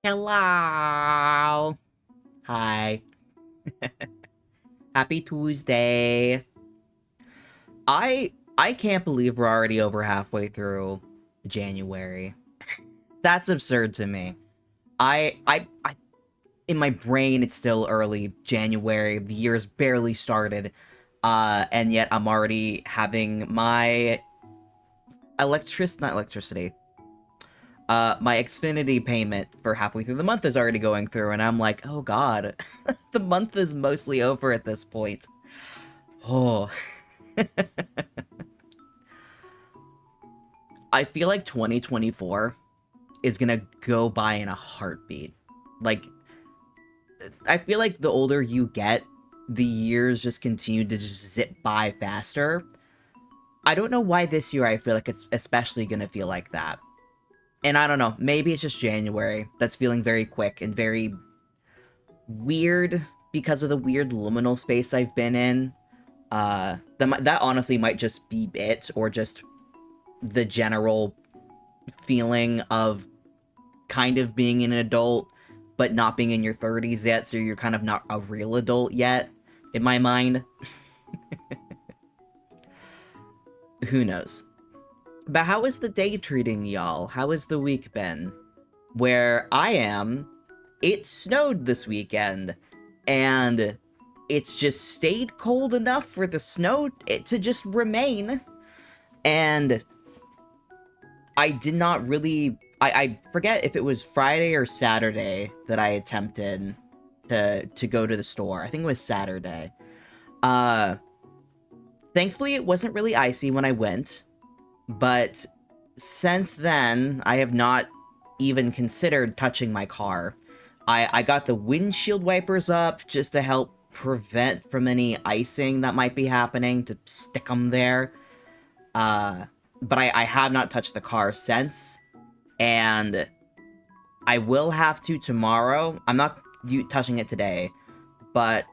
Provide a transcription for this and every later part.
Hello. Hi. Happy Tuesday. I can't believe we're already over halfway through January. That's absurd to me. I in my brain it's still early January. The year's barely started. And yet I'm already having my not electricity. My Xfinity payment for halfway through the month is already going through, and I'm like, oh god, the month is mostly over at this point. Oh, I feel like 2024 is gonna go by in a heartbeat. Like, I feel like the older you get, the years just continue to just zip by faster. I don't know why this year I feel like it's especially gonna feel like that. And I don't know, maybe it's just January that's feeling very quick and very weird because of the weird liminal space I've been in. That honestly might just be it, or just the general feeling of kind of being an adult, but not being in your 30s yet, so you're kind of not a real adult yet, in my mind. Who knows? But how is the day treating y'all? How has the week been? Where I am, it snowed this weekend, and it's just stayed cold enough for the snow to just remain. And I did not really... I forget if it was Friday or Saturday that I attempted to go to the store. I think it was Saturday. Uh, Thankfully, it wasn't really icy when I went, but since then, I have not even considered touching my car. I got the windshield wipers up just to help prevent from any icing that might be happening, to stick them there. But I have not touched the car since, and I will have to tomorrow. I'm not touching it today, but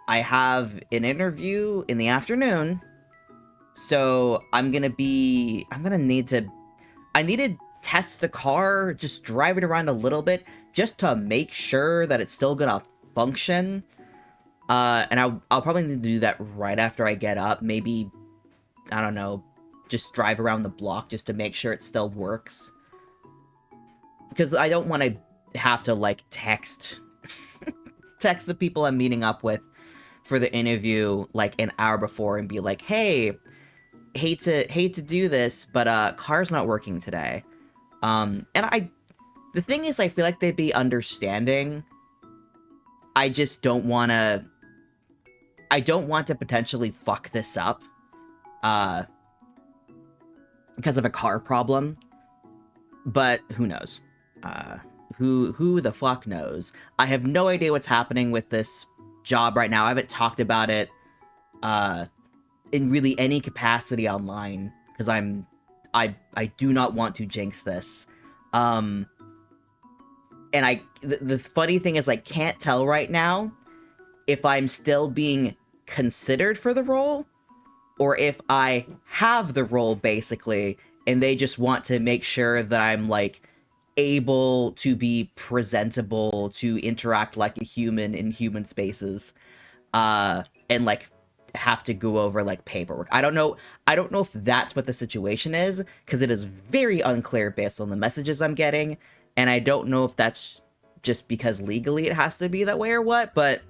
I have an interview in the afternoon, so I need to test the car, just drive it around a little bit, just to make sure that it's still gonna function. And I'll probably need to do that right after I get up. Maybe, I don't know, just drive around the block just to make sure it still works. Because I don't want to have to, like, text the people I'm meeting up with for the interview, like, an hour before and be like, hey, hate to do this, but car's not working today. And the thing is, I feel like they'd be understanding. I just don't want to... I don't want to potentially fuck this up, because of a car problem. But who knows? Who the fuck knows? I have no idea what's happening with this job right now. I haven't talked about it, in really any capacity online, because I do not want to jinx this. And the funny thing is, I can't tell right now if I'm still being considered for the role, or if I have the role, basically, and they just want to make sure that I'm, like, able to be presentable, to interact like a human in human spaces, and, like, have to go over, like, paperwork. I don't know if that's what the situation is, because it is very unclear based on the messages I'm getting, and I don't know if that's just because legally it has to be that way or what, but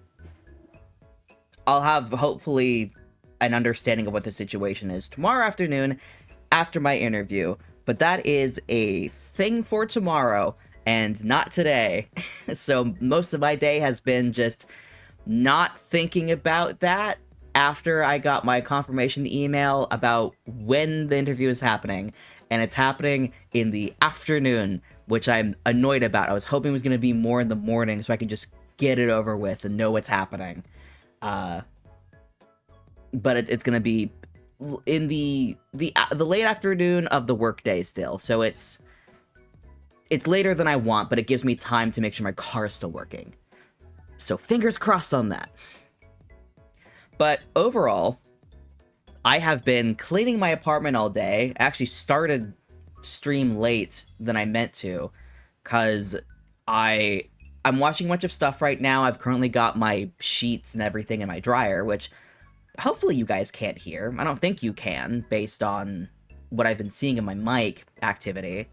I'll have, hopefully, an understanding of what the situation is tomorrow afternoon after my interview. But that is a thing for tomorrow and not today. So most of my day has been just not thinking about that after I got my confirmation email about when the interview is happening. And it's happening in the afternoon, which I'm annoyed about. I was hoping it was going to be more in the morning so I can just get it over with and know what's happening. But it's gonna be in the late afternoon of the workday still, so it's later than I want, but it gives me time to make sure my car is still working. So fingers crossed on that. But overall, I have been cleaning my apartment all day. I actually started stream late than I meant to, because I'm washing a bunch of stuff right now. I've currently got my sheets and everything in my dryer, which hopefully you guys can't hear. I don't think you can, based on what I've been seeing in my mic activity.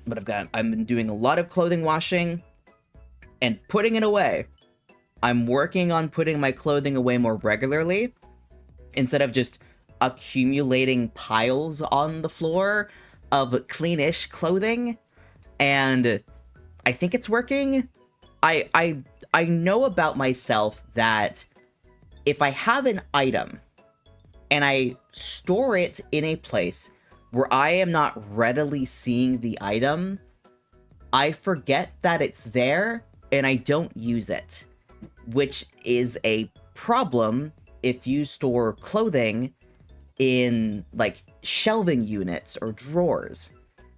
But I've been doing a lot of clothing washing and putting it away. I'm working on putting my clothing away more regularly instead of just accumulating piles on the floor of cleanish clothing, and I think it's working. I know about myself that if I have an item and I store it in a place where I am not readily seeing the item, I forget that it's there and I don't use it, which is a problem if you store clothing in, like, shelving units or drawers.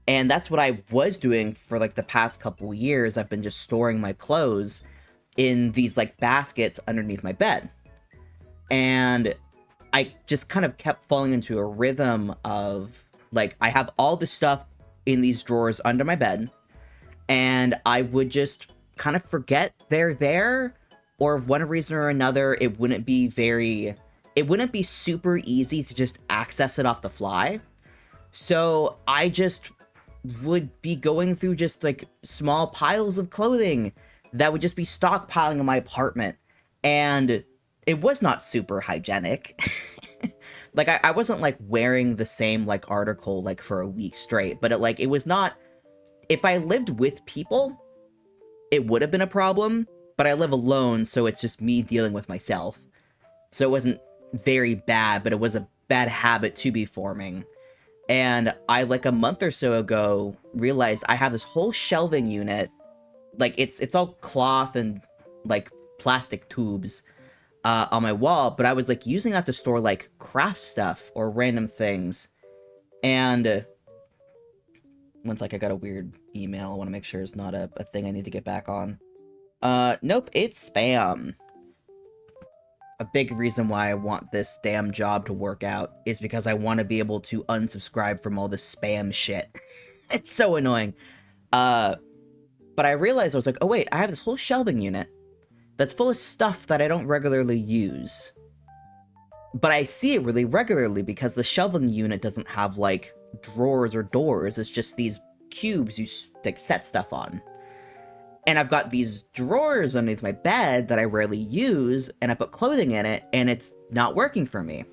And that's what I was doing for, like, the past couple years. I've been just storing my clothes in these, like, baskets underneath my bed. And I just kind of kept falling into a rhythm of, like, I have all the stuff in these drawers under my bed, and I would just kind of forget they're there, or one reason or another, it wouldn't be super easy to just access it off the fly. So I just would be going through just, like, small piles of clothing that would just be stockpiling in my apartment. And it was not super hygienic. Like, I wasn't, like, wearing the same, like, article, like, for a week straight. But it was not... If I lived with people, it would have been a problem. But I live alone, so it's just me dealing with myself. So it wasn't very bad, but it was a bad habit to be forming. And I, like, a month or so ago, realized I have this whole shelving unit. Like, it's all cloth and, like, plastic tubes on my wall, but I was, like, using that to store, like, craft stuff or random things. And one sec, I got a weird email. I want to make sure it's not a thing I need to get back on. Nope, it's spam. A big reason why I want this damn job to work out is because I want to be able to unsubscribe from all this spam shit. It's so annoying. But I realized, I was like, oh wait, I have this whole shelving unit that's full of stuff that I don't regularly use. But I see it really regularly because the shelving unit doesn't have, like, drawers or doors. It's just these cubes you, like, set stuff on. And I've got these drawers underneath my bed that I rarely use, and I put clothing in it, and it's not working for me.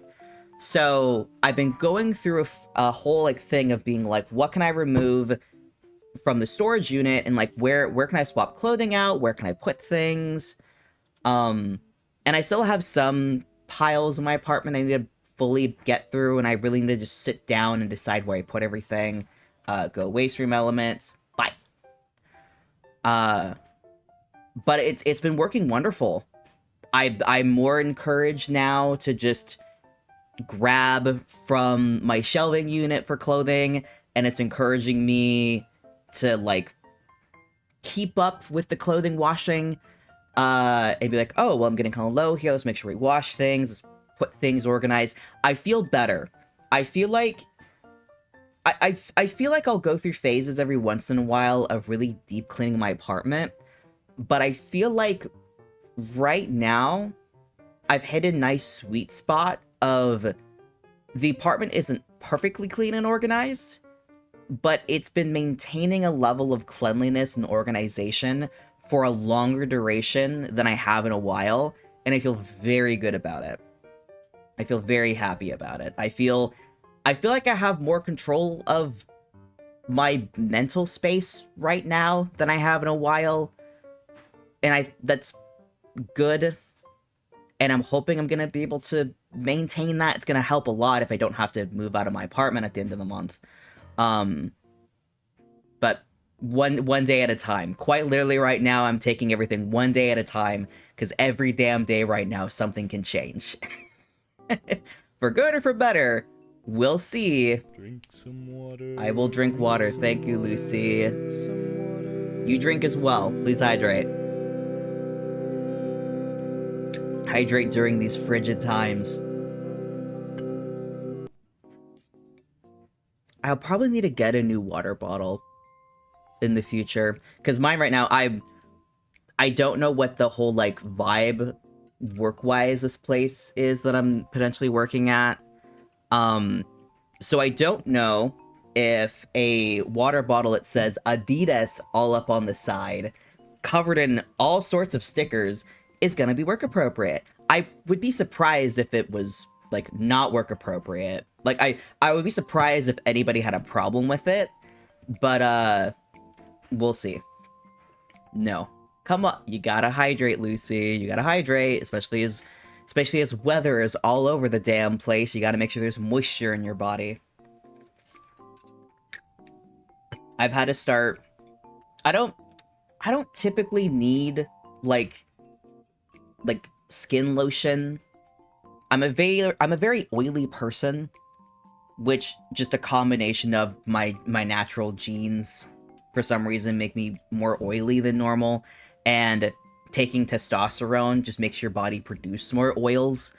So I've been going through a whole, like, thing of being like, what can I remove from the storage unit, and, like, where can I swap clothing out? Where can I put things? And I still have some piles in my apartment I need to fully get through, and I really need to just sit down and decide where I put everything. Go waste room elements. Bye. But it's been working wonderful. I'm more encouraged now to just grab from my shelving unit for clothing, and it's encouraging me to, like, keep up with the clothing washing, and be like, oh, well, I'm getting kind of low here, let's make sure we wash things, let's put things organized. I feel better. I feel like I feel like I'll go through phases every once in a while of really deep cleaning my apartment, but I feel like right now I've hit a nice sweet spot of the apartment isn't perfectly clean and organized, but it's been maintaining a level of cleanliness and organization for a longer duration than I have in a while, and I feel very good about it. I feel very happy about it. I feel like I have more control of my mental space right now than I have in a while, and that's good, and I'm hoping I'm gonna be able to maintain that. It's gonna help a lot if I don't have to move out of my apartment at the end of the month. But one day at a time. Quite literally right now, I'm taking everything one day at a time, because every damn day right now, something can change. For good or for better, we'll see. Drink some water. I will drink water. Thank you, Lucy. You drink as well. Please hydrate. Hydrate during these frigid times. I'll probably need to get a new water bottle. in the future. Because mine right now, I don't know what the whole like vibe work-wise this place is that I'm potentially working at. So I don't know if a water bottle that says Adidas all up on the side, covered in all sorts of stickers, is gonna be work appropriate. I would be surprised if it was like not work appropriate. Like I would be surprised if anybody had a problem with it, but we'll see. No. Come on, you gotta hydrate, Lucy. You gotta hydrate, especially as weather is all over the damn place. You gotta make sure there's moisture in your body. I've had to start. I don't typically need like skin lotion. I'm a very oily person, which just a combination of my natural genes for some reason make me more oily than normal, and taking testosterone just makes your body produce more oils.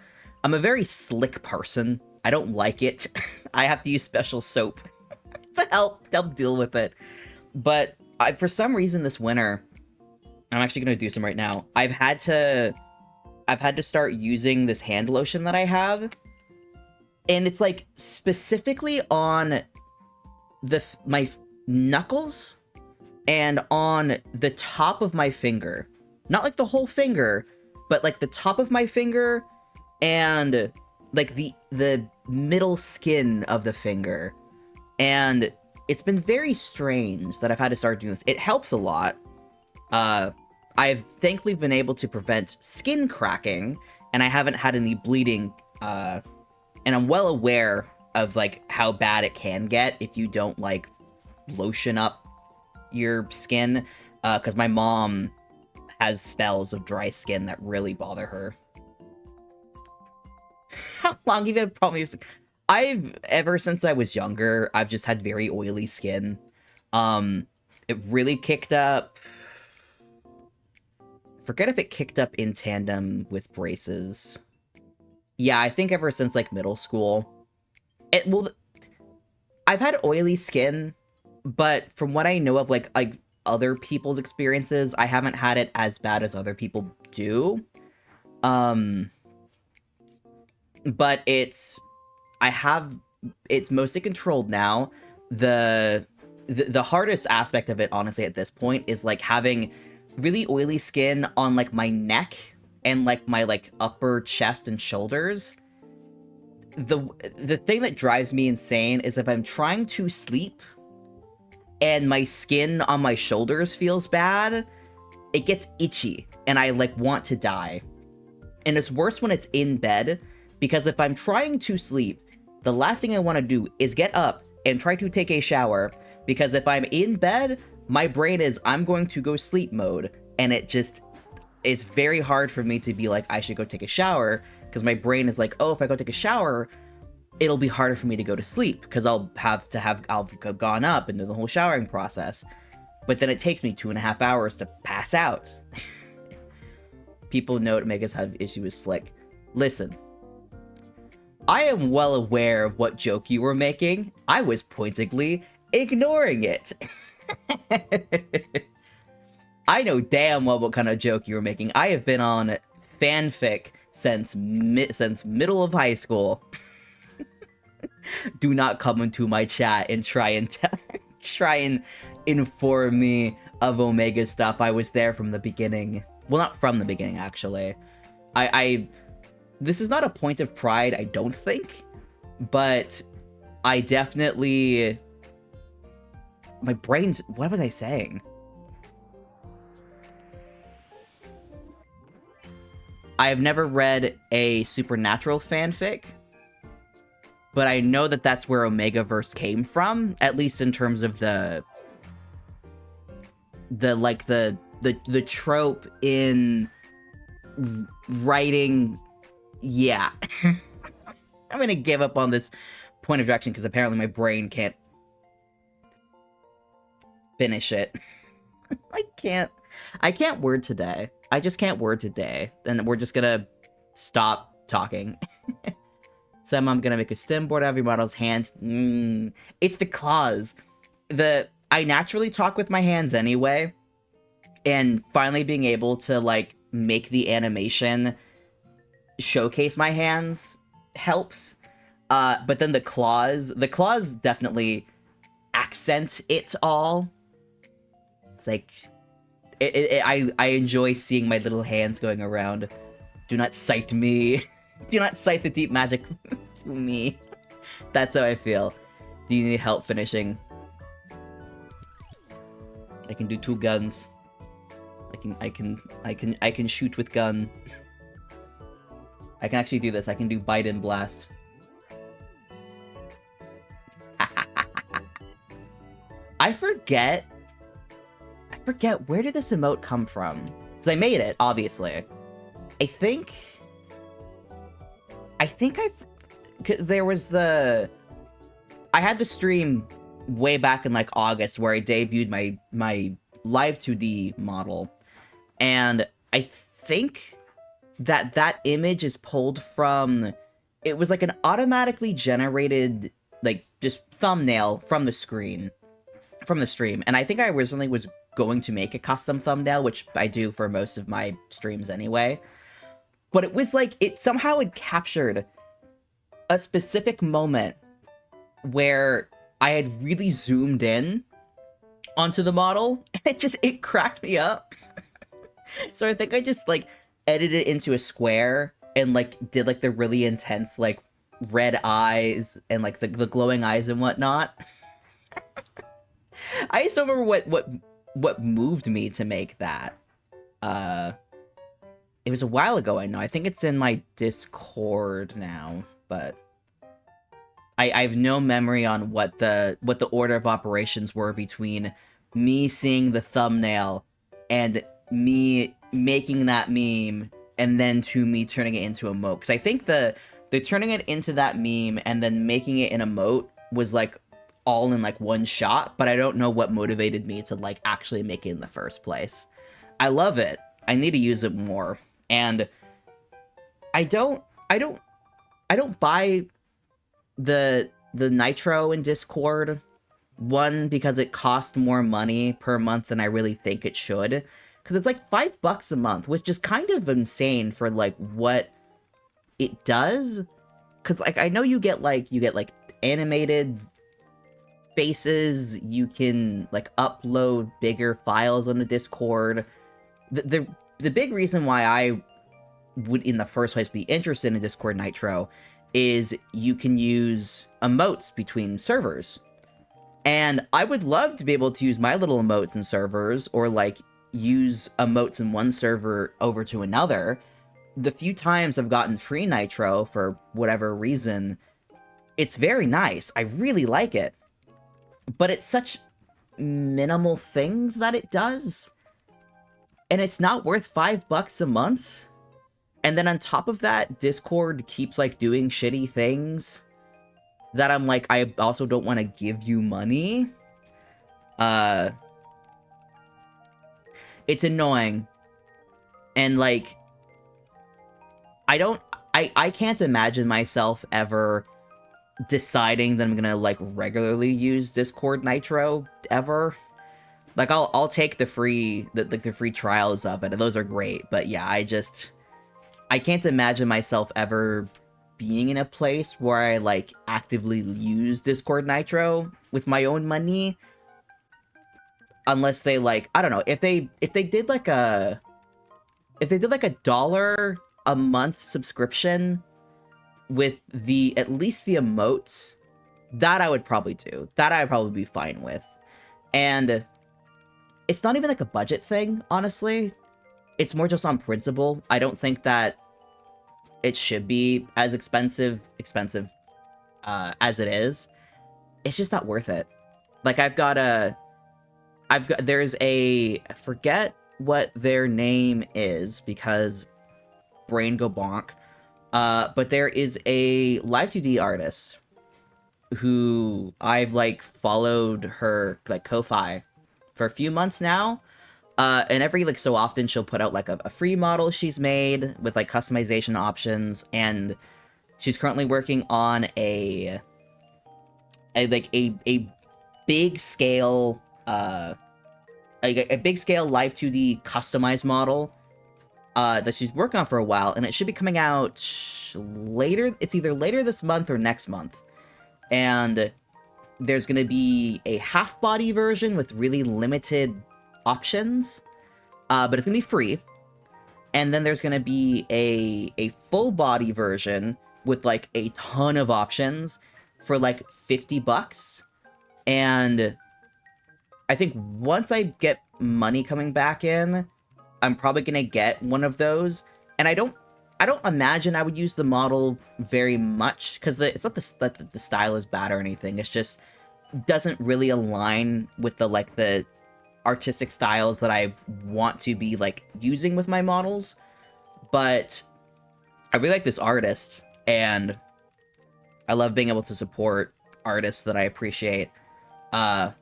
I'm a very slick person. I don't like it. I have to use special soap to help deal with it. But for some reason this winter, I'm actually going to do some right now. I've had to start using this hand lotion that I have, and it's like specifically on my knuckles and on the top of my finger. Not like the whole finger, but like the top of my finger and like the middle skin of the finger. And it's been very strange that I've had to start doing this. It helps a lot. I've thankfully been able to prevent skin cracking, and I haven't had any bleeding, and I'm well aware of like how bad it can get if you don't like lotion up your skin, because my mom has spells of dry skin that really bother her. How long have you had problems? Ever since I was younger, I've just had very oily skin. It really kicked up. Forget if it kicked up in tandem with braces. Yeah, I think ever since like middle school. I've had oily skin, but from what I know of like other people's experiences, I haven't had it as bad as other people do. But it's mostly controlled now. The hardest aspect of it, honestly, at this point is like having really oily skin on like my neck and like my like upper chest and shoulders. The thing that drives me insane is if I'm trying to sleep and my skin on my shoulders feels bad, it gets itchy and I like want to die. And it's worse when it's in bed, because if I'm trying to sleep, the last thing I want to do is get up and try to take a shower, because if I'm in bed, my brain is, I'm going to go sleep mode, and it's very hard for me to be like, I should go take a shower, because my brain is like, oh, if I go take a shower, it'll be harder for me to go to sleep, because I'll have gone up and do the whole showering process. But then it takes me 2.5 hours to pass out. People note Megas have issue with slick. Listen, I am well aware of what joke you were making. I was pointedly ignoring it. I know damn well what kind of joke you were making. I have been on fanfic since middle of high school. Do not come into my chat and try and inform me of Omega stuff. I was there from the beginning. Well, not from the beginning, actually. This is not a point of pride, I don't think, but I definitely... My brain's... What was I saying? I have never read a Supernatural fanfic, but I know that that's where Omegaverse came from, at least in terms of the trope in writing. Yeah. I'm gonna give up on this point of direction because apparently my brain can't finish it. I can't word today. I just can't word today. Then we're just gonna stop talking. I'm gonna make a stem board out of your model's hand. It's the claws. I naturally talk with my hands anyway, and finally being able to, like, make the animation showcase my hands helps. But then the claws definitely accent it all. It's like, I enjoy seeing my little hands going around. Do not sight me. Do not sight the deep magic to me. That's how I feel. Do you need help finishing? I can do 2 guns. I can shoot with gun. I can actually do this. I can do Biden blast. I forget where did this emote come from? Because I made it, obviously. I think there was I had the stream way back in, like, August where I debuted my live 2D model. And I think that image is pulled from, it was like an automatically generated, like, just thumbnail from the stream. And I think I originally was going to make a custom thumbnail, which I do for most of my streams anyway. But it was like, it somehow had captured a specific moment where I had really zoomed in onto the model, and it cracked me up. So I think I just, like, edited it into a square and, like, did, like, the really intense, like, red eyes and, like, the glowing eyes and whatnot. I just don't remember what moved me to make that. It was a while ago, I know. I think it's in my Discord now, but I have no memory on what the order of operations were between me seeing the thumbnail and me making that meme and then to me turning it into a emote. Because I think the turning it into that meme and then making it an emote was, like, all in, like, one shot, but I don't know what motivated me to, like, actually make it in the first place. I love it. I need to use it more. And I don't buy the Nitro in Discord. One, because it costs more money per month than I really think it should. Because it's like $5 a month, which is kind of insane for, like, what it does. Because, like, I know you get like animated faces, you can, like, upload bigger files on the Discord. The big reason why I would in the first place be interested in Discord Nitro is you can use emotes between servers. And I would love to be able to use my little emotes in servers, or, like, use emotes in one server over to another. The few times I've gotten free Nitro for whatever reason, it's very nice. I really like it. But it's such minimal things that it does. And it's not worth $5 a month. And then on top of that, Discord keeps, like, doing shitty things that I'm like, I also don't want to give you money. It's annoying. And, like, I can't imagine myself ever deciding that I'm gonna, like, regularly use Discord Nitro ever. Like, I'll take the free trials of it, and those are great. But yeah, I can't imagine myself ever being in a place where I, like, actively use Discord Nitro with my own money, unless they, like, I don't know, if they did like a $1 a month subscription with at least the emotes, that I would probably do. That I'd probably be fine with. And it's not even like a budget thing, honestly. It's more just on principle. I don't think that it should be as expensive as it is. It's just not worth it. Like, there's I forget what their name is because brain go bonk. But there is a live 2D artist who I've, like, followed her, like, Ko-Fi for a few months now. And every, like, so often she'll put out, like, a free model she's made with, like, customization options. And she's currently working on a big scale a big scale live 2D customized model that she's working on for a while, and it should be coming out later. It's either later this month or next month. And there's going to be a half body version with really limited options, but it's going to be free. And then there's going to be a full body version with like a ton of options for like $50. And I think once I get money coming back in, I'm probably going to get one of those. And I don't imagine I would use the model very much, because it's not that the style is bad or anything. It's just doesn't really align with the artistic styles that I want to be like using with my models. But I really like this artist, and I love being able to support artists that I appreciate. And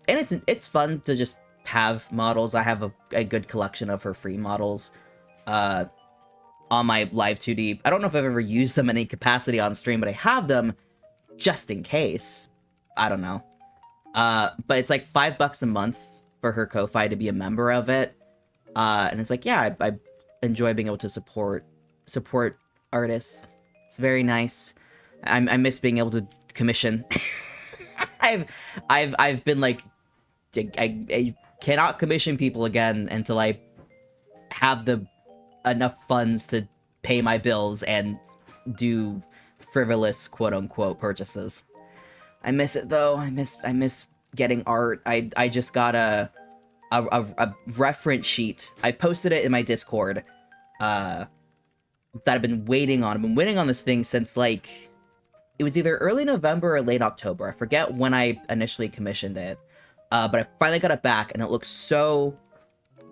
it's fun to just have models. I have a good collection of her free models on my live 2D. I don't know if I've ever used them in any capacity on stream, but I have them just in case. I don't know. But it's like $5 a month for her Ko-Fi to be a member of it. And it's like, yeah, I enjoy being able to support artists. It's very nice. I miss being able to commission. I've been like, I cannot commission people again until I have enough funds to pay my bills and do frivolous quote unquote purchases. I miss it though. I miss getting art. I just got a reference sheet. I've posted it in my Discord that I've been waiting on. I've been waiting on this thing since like it was either early November or late October. I forget when I initially commissioned it. But I finally got it back, and it looks so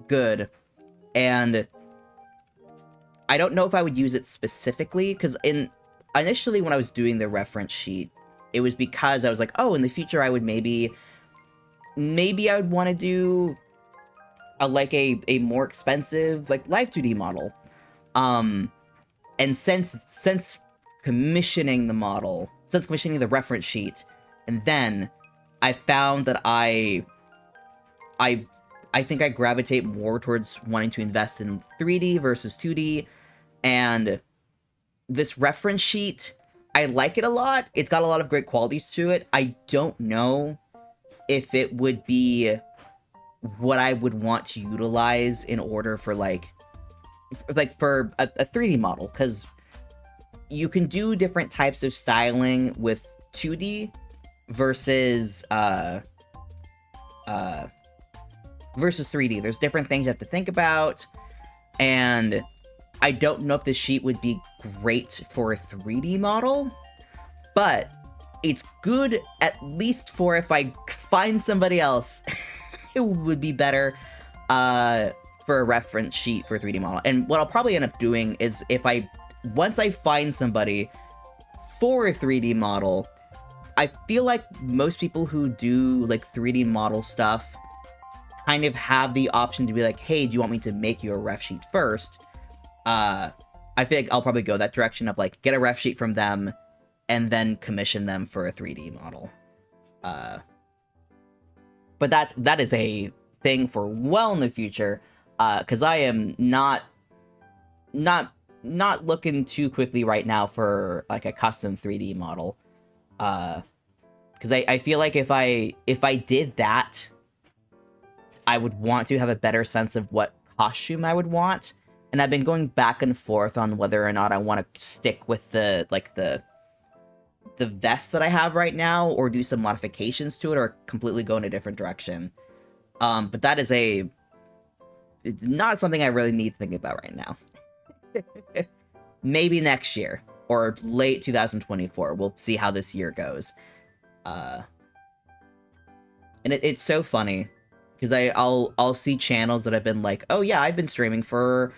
good. And I don't know if I would use it specifically, because initially when I was doing the reference sheet, it was because I was like, oh, in the future I would maybe I would want to do a more expensive like live 2D model. And since commissioning the reference sheet, and then I found that I think I gravitate more towards wanting to invest in 3D versus 2D, and this reference sheet, I like it a lot. It's got a lot of great qualities to it. I don't know if it would be what I would want to utilize in order for for a 3D model, because you can do different types of styling with 2D versus 3D. There's different things you have to think about, and I don't know if the sheet would be great for a 3D model, but it's good at least for if I find somebody else it would be better for a reference sheet for a 3D model. And what I'll probably end up doing is once I find somebody for a 3D model, I feel like most people who do like 3D model stuff kind of have the option to be like, hey, do you want me to make you a ref sheet first? I feel like I'll probably go that direction of like get a ref sheet from them and then commission them for a 3D model. But that is a thing for well in the future, because I am not looking too quickly right now for like a custom 3D model. Because I feel like if I did that, I would want to have a better sense of what costume I would want. And I've been going back and forth on whether or not I want to stick with the vest that I have right now, or do some modifications to it, or completely go in a different direction. But that is it's not something I really need to think about right now. Maybe next year, or late 2024. We'll see how this year goes. And it's so funny, because I'll see channels that have been like, oh yeah, I've been streaming for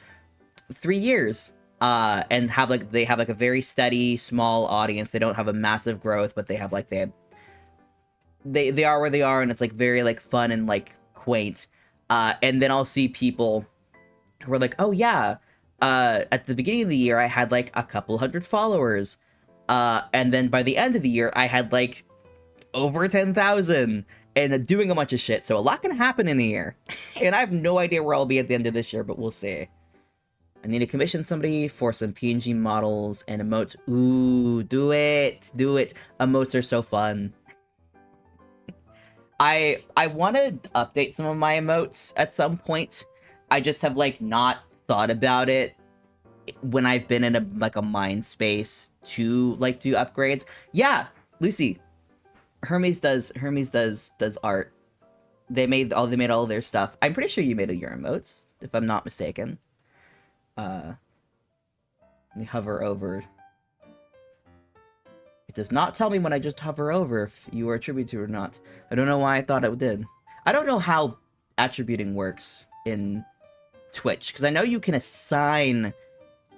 3 years, and they have a very steady small audience. They don't have a massive growth, but they are where they are, and it's like very like fun and like quaint. And then I'll see people who are like, oh yeah, at the beginning of the year I had like a couple hundred followers, and then by the end of the year I had like over 10,000, and doing a bunch of shit. So a lot can happen in a year. And I have no idea where I'll be at the end of this year, but we'll see. I need to commission somebody for some PNG models and emotes. Ooh, do it. Do it. Emotes are so fun. I want to update some of my emotes at some point. I just have, like, not thought about it when I've been in a mind space to, like, do upgrades. Yeah, Lucy. Hermes does art. They made all of their stuff. I'm pretty sure you made your emotes, if I'm not mistaken. Let me hover over. It does not tell me when I just hover over if you are attributed or not. I don't know why I thought it did. I don't know how attributing works in Twitch, because I know you can assign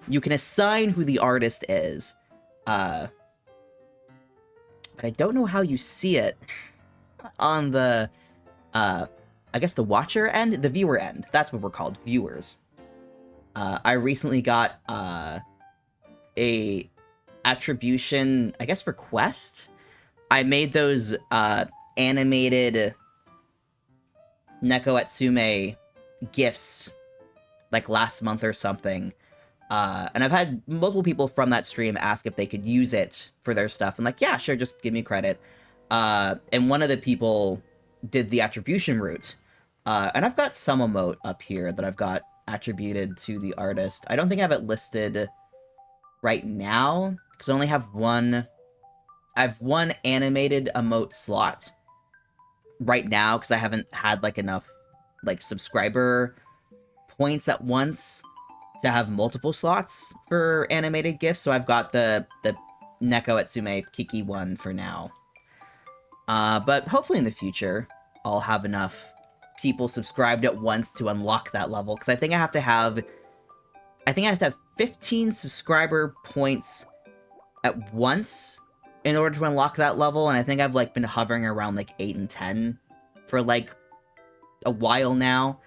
who the artist is. But I don't know how you see it on the I guess the watcher end, the viewer end. That's what we're called, viewers. I recently got a attribution, I guess, request. I made those animated Neko Atsume gifs like last month or something. And I've had multiple people from that stream ask if they could use it for their stuff. And like, yeah, sure, just give me credit. And one of the people did the attribution route. And I've got some emote up here that I've got attributed to the artist. I don't think I have it listed right now, because I only have one. I have one animated emote slot right now, because I haven't had like enough like subscriber points at once to have multiple slots for animated gifs. So I've got the Neko Atsume Kiki one for now. But hopefully in the future, I'll have enough people subscribed at once to unlock that level, because I think I have to have 15 subscriber points at once in order to unlock that level, and I think I've like been hovering around like 8 and 10 for like a while now.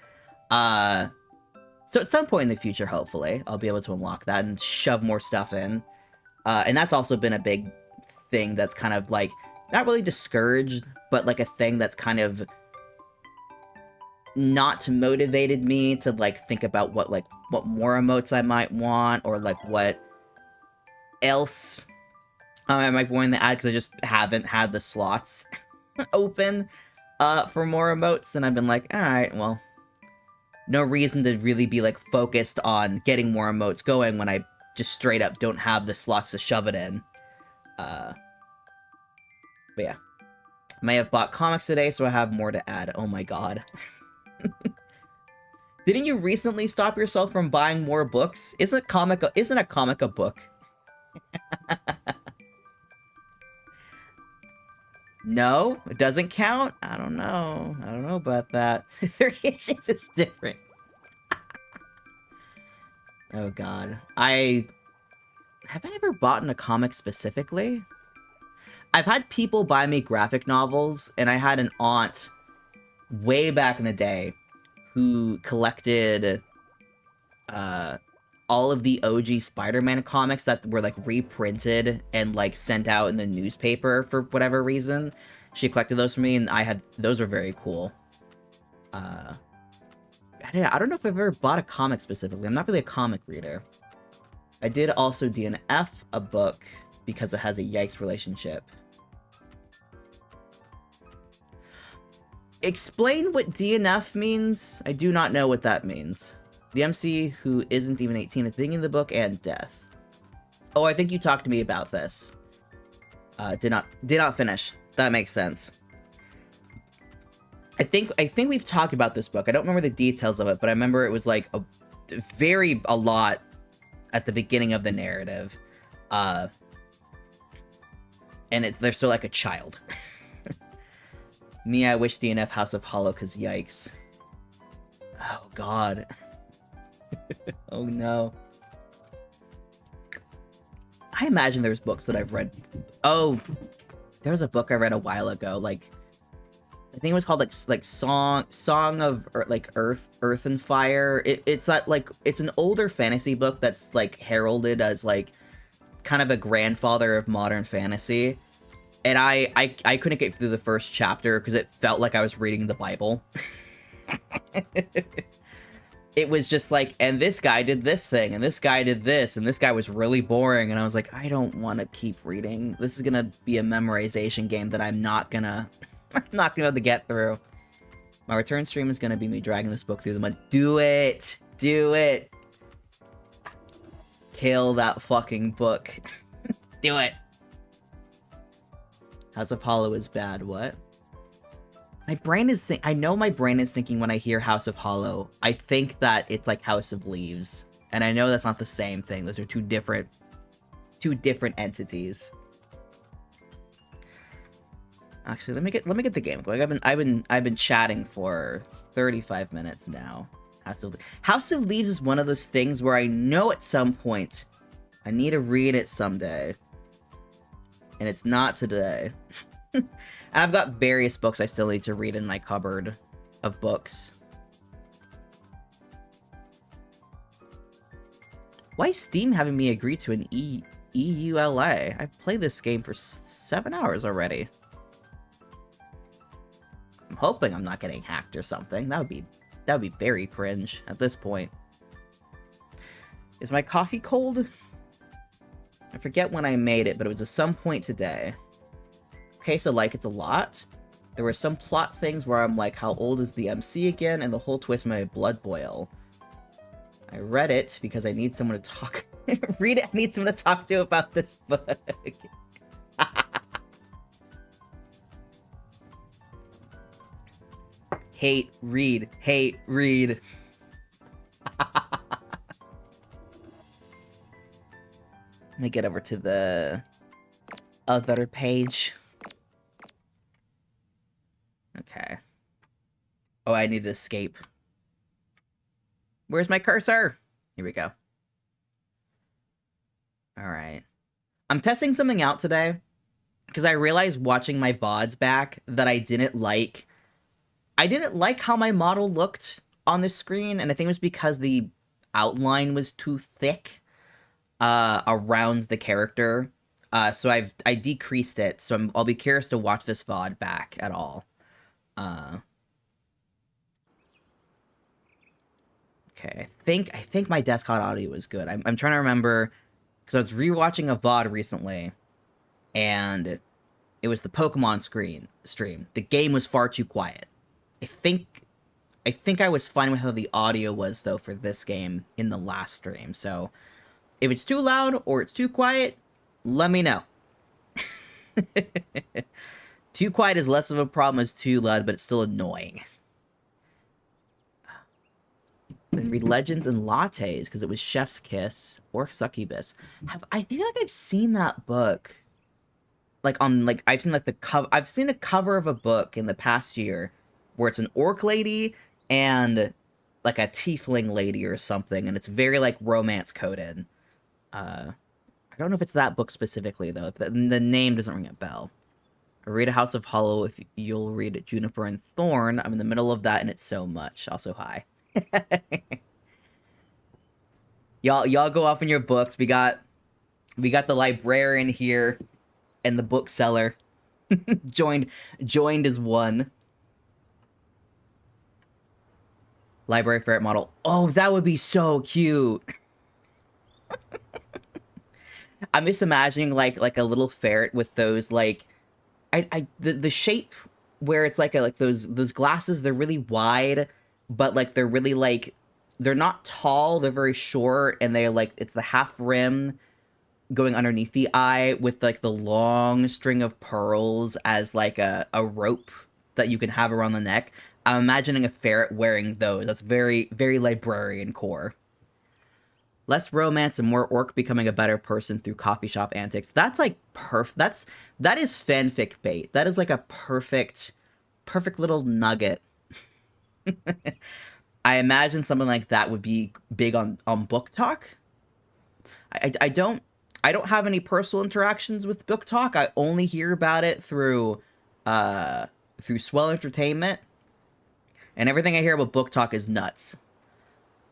So at some point in the future, hopefully, I'll be able to unlock that and shove more stuff in. And that's also been a big thing that's kind of like, not really discouraged, but like a thing that's kind of not motivated me to like think about what more emotes I might want, or like what else I might want to add, because I just haven't had the slots open for more emotes, and I've been like, alright, well, no reason to really be like focused on getting more emotes going when I just straight up don't have the slots to shove it in. But yeah. May have bought comics today, so I have more to add. Oh my god. Didn't you recently stop yourself from buying more books? Isn't a comic a book? No? It doesn't count? I don't know. I don't know about that. 30 issues is different. Oh god. Have I ever bought a comic specifically? I've had people buy me graphic novels, and I had an aunt way back in the day who collected all of the OG Spider-Man comics that were like reprinted and like sent out in the newspaper for whatever reason. She collected those for me, and those were very cool. I don't know if I've ever bought a comic specifically. I'm not really a comic reader. I did also DNF a book because it has a Yikes relationship. Explain what DNF means? I do not know what that means. The MC who isn't even 18 at the beginning of the book, and death. Oh, I think you talked to me about this. Did not finish. That makes sense. I think we've talked about this book. I don't remember the details of it, but I remember it was like a lot at the beginning of the narrative. And they're still like a child. Me, I wish DNF House of Hollow, cause yikes. Oh god. Oh no. I imagine there's books that I've read. Oh, there was a book I read a while ago, like, I think it was called like Song of Earth and Fire. It's that like, it's an older fantasy book that's like heralded as like kind of a grandfather of modern fantasy. And I couldn't get through the first chapter because it felt like I was reading the Bible. It was just like, and this guy did this thing, and this guy did this, and this guy was really boring, and I was like, I don't want to keep reading. This is gonna be a memorization game that I'm not gonna be able to get through. My return stream is gonna be me dragging this book through the mud. Do it! Do it! Kill that fucking book. Do it! House of Hollow is bad, what? My brain is I know my brain is thinking when I hear House of Hollow, I think that it's like House of Leaves. And I know that's not the same thing. Those are two different entities. Actually, let me get the game going. I've been chatting for 35 minutes now. House of Leaves is one of those things where I know at some point I need to read it someday. And it's not today. And I've got various books I still need to read in my cupboard of books. Why is Steam having me agree to an EULA? I've played this game for 7 hours already. I'm hoping I'm not getting hacked or something. That would be very cringe at this point. Is my coffee cold? I forget when I made it, but it was at some point today. Okay, so, like, it's a lot. There were some plot things where I'm like, how old is the MC again? And the whole twist made my blood boil. I read it because I need someone to talk... read it, I need someone to talk to about this book. Hate, read. Hate, read. Let me get over to the other page. Okay. Oh, I need to escape. Where's my cursor? Here we go. Alright. I'm testing something out today, because I realized watching my VODs back that I didn't like how my model looked on the screen, and I think it was because the outline was too thick around the character. So I decreased it, so I'll be curious to watch this VOD back at all. Okay, I think my desktop audio was good. I'm trying to remember, because I was rewatching a VOD recently, and it was the Pokemon stream. The game was far too quiet. I think I was fine with how the audio was, though, for this game in the last stream. So, if it's too loud or it's too quiet, let me know. Too quiet is less of a problem as too loud, but it's still annoying. Then read Legends and Lattes, because it was Chef's Kiss or Succubus. I feel like I've seen that book. I've seen like the cover. I've seen a cover of a book in the past year where it's an orc lady and like a tiefling lady or something, and it's very like romance coded. I don't know if it's that book specifically though. The name doesn't ring a bell. I read A House of Hollow if you'll read Juniper and Thorn. I'm in the middle of that and it's so much. Also, hi. Y'all go off in your books. We got the librarian here and the bookseller. joined as one. Library ferret model. Oh, that would be so cute. I'm just imagining like a little ferret with those like the shape where it's like those glasses. They're really wide, but like they're really like they're not tall. They're very short, and they're like it's the half rim going underneath the eye with like the long string of pearls as like a rope that you can have around the neck. I'm imagining a ferret wearing those. That's very, very librarian core. Less romance and more orc becoming a better person through coffee shop antics. That's like that is fanfic bait. That is like a perfect little nugget. I imagine something like that would be big on Book Talk. I don't have any personal interactions with Book Talk. I only hear about it through Swell Entertainment. And everything I hear about Book Talk is nuts.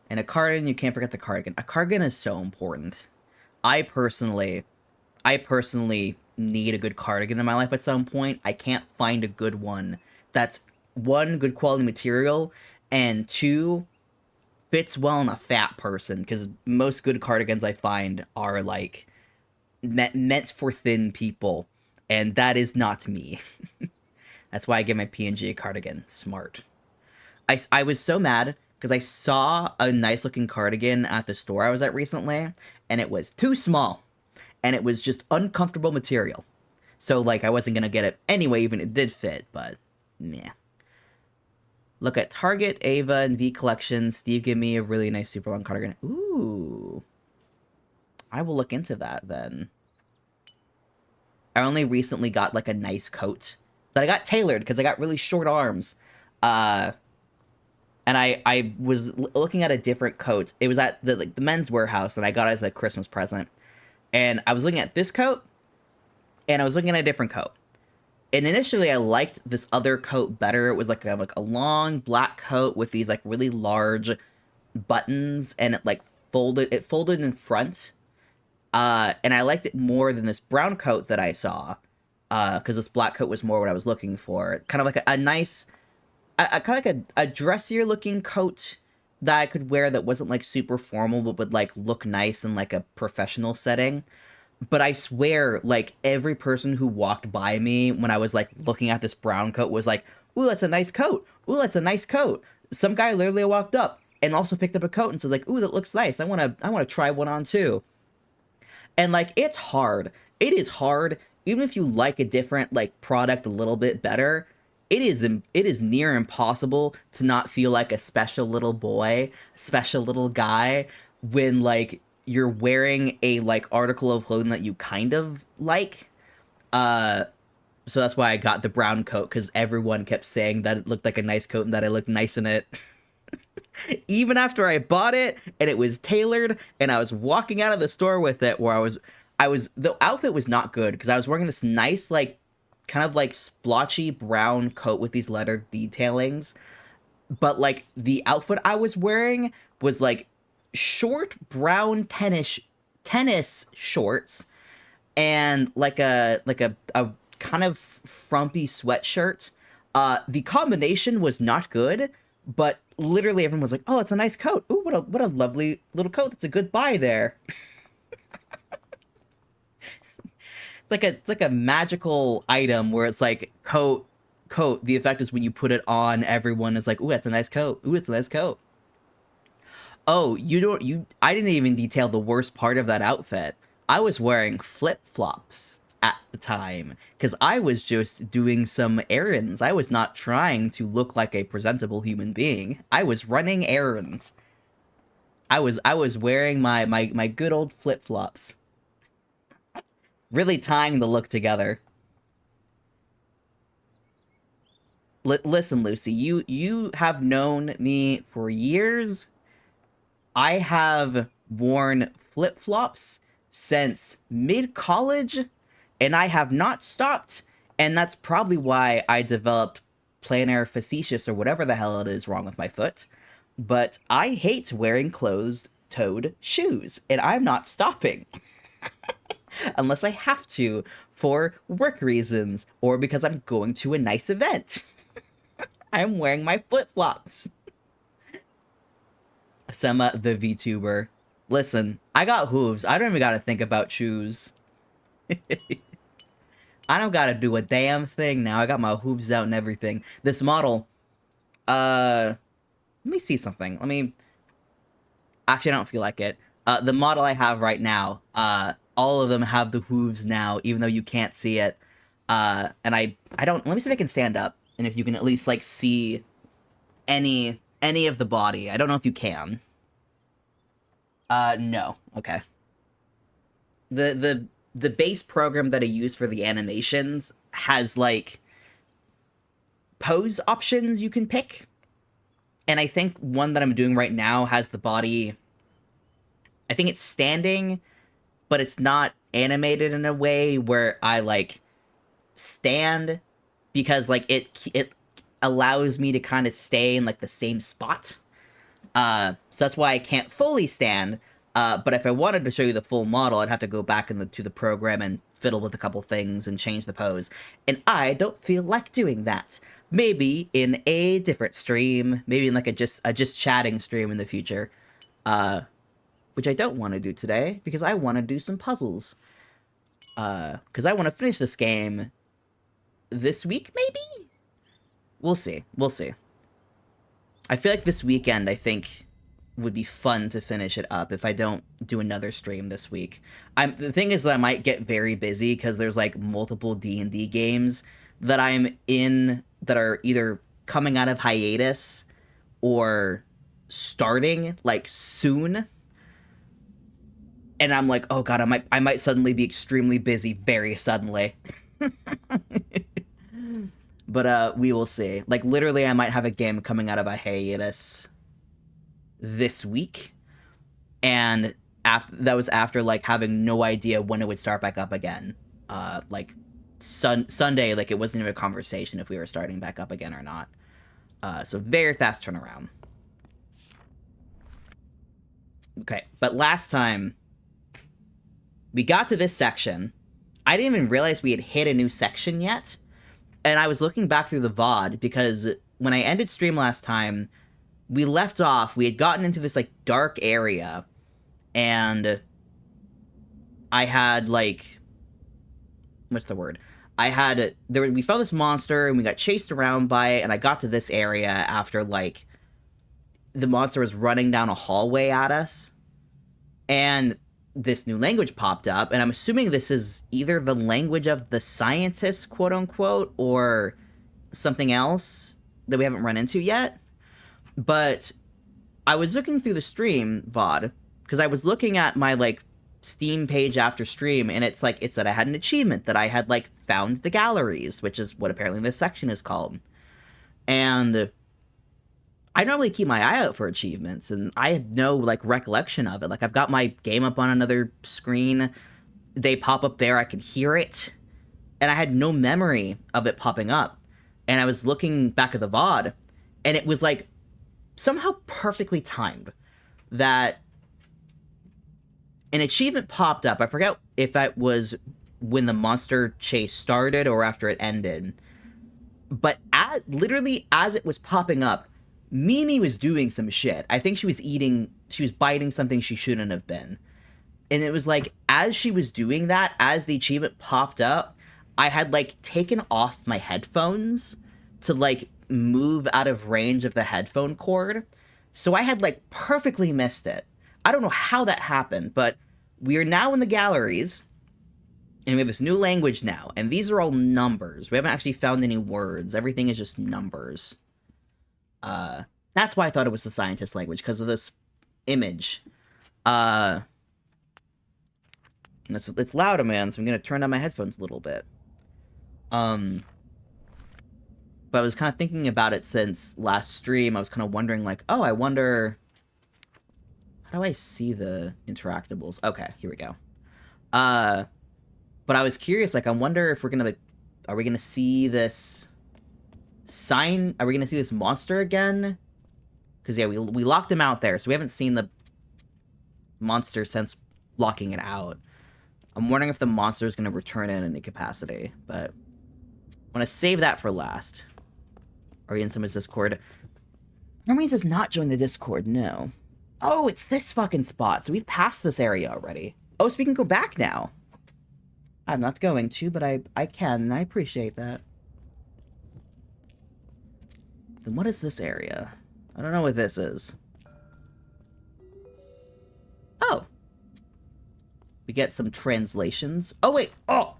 And a cardigan, you can't forget the cardigan. A cardigan is so important. I personally need a good cardigan in my life at some point, I can't find a good one that's, one, good quality material, and two, fits well on a fat person, because most good cardigans I find are like meant for thin people, and that is not me. That's why I get my P&G a cardigan. Smart. I was so mad because I saw a nice looking cardigan at the store I was at recently, and it was too small, and it was just uncomfortable material. So like I wasn't gonna get it anyway, even if it did fit, but yeah. Look at Target, Ava, and V Collection. Steve gave me a really nice super long cardigan. Ooh. I will look into that then. I only recently got like a nice coat that I got tailored because I got really short arms. And I was looking at a different coat. It was at the men's warehouse, and I got it as a Christmas present. And I was looking at this coat, and I was looking at a different coat. And initially, I liked this other coat better. It was like a long black coat with these like really large buttons, and it folded in front. And I liked it more than this brown coat that I saw, because this black coat was more what I was looking for. Kind of like a nice, kind of like a dressier looking coat that I could wear that wasn't like super formal, but would like look nice in like a professional setting. But I swear, like, every person who walked by me when I was, like, looking at this brown coat was like, ooh, that's a nice coat. Ooh, that's a nice coat. Some guy literally walked up and also picked up a coat and said, like, ooh, that looks nice. I wanna try one on, too. And, like, it's hard. It is hard. Even if you like a different, like, product a little bit better, it is near impossible to not feel like a special little boy, special little guy, when, like, you're wearing a like article of clothing that you kind of like. So that's why I got the brown coat, because everyone kept saying that it looked like a nice coat and that I looked nice in it. Even after I sbought it and it was tailored and I was walking out of the store with it, where the outfit was not good because I was wearing this nice like kind of like splotchy brown coat with these leather detailings, but like the outfit I was wearing was like short brown tennis shorts and like a kind of frumpy sweatshirt. The combination was not good, but literally everyone was like, "Oh, it's a nice coat. Ooh, what a lovely little coat. That's a good buy there." It's like a magical item where it's like coat. The effect is when you put it on, everyone is like, "Ooh, that's a nice coat. Ooh, it's a nice coat." Oh, I didn't even detail the worst part of that outfit. I was wearing flip-flops at the time because I was just doing some errands. I was not trying to look like a presentable human being. I was running errands. I was wearing my good old flip-flops. Really tying the look together. Listen, Lucy, you have known me for years. I have worn flip-flops since mid-college, and I have not stopped, and that's probably why I developed plantar fasciitis or whatever the hell it is wrong with my foot. But I hate wearing closed-toed shoes, and I'm not stopping. Unless I have to for work reasons, or because I'm going to a nice event. I'm wearing my flip-flops. Sema the VTuber. Listen, I got hooves. I don't even gotta think about shoes. I don't gotta do a damn thing now. I got my hooves out and everything. This model, let me see something. Actually, I don't feel like it. The model I have right now, all of them have the hooves now, even though you can't see it. And I don't, let me see if I can stand up, and if you can at least, like, see any of the body. I don't know if you can. No. Okay. The base program that I use for the animations has, like, pose options you can pick. And I think one that I'm doing right now has the body, I think it's standing, but it's not animated in a way where I, like, stand, because, like, it allows me to kind of stay in, like, the same spot. So that's why I can't fully stand. But if I wanted to show you the full model, I'd have to go back to the program and fiddle with a couple things and change the pose. And I don't feel like doing that. Maybe in a different stream, maybe in like a just chatting stream in the future. Which I don't want to do today, because I want to do some puzzles. Because I want to finish this game this week, maybe? We'll see. We'll see. I feel like this weekend, I think, would be fun to finish it up if I don't do another stream this week. The thing is that I might get very busy because there's, like, multiple D&D games that I'm in that are either coming out of hiatus or starting, like, soon. And I'm like, oh god, I might suddenly be extremely busy very suddenly. But we will see. Like, literally, I might have a game coming out of a hiatus this week, and that was after, like, having no idea when it would start back up again. Like, Sunday, like, it wasn't even a conversation if we were starting back up again or not. So very fast turnaround. Okay, but last time we got to this section. I didn't even realize we had hit a new section yet. And I was looking back through the VOD because when I ended stream last time, we left off, we had gotten into this, like, dark area. And I had, like, what's the word? We found this monster and we got chased around by it, and I got to this area after, like, the monster was running down a hallway at us. And this new language popped up, and I'm assuming this is either the language of the scientists, quote-unquote, or something else that we haven't run into yet. But I was looking through the stream VOD, because I was looking at my, like, Steam page after stream, and it said I had an achievement that I had, like, found the galleries, which is what apparently this section is called. And I normally keep my eye out for achievements, and I had no, like, recollection of it. Like, I've got my game up on another screen. They pop up there. I can hear it. And I had no memory of it popping up. And I was looking back at the VOD, and it was, like, somehow perfectly timed that an achievement popped up. I forget if that was when the monster chase started or after it ended. But literally as it was popping up, Mimi was doing some shit. I think she was biting something she shouldn't have been. And it was like, as she was doing that, as the achievement popped up, I had, like, taken off my headphones to, like, move out of range of the headphone cord. So I had, like, perfectly missed it. I don't know how that happened, but we are now in the galleries, and we have this new language now, and these are all numbers. We haven't actually found any words. Everything is just numbers. That's why I thought it was the scientist language, because of this image. And it's loud, man, so I'm gonna turn down my headphones a little bit. But I was kind of thinking about it since last stream. I was kind of wondering, like, oh, I wonder, how do I see the interactables? Okay, here we go. But I was curious, like, I wonder if are we gonna see this sign? Are we gonna see this monster again? Because, yeah, we locked him out there, so we haven't seen the monster since locking it out. I'm wondering if the monster is gonna return in any capacity, but I want to save that for last. Are we in someone's Discord? Hermes has not joined the Discord, no. Oh, it's this fucking spot, so we've passed this area already. Oh, so we can go back now. I'm not going to, but I can, and I appreciate that. Then what is this area? I don't know what this is. Oh. We get some translations. Oh, wait. Oh.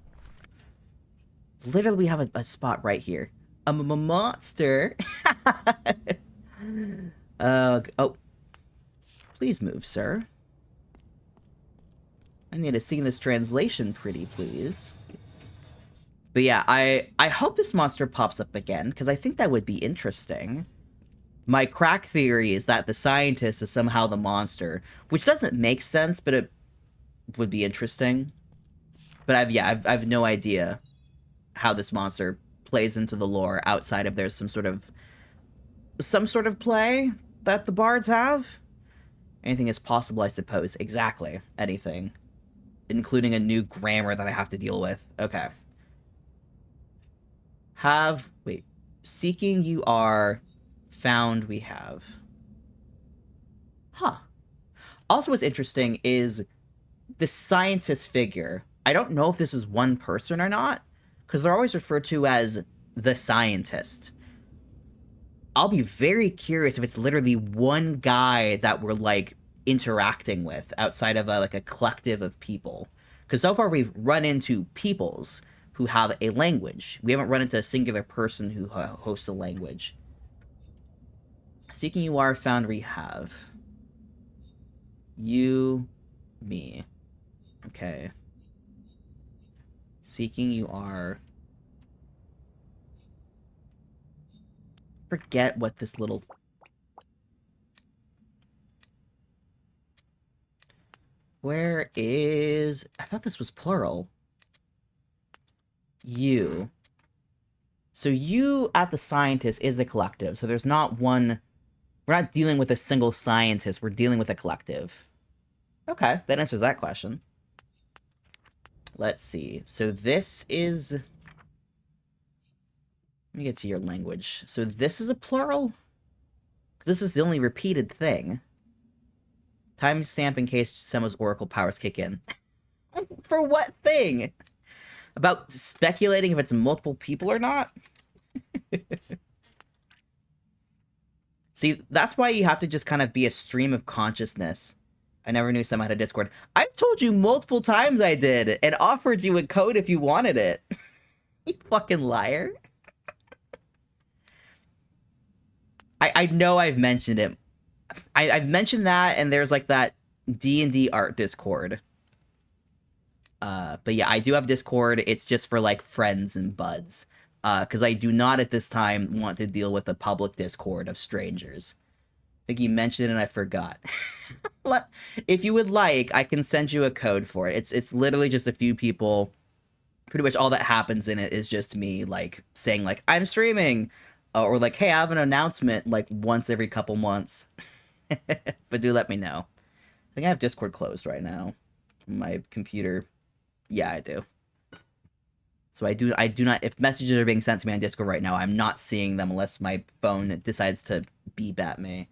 Literally, we have a spot right here. I'm a monster. Oh. Please move, sir. I need to see this translation pretty, please. But yeah, I hope this monster pops up again, because I think that would be interesting. My crack theory is that the scientist is somehow the monster, which doesn't make sense, but it would be interesting. But I have no idea how this monster plays into the lore outside of there's some sort of play that the bards have. Anything is possible, I suppose. Exactly. Anything including a new grammar that I have to deal with. Okay. Wait. Seeking you are, found we have. Huh. Also, what's interesting is the scientist figure. I don't know if this is one person or not, because they're always referred to as the scientist. I'll be very curious if it's literally one guy that we're like interacting with outside of like a collective of people. Because so far we've run into peoples who have a language. We haven't run into a singular person who hosts a language. Seeking you are, found we have. You, me. Okay. Seeking you are. Forget what this little... Where is... I thought this was plural. You. So you at the scientist is a collective. So there's not one... We're not dealing with a single scientist. We're dealing with a collective. Okay, that answers that question. Let's see. So this is... Let me get to your language. So this is a plural? This is the only repeated thing. Timestamp in case Semma's oracle powers kick in. For what thing? About speculating if it's multiple people or not? See, that's why you have to just kind of be a stream of consciousness. I never knew Semma had a Discord. I've told you multiple times I did, and offered you a code if you wanted it. You fucking liar. I know I've mentioned it. I've mentioned that, and there's like that D&D art Discord. But yeah, I do have Discord. It's just for like friends and buds. Because I do not at this time want to deal with a public Discord of strangers. I think you mentioned it and I forgot. If you would like, I can send you a code for it. It's literally just a few people. Pretty much all that happens in it is just me like saying like I'm streaming, or like hey I have an announcement like once every couple months. But do let me know. I think I have Discord closed right now. My computer. Yeah, I do. So I do not, if messages are being sent to me on Discord right now, I'm not seeing them unless my phone decides to beep at me.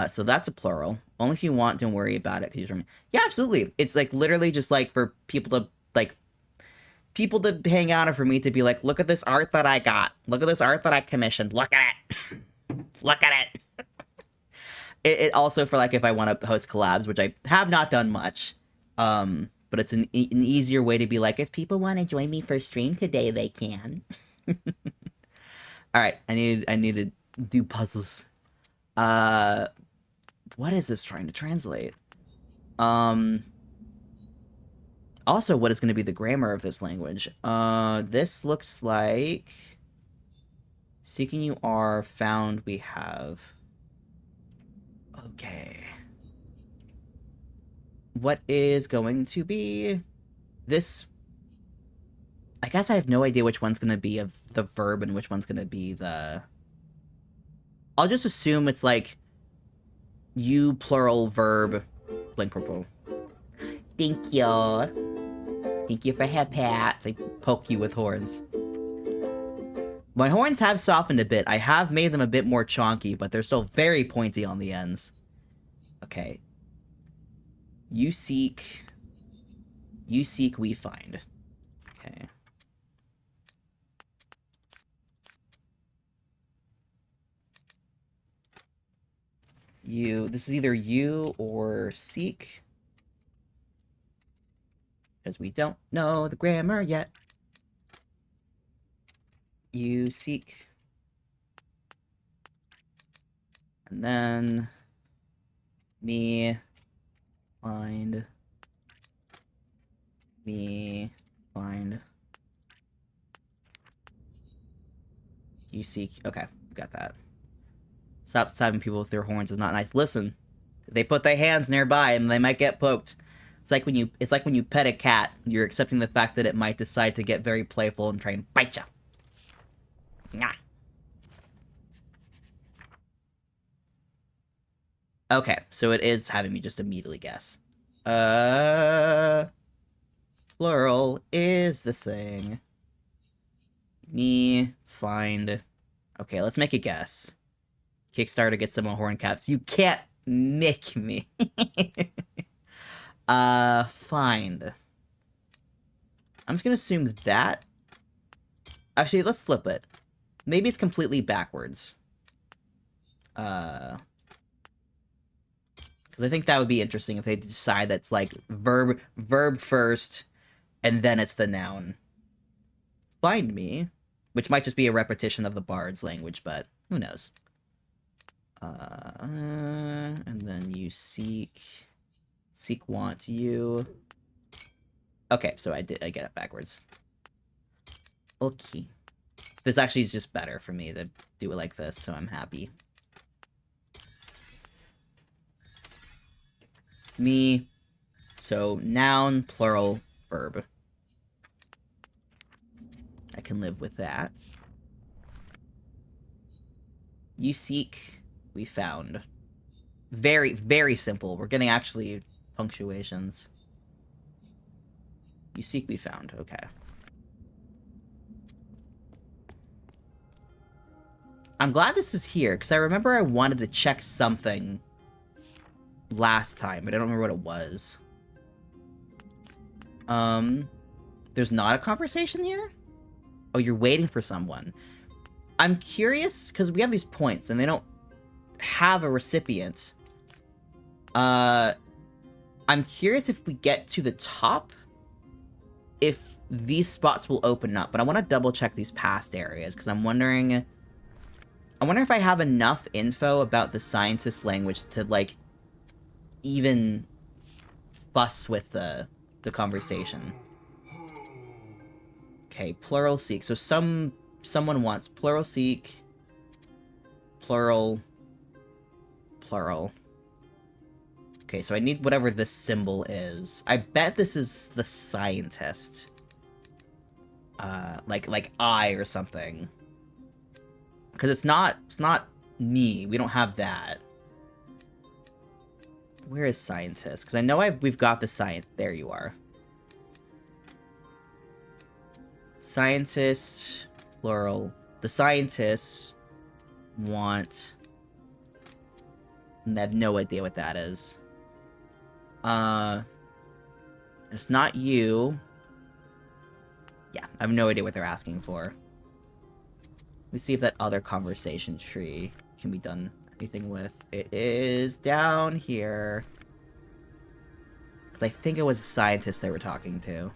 So that's a plural. Only if you want, don't worry about it. Yeah, absolutely. It's like literally just like for people to hang out, or for me to be like, look at this art that I got. Look at this art that I commissioned. Look at it. Look at it. It also for like if I want to host collabs, which I have not done much. But it's an easier way to be like, if people want to join me for stream today, they can. All right, I need to do puzzles. What is this trying to translate? Also, what is going to be the grammar of this language? This looks like seeking you are, found we have. Okay. What is going to be this? I guess I have no idea which one's going to be of the verb and which one's going to be the... I'll just assume it's like you plural verb blank purple. Thank you. Thank you for head pats. I poke you with horns. My horns have softened a bit. I have made them a bit more chonky, but they're still very pointy on the ends. Okay. You seek, we find. Okay. This is either you or seek. Because we don't know the grammar yet. You seek. And then me find. Me find. You seek. Okay, got that. Stop stabbing people with their horns is not nice. Listen, they put their hands nearby and they might get poked. It's like when you pet a cat, you're accepting the fact that it might decide to get very playful and try and bite you. Nah. Okay, so it is having me just immediately guess. plural is the thing. Me, find... Okay, let's make a guess. Kickstarter gets some more horn caps. You can't make me. Find. I'm just gonna assume that... Actually, let's flip it. Maybe it's completely backwards. Because I think that would be interesting if they decide that's like verb first, and then it's the noun. Find me, which might just be a repetition of the bard's language, but who knows? And then you seek want you. Okay, so I get it backwards. Okay. This actually is just better for me to do it like this, so I'm happy. Me. So, noun, plural, verb. I can live with that. You seek, we found. Very, very simple. We're getting actually punctuations. You seek, we found. Okay. I'm glad this is here, because I remember I wanted to check something last time, but I don't remember what it was. There's not a conversation here? Oh, you're waiting for someone. I'm curious, because we have these points, and they don't have a recipient. I'm curious if we get to the top, if these spots will open up, but I want to double check these past areas, because I'm wondering if I have enough info about the scientist language to, like, even fuss with the conversation. Okay, plural seek. So someone wants plural seek, plural. Okay, so I need whatever this symbol is. I bet this is the scientist. Like I or something. Because it's not me. We don't have that. Where is scientist? Because I know we've got the science. There you are. Scientist, plural. The scientists want... I have no idea what that is. It's not you. Yeah, I have no idea what they're asking for. Let me see if that other conversation tree can be done anything with. It is down here. Because I think it was a scientist they were talking to.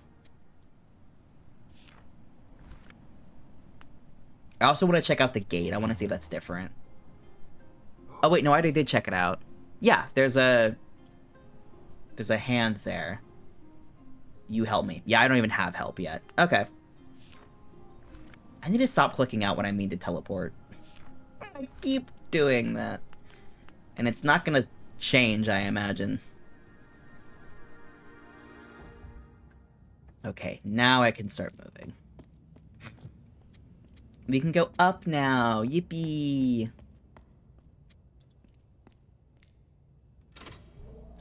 I also want to check out the gate. I want to see if that's different. Oh, wait, no, I already did check it out. Yeah, there's a hand there. You help me. Yeah, I don't even have help yet. Okay. I need to stop clicking out when I mean to teleport. I keep doing that. And it's not gonna change, I imagine. Okay, now I can start moving. We can go up now. Yippee!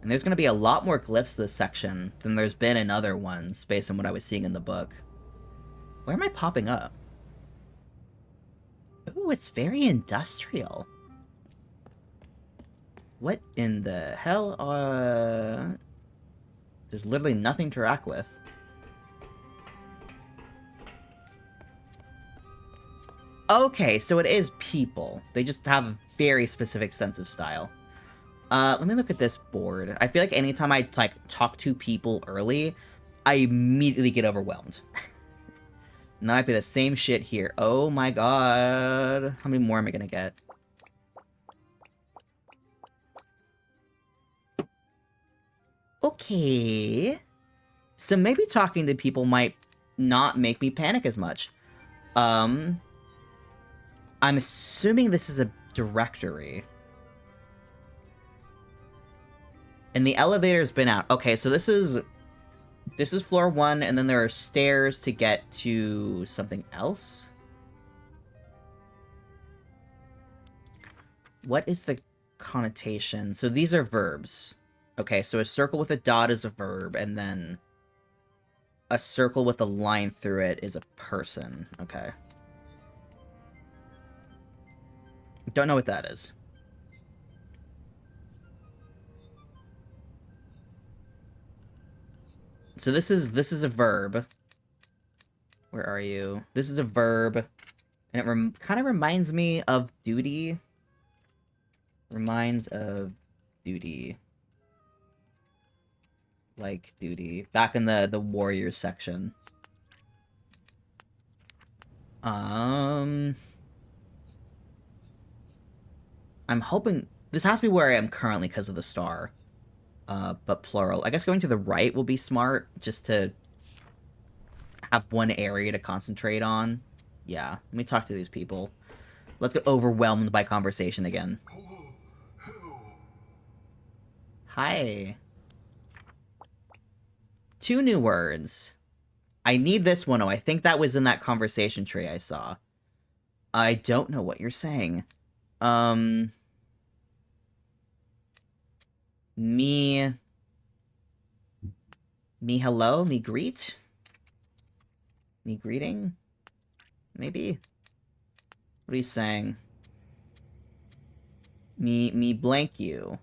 And there's gonna be a lot more glyphs this section than there's been in other ones, based on what I was seeing in the book. Where am I popping up? Ooh, it's very industrial. What in the hell? There's literally nothing to interact with. Okay, so it is people. They just have a very specific sense of style. Let me look at this board. I feel like anytime I, like, talk to people early, I immediately get overwhelmed. Now might be the same shit here. Oh my god. How many more am I gonna get? Okay. So maybe talking to people might not make me panic as much. I'm assuming this is a directory. And the elevator's been out. Okay, so this is floor 1, and then there are stairs to get to something else? What is the connotation? So these are verbs. Okay, so a circle with a dot is a verb, and then... A circle with a line through it is a person. Okay. Don't know what that is. So this is a verb. Where are you? This is a verb. And it kind of reminds me of duty. Reminds of duty. Like duty. Back in the warriors section. I'm hoping... This has to be where I am currently because of the star. But plural. I guess going to the right will be smart, just to have one area to concentrate on. Yeah, let me talk to these people. Let's get overwhelmed by conversation again. Hi. 2 new words. I need this one. Oh, I think that was in that conversation tree I saw. I don't know what you're saying. Me hello? Me greet? Me greeting? Maybe? What are you saying? Me blank you.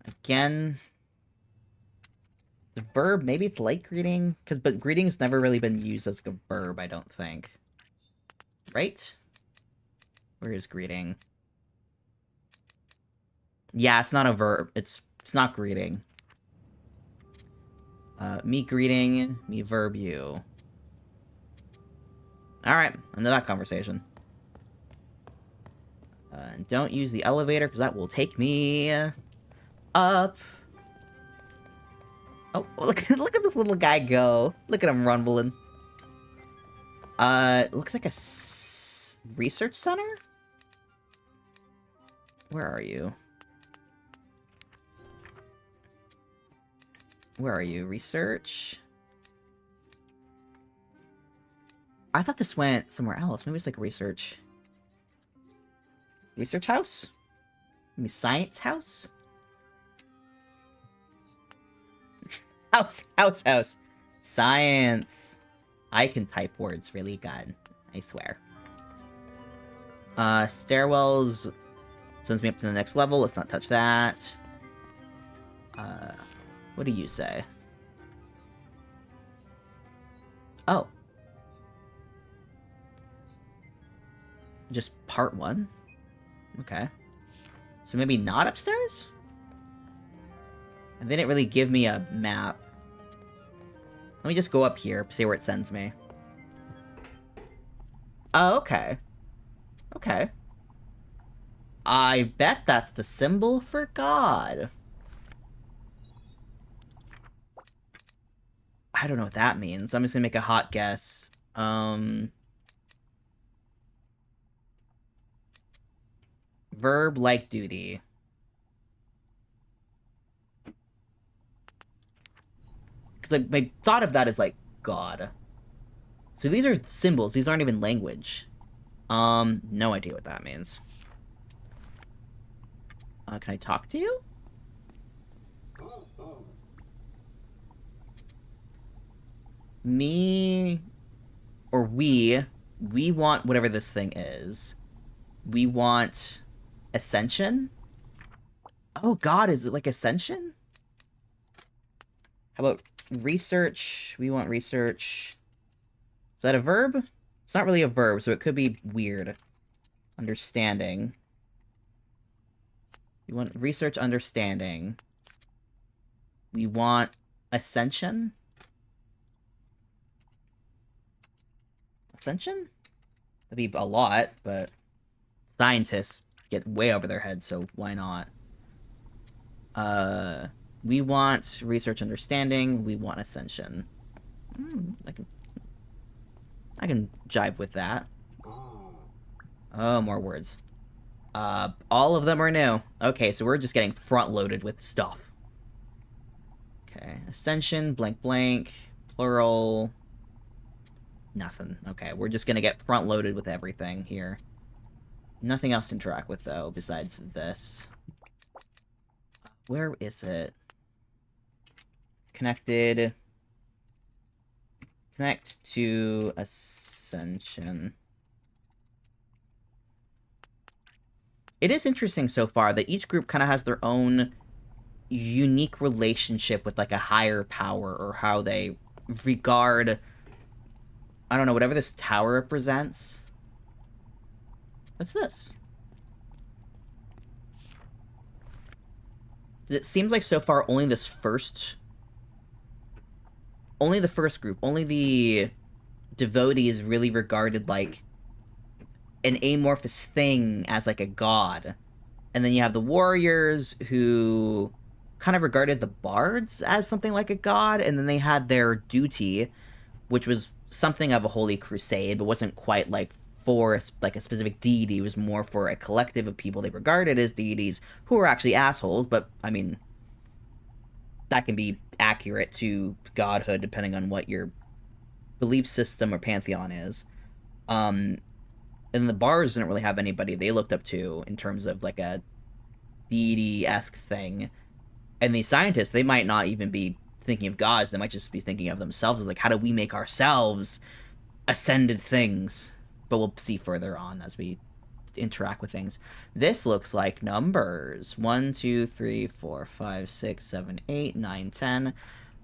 Again. The verb, maybe it's like greeting? But greeting's never really been used as a verb, I don't think. Right? Where is greeting? Yeah, it's not a verb. It's not greeting. Me greeting, me verb you. Alright, end of that conversation. Don't use the elevator, because that will take me up. Oh, look at this little guy go. Look at him rumbling. Looks like a research center? Where are you? Where are you? Research? I thought this went somewhere else. Maybe it's like research. Research house? Maybe science house? House. Science. I can type words really good. I swear. Stairwells sends me up to the next level. Let's not touch that. What do you say? Oh. Just part 1? Okay. So maybe not upstairs? And they didn't really give me a map. Let me just go up here, see where it sends me. Oh, okay. Okay. I bet that's the symbol for God. I don't know what that means. I'm just gonna make a hot guess. Verb like duty. Because I thought of that as, like, God. So these are symbols. These aren't even language. No idea what that means. Can I talk to you? Me... Or we want whatever this thing is. We want... Ascension? Oh god, is it like Ascension? How about research? We want research. Is that a verb? It's not really a verb, so it could be weird. Understanding. We want research understanding. We want ascension? Ascension? That'd be a lot, but scientists get way over their heads, so why not? We want research understanding. We want ascension. I can jive with that. Oh, more words. All of them are new. Okay, so we're just getting front-loaded with stuff. Okay, ascension, blank blank, plural. Nothing. Okay, we're just gonna get front-loaded with everything here. Nothing else to interact with, though, besides this. Where is it? Connected. Connect to Ascension. It is interesting so far that each group kind of has their own unique relationship with, like, a higher power, or how they regard, I don't know, whatever this tower represents. What's this? It seems like so far only the first group, only the devotees really regarded, like, an amorphous thing as, like, a god. And then you have the warriors, who kind of regarded the bards as something like a god, and then they had their duty, which was something of a holy crusade, but wasn't quite, like, for, like, a specific deity. It was more for a collective of people they regarded as deities, who were actually assholes, but, I mean, that can be accurate to godhood depending on what your belief system or pantheon is. And the bards didn't really have anybody they looked up to in terms of, like, a deity-esque thing. And these scientists, they might not even be thinking of gods, they might just be thinking of themselves as, like, how do we make ourselves ascended things? But we'll see further on as we interact with things. This looks like numbers. 1, 2, 3, 4, 5, 6, 7, 8, 9, 10.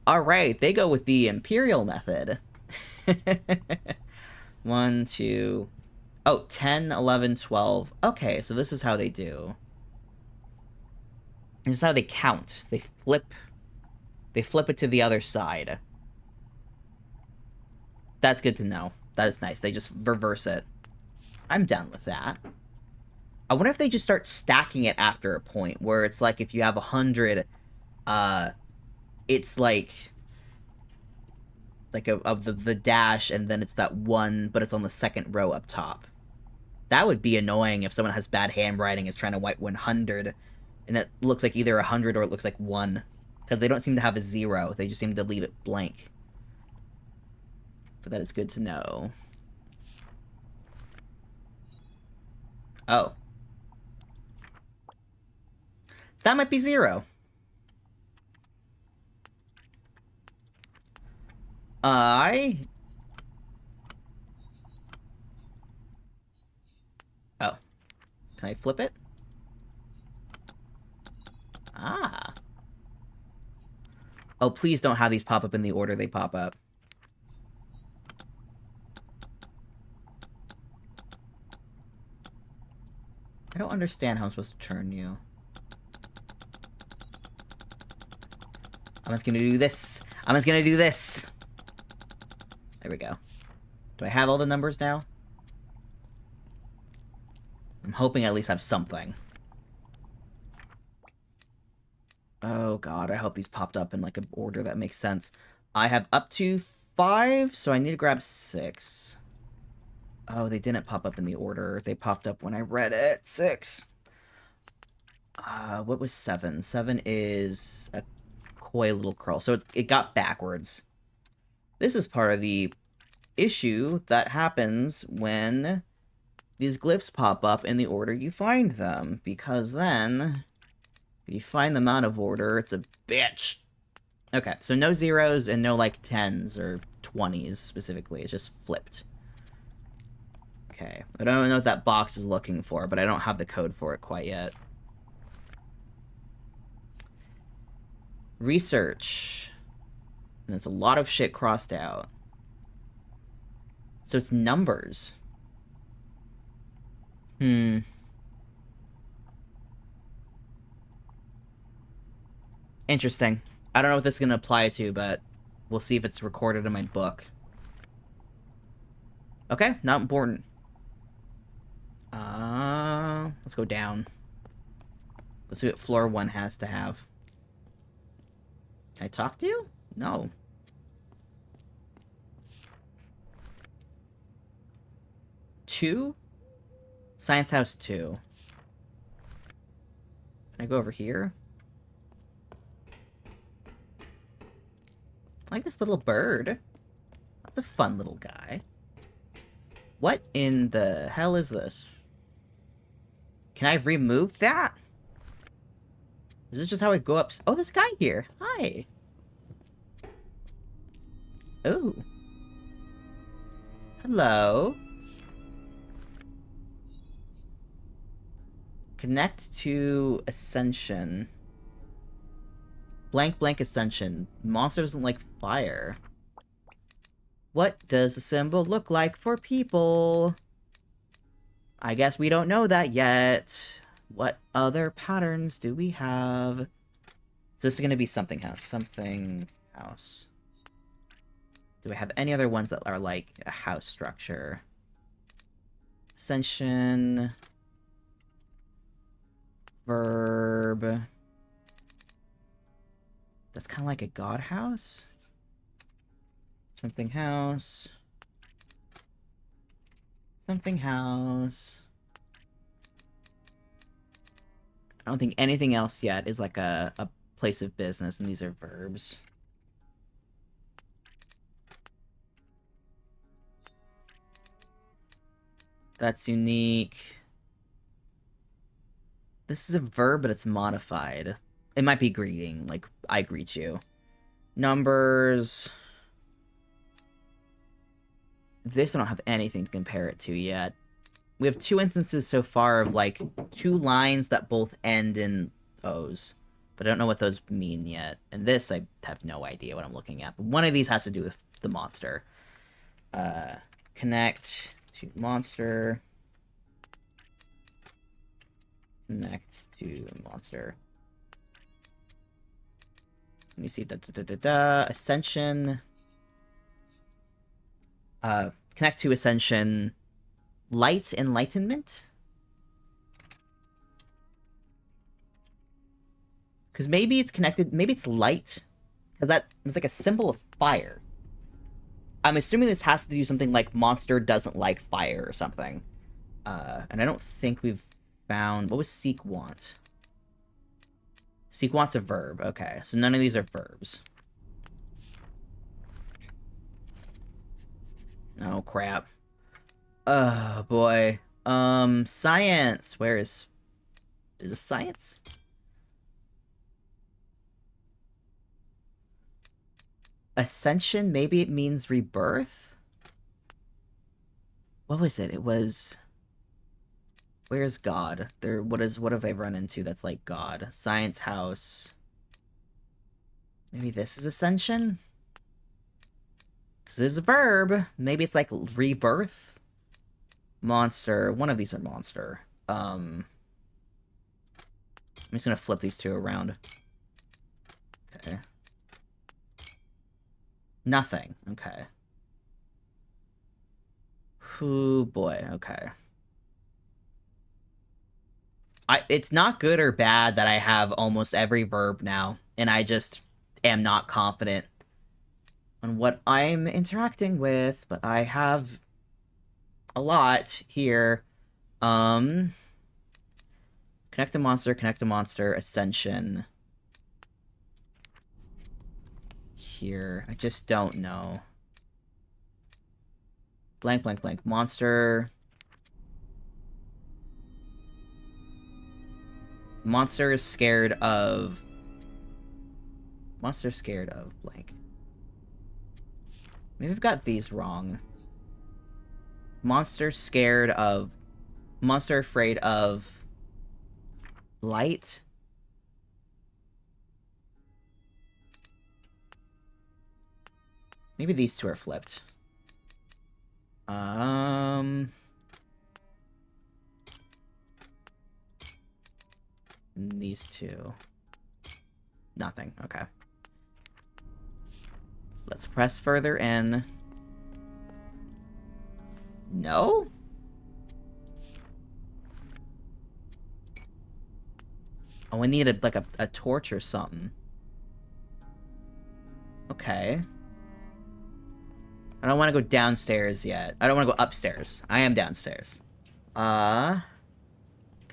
Alright, they go with the imperial method. 1, 2... Oh, 10, 11, 12. Okay, so this is how they do. This is how they count. They flip it to the other side. That's good to know. That is nice. They just reverse it. I'm done with that. I wonder if they just start stacking it after a point, where it's like, if you have 100, it's like of the dash, and then it's that one, but it's on the second row up top. That would be annoying if someone has bad handwriting, is trying to write 100, and it looks like either 100 or it looks like 1. Because they don't seem to have a 0. They just seem to leave it blank. But that is good to know. Oh. That might be 0. Oh. Can I flip it? Ah. Oh, please don't have these pop up in the order they pop up. I don't understand how I'm supposed to turn you. I'm just gonna do this. I'm just gonna do this. There we go. Do I have all the numbers now? I'm hoping I at least have something. Oh god, I hope these popped up in, like, an order that makes sense. I have up to 5, so I need to grab 6. Oh, they didn't pop up in the order. They popped up when I read it. 6. What was 7? 7 is a coy little curl. So it got backwards. This is part of the issue that happens when these glyphs pop up in the order you find them. Because then, if you find them out of order, it's a bitch. Okay, so no 0s and no, like, 10s or 20s specifically. It's just flipped. Okay, I don't know what that box is looking for, but I don't have the code for it quite yet. Research. And there's a lot of shit crossed out. So it's numbers. Interesting. I don't know what this is going to apply to, but we'll see if it's recorded in my book. Okay, not important. Let's go down. Let's see what floor 1 has to have. Can I talk to you? No. Two? Science House 2. Can I go over here? I like this little bird. That's a fun little guy. What in the hell is this? Can I remove that? Is this just how I go up? Oh, this guy here. Hi. Ooh. Hello. Connect to Ascension. Blank blank Ascension. Monster doesn't like fire. What does the symbol look like for people? I guess we don't know that yet. What other patterns do we have? So this is going to be something house. Something house. Do we have any other ones that are like a house structure? Ascension. Verb. That's kind of like a god house. Something house. Something house. I don't think anything else yet is like a place of business, and these are verbs. That's unique. This is a verb, but it's modified. It might be greeting, like, I greet you. Numbers. This I don't have anything to compare it to yet. We have 2 instances so far of, like, 2 lines that both end in O's. But I don't know what those mean yet. And this, I have no idea what I'm looking at. But one of these has to do with the monster. Connect to monster. Connect to monster. Let me see. Ascension. Connect to Ascension. Light Enlightenment? Because maybe it's connected. Maybe it's light. Because that was like a symbol of fire. I'm assuming this has to do something like monster doesn't like fire or something. And I don't think we've found... What was seek want? Seek want's a verb. Okay, so none of these are verbs. Oh, crap. Oh, boy. Science. Where is... Is it science? Ascension? Maybe it means rebirth? What was it? It was... Where's God? What have I run into that's like God? Science house. Maybe this is Ascension? Because there's a verb. Maybe it's like rebirth? Monster. One of these are monster. I'm just gonna flip these 2 around. Okay. Nothing. Okay. Oh boy. Okay. It's not good or bad that I have almost every verb now, and I just am not confident on what I'm interacting with, but I have a lot here. Connect a monster, Ascension. Here. I just don't know. Blank, blank, blank. Monster. Monster is scared of... Monster scared of blank. Maybe I've got these wrong. Monster scared of... Monster afraid of... Light? Maybe these 2 are flipped. These 2. Nothing. Okay. Let's press further in. No? Oh, we need a torch or something. Okay. I don't want to go downstairs yet. I don't want to go upstairs. I am downstairs. Can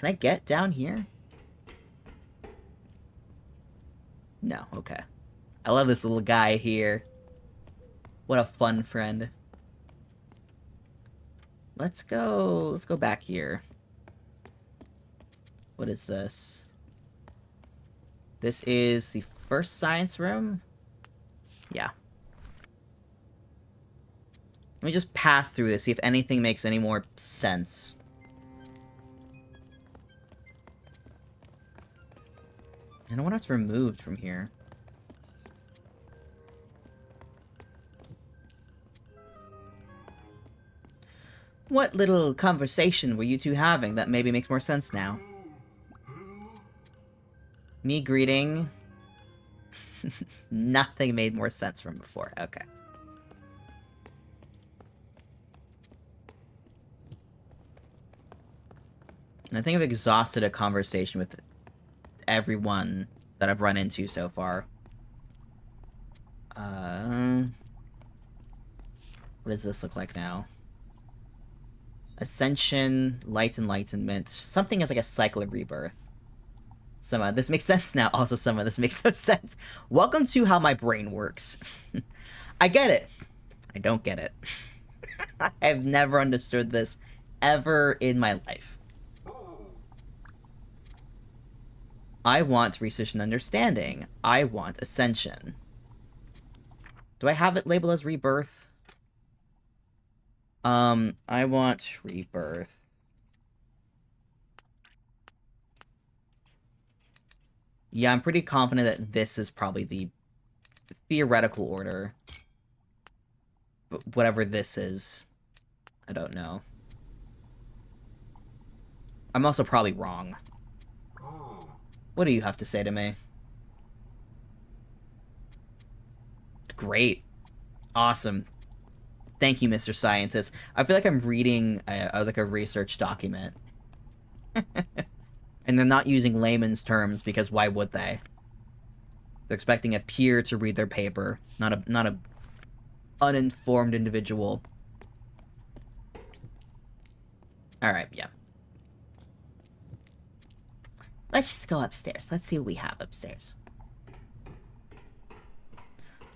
I get down here? No, okay. I love this little guy here. What a fun friend. Let's go back here. What is this? This is the first science room? Yeah. Let me just pass through this, see if anything makes any more sense. I don't know what's removed from here. What little conversation were you two having that maybe makes more sense now? Me greeting. Nothing made more sense from before. Okay. And I think I've exhausted a conversation with everyone that I've run into so far. What does this look like now? Ascension, Light Enlightenment. Something is like a cycle of rebirth. Some of this makes sense now. Also, some of this makes no sense. Welcome to how my brain works. I get it. I don't get it. I've never understood this ever in my life. I want research and understanding. I want ascension. Do I have it labeled as rebirth? I want rebirth. Yeah, I'm pretty confident that this is probably the theoretical order. But whatever this is, I don't know. I'm also probably wrong. What do you have to say to me? Great. Awesome. Thank you, Mr. Scientist. I feel like I'm reading like a research document. And they're not using layman's terms because why would they? They're expecting a peer to read their paper, not a uninformed individual. Alright, yeah. Let's just go upstairs. Let's see what we have upstairs.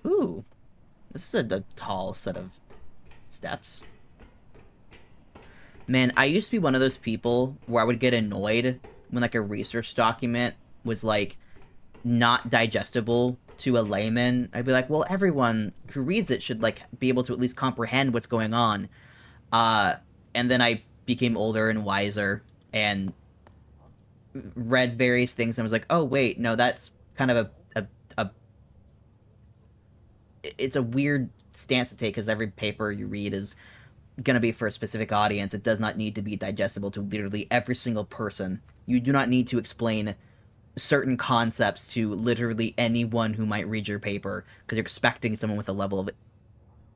Ooh. This is a tall set of steps. Man, I used to be one of those people where I would get annoyed when, like, a research document was, like, not digestible to a layman. I'd be like, well, everyone who reads it should, like, be able to at least comprehend what's going on. And then I became older and wiser and read various things and was like, oh, wait, no, that's kind of it's a weird stance to take because every paper you read is gonna be for a specific audience. It does not need to be digestible to literally every single person. You do not need to explain certain concepts to literally anyone who might read your paper because you're expecting someone with a level of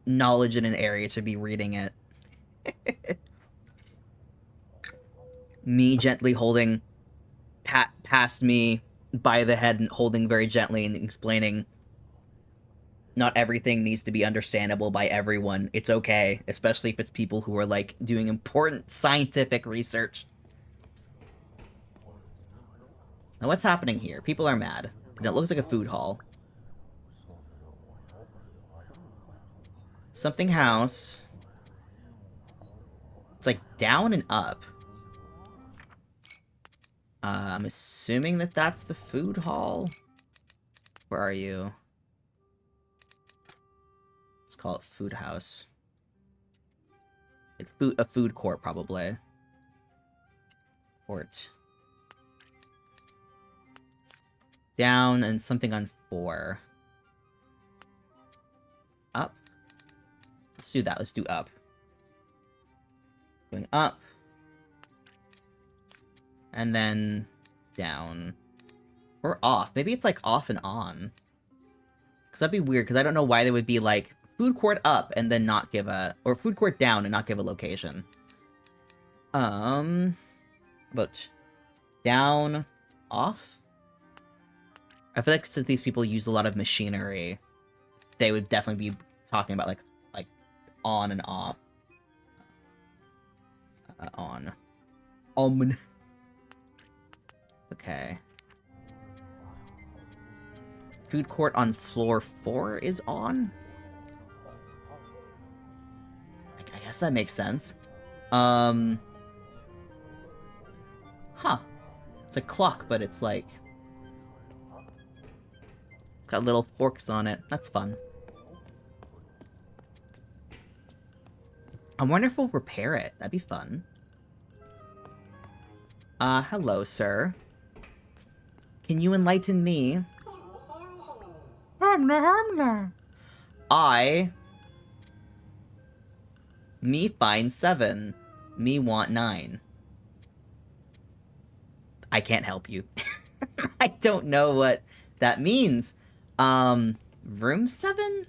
knowledge in an area to be reading it. Me gently holding past me by the head and holding very gently and explaining not everything needs to be understandable by everyone. It's okay, especially if it's people who are, like, doing important scientific research. Now, what's happening here? People are mad. And it looks like a food hall. Something house. It's, like, down and up. I'm assuming that that's the food hall. Where are you? Call it food house. Like a food court, probably. Court. Down and something on 4. Up. Let's do that. Let's do up. Going up. And then down. Or off. Maybe it's like off and on. Because that'd be weird, because I don't know why they would be like food court up and then not give a... Or food court down and not give a location. But... Down... Off? I feel like since these people use a lot of machinery, they would definitely be talking about, like on and off. On. Okay. Food court on floor 4 is on? I guess that makes sense. Huh. It's a clock, but it's like... It's got little forks on it. That's fun. I wonder if we'll repair it. That'd be fun. Hello, sir. Can you enlighten me? Me find 7. Me want 9. I can't help you. I don't know what that means. Room 7?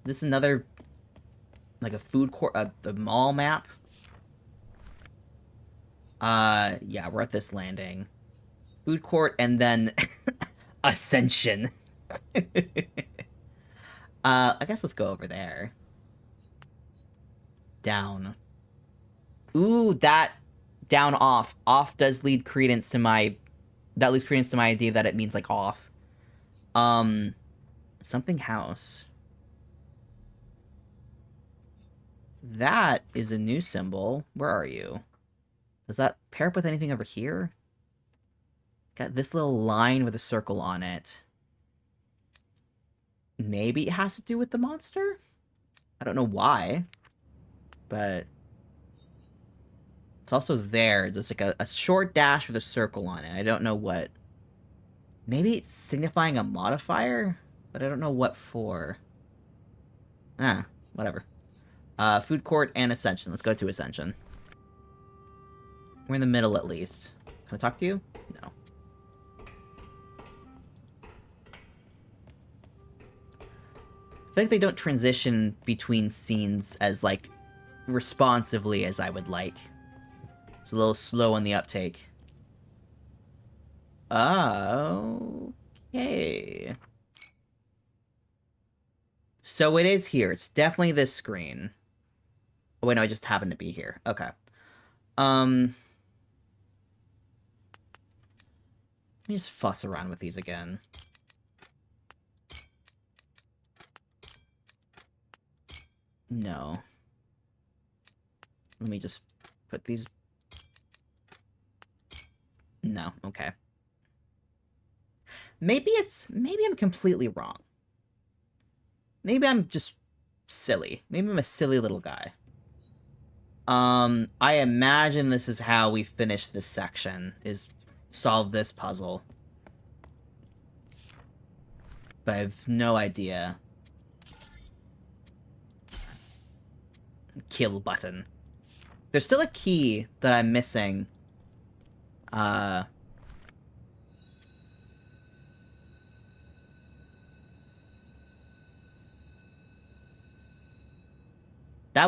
This another, like, a food court, a mall map? Yeah, we're at this landing. Food court, and then Ascension. I guess let's go over there. Down. Ooh, that down off. Off does lead credence to my... That leads credence to my idea that it means, like, off. Something house. That is a new symbol. Where are you? Does that pair up with anything over here? Got this little line with a circle on it. Maybe it has to do with the monster? I don't know why. But... It's also there. There's like a short dash with a circle on it. I don't know what... Maybe it's signifying a modifier? But I don't know what for. Whatever. Food court and Ascension. Let's go to Ascension. We're in the middle, at least. Can I talk to you? No. I feel like they don't transition between scenes as, like, responsively as I would like. It's a little slow on the uptake. Okay. So it is here. It's definitely this screen. Oh, wait, no, I just happened to be here. Okay. Let me just fuss around with these again. No. Let me just put these... No, okay. Maybe I'm completely wrong. Maybe I'm just silly. Maybe I'm a silly little guy. I imagine this is how we finish this section, is solve this puzzle. But I have no idea. Kill button. There's still a key that I'm missing. That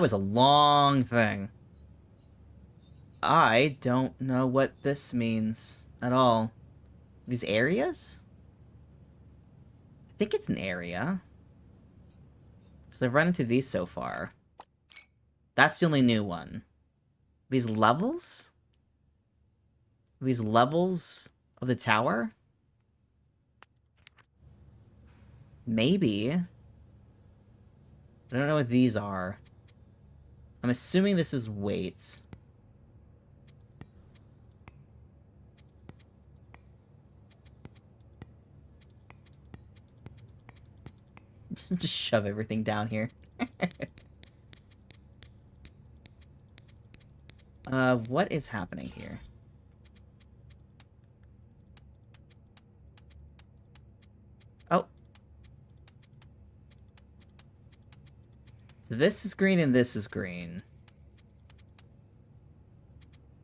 was a long thing. I don't know what this means at all. These areas? I think it's an area. Because I've run into these so far. That's the only new one. These levels? These levels of the tower? Maybe. I don't know what these are. I'm assuming this is weights. Just shove everything down here. What is happening here? Oh. So this is green and this is green.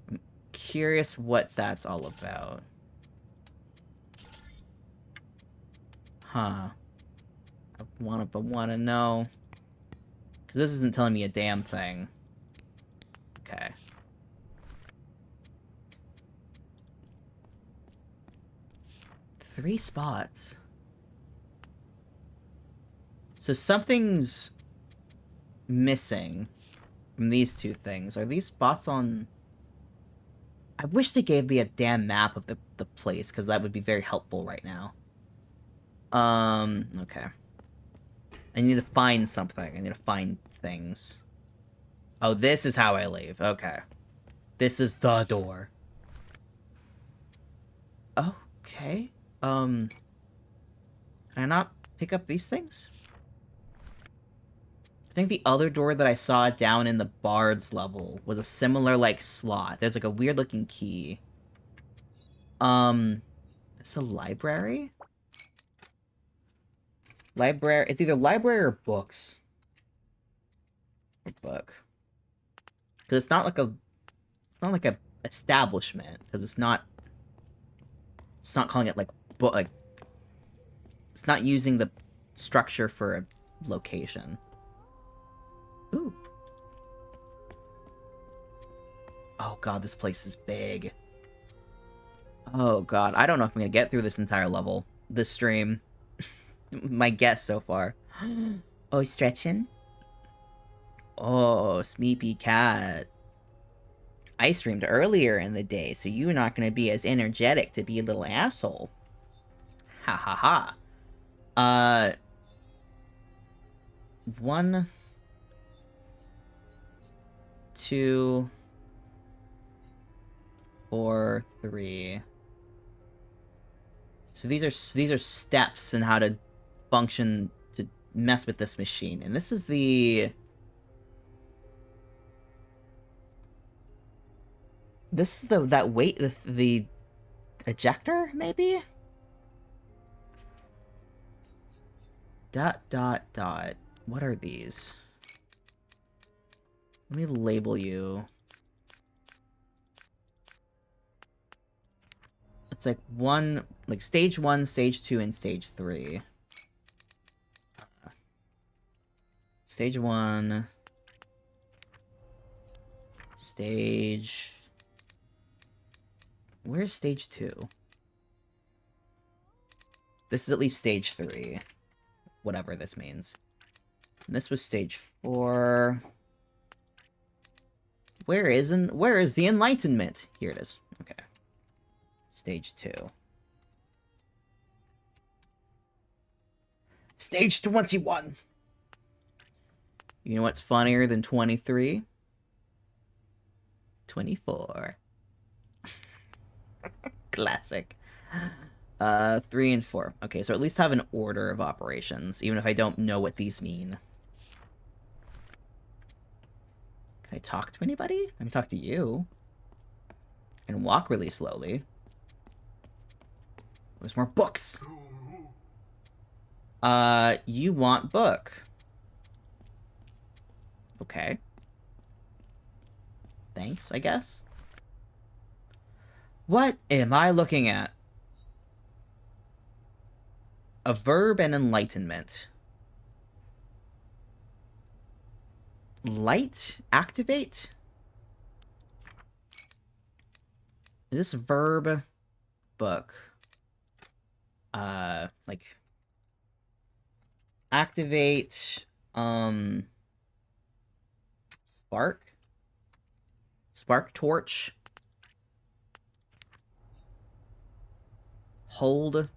I'm curious what that's all about. Huh. I wanna know. Because this isn't telling me a damn thing. Okay. Three spots. So something's missing from these two things. Are these spots on... I wish they gave me a damn map of the place, because that would be very helpful right now. Okay. I need to find something. I need to find things. Oh, this is how I leave. Okay. This is the door. Okay. Can I not pick up these things? I think the other door that I saw down in the Bard's level was a similar, like, slot. There's, like, a weird-looking key. It's a library? Library... It's either library or books. Or book. Because it's not like a... It's not like a establishment. Because it's not... It's not calling it, like, book... Like, it's not using the structure for a location. Ooh. Oh god, this place is big. Oh god, I don't know if I'm gonna get through this entire level. This stream. My guess so far. Oh, stretching? Oh, Smeepy Cat. I streamed earlier in the day, so you're not gonna be as energetic to be a little asshole. Ha ha ha. 1, 2, 4, 3. So these are steps in how to function to mess with this machine, and this is the... This is that weight, the ejector, maybe? Dot, dot, dot. What are these? Let me label you. It's like stage 1, stage 2, and stage 3. Stage 1. Stage... Where's stage 2? This is at least stage 3. Whatever this means. And this was stage 4. Where is the enlightenment? Here it is. Okay. Stage 2. Stage 21. You know what's funnier than 23? 24. Classic. 3 and 4. Okay, so at least have an order of operations, even if I don't know what these mean. Can I talk to anybody? I can talk to you. And walk really slowly. There's more books! You want book. Okay. Thanks, I guess. What am I looking at? A verb and enlightenment. Light? Activate? This verb book. Like... Activate, Spark? Spark torch? Hold?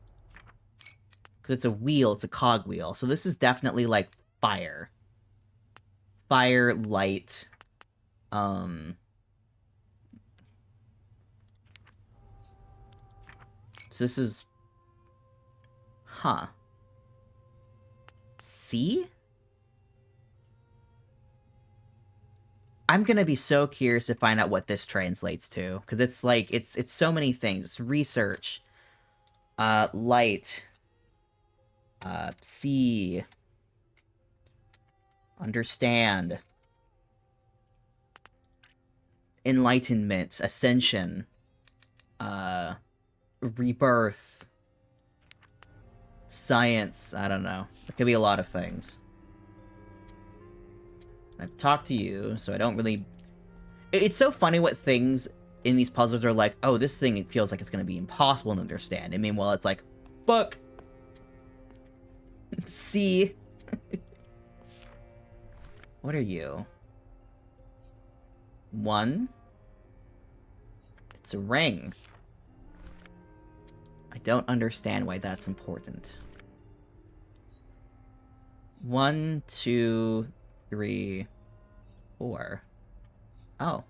Because it's a wheel, it's a cog wheel. So this is definitely, like, fire. Fire, light, So this is... Huh. C? I'm gonna be so curious to find out what this translates to. Because it's like, it's so many things. It's research. Light. See. Understand. Enlightenment. Ascension. Rebirth. Science. I don't know. It could be a lot of things. I've talked to you, so I don't really... It's so funny what things in these puzzles are like, oh, this thing, it feels like it's going to be impossible to understand. I mean, well, it's like, fuck. See? What are you? 1. It's a ring. I don't understand why that's important. 1, 2, 3, 4. Oh.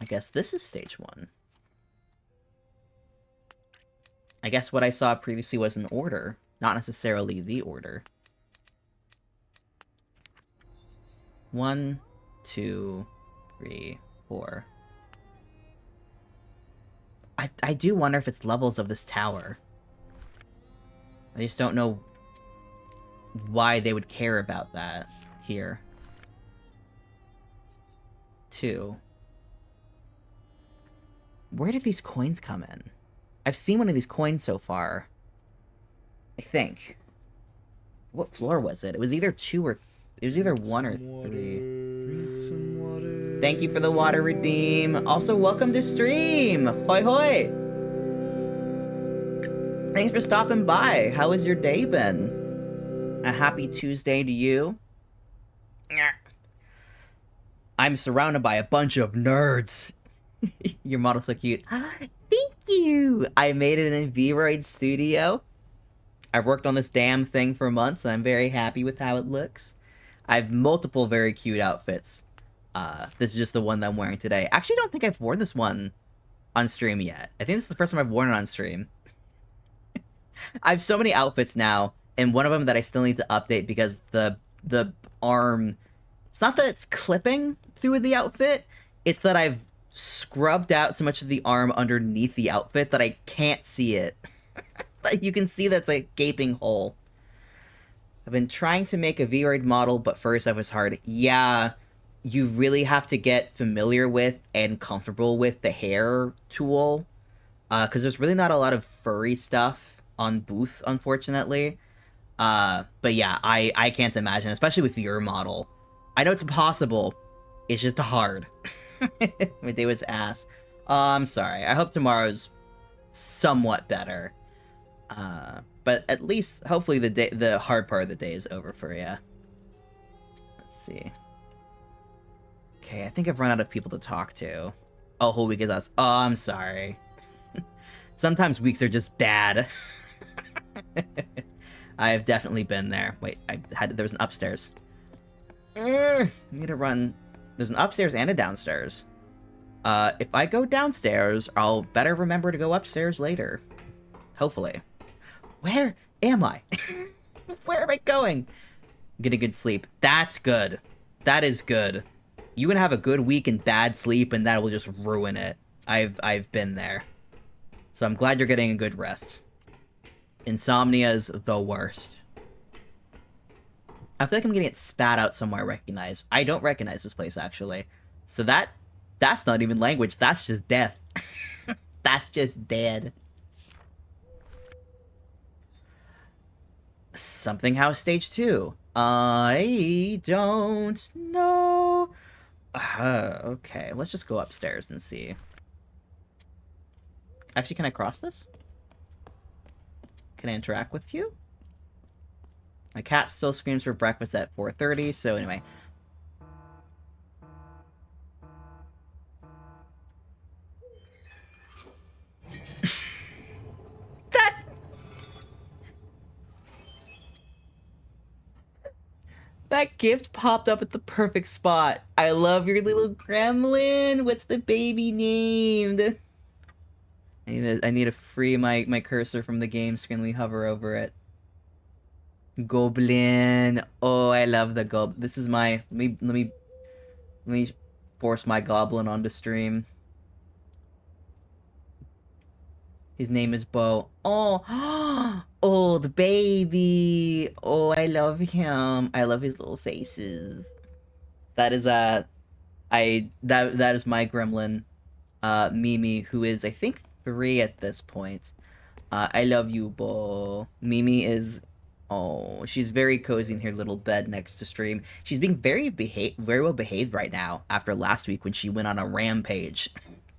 I guess this is stage 1. I guess what I saw previously was an order, not necessarily the order. 1, 2, 3, 4. I do wonder if it's levels of this tower. I just don't know why they would care about that here. 2. Where did these coins come in? I've seen one of these coins so far. I think. What floor was it? It was either 2 or... It was either 1 or 3. Thank you for the water, Redeem. Also, welcome to stream. Hoi hoi. Thanks for stopping by. How has your day been? A happy Tuesday to you. I'm surrounded by a bunch of nerds. Your model's so cute. Thank you. I made it in VRoid Studio. I've worked on this damn thing for months, and I'm very happy with how it looks. I have multiple very cute outfits. This is just the one that I'm wearing today. Actually, I don't think I've worn this one on stream yet. I think this is the first time I've worn it on stream. I have so many outfits now, and one of them that I still need to update because the arm... It's not that it's clipping through the outfit, it's that I've scrubbed out so much of the arm underneath the outfit that I can't see it. Like, you can see that's a gaping hole. I've been trying to make a VRoid model, but first that was hard. Yeah, you really have to get familiar with and comfortable with the hair tool, because there's really not a lot of furry stuff on Booth, unfortunately. But yeah, I can't imagine, especially with your model. I know it's possible, it's just hard. My day was ass. I'm sorry. I hope tomorrow's somewhat better. But at least, hopefully, the hard part of the day is over for you. Let's see. Okay, I think I've run out of people to talk to. Oh, whole week is us. Oh, I'm sorry. Sometimes weeks are just bad. I have definitely been there. Wait, there was an upstairs. I need to run. There's an upstairs and a downstairs. If I go downstairs, I'll better remember to go upstairs later. Hopefully. Where am I? Where am I going? Get a good sleep. That's good. That is good. You can have a good week and bad sleep, and that will just ruin it. I've been there. So I'm glad you're getting a good rest. Insomnia's the worst. I feel like I'm getting it spat out somewhere I recognize. I don't recognize this place, actually. So that's not even language. That's just death. That's just dead. Something House Stage 2. I don't know. Okay, let's just go upstairs and see. Actually, can I cross this? Can I interact with you? My cat still screams for breakfast at 4:30, so anyway. That gift popped up at the perfect spot. I love your little gremlin. What's the baby named? I need to free my cursor from the game screen. Let me hover over it. Goblin. Oh, I love the goblin. This is my... Let me force my goblin onto stream. His name is Bo. Oh, old baby. Oh, I love him. I love his little faces. That is that is my gremlin, Mimi, who is I think 3 at this point. I love you, Bo. Mimi is, oh, she's very cozy in her little bed next to stream. She's being very well behaved right now after last week when she went on a rampage.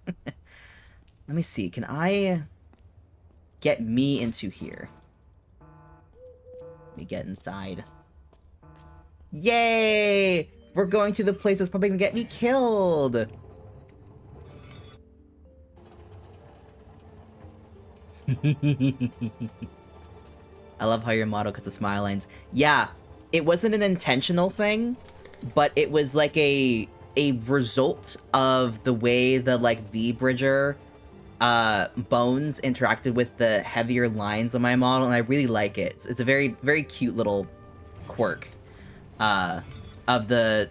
Let me see. Can I get me into here? Let me get inside. Yay! We're going to the place that's probably gonna get me killed! I love how your motto cuts the smile lines. Yeah, it wasn't an intentional thing, but it was like a result of the way the like V-Bridger bones interacted with the heavier lines on my model, and I really like it. It's a very, very cute little quirk. of the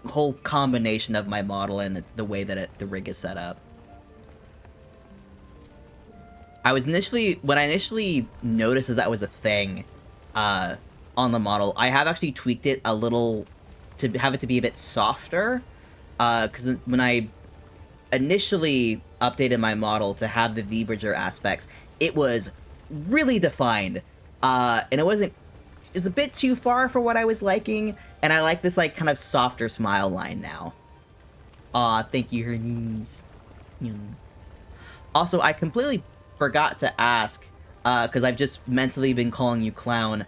whole combination of my model and the way that the rig is set up. When I initially noticed that was a thing on the model, I have actually tweaked it a little to have it to be a bit softer, because when I initially updated my model to have the V-Bridger aspects, it was really defined, and it was a bit too far for what I was liking, and I like this, like, kind of softer smile line now. Aw, thank you, Hermes. Also, I completely forgot to ask, because I've just mentally been calling you Clown,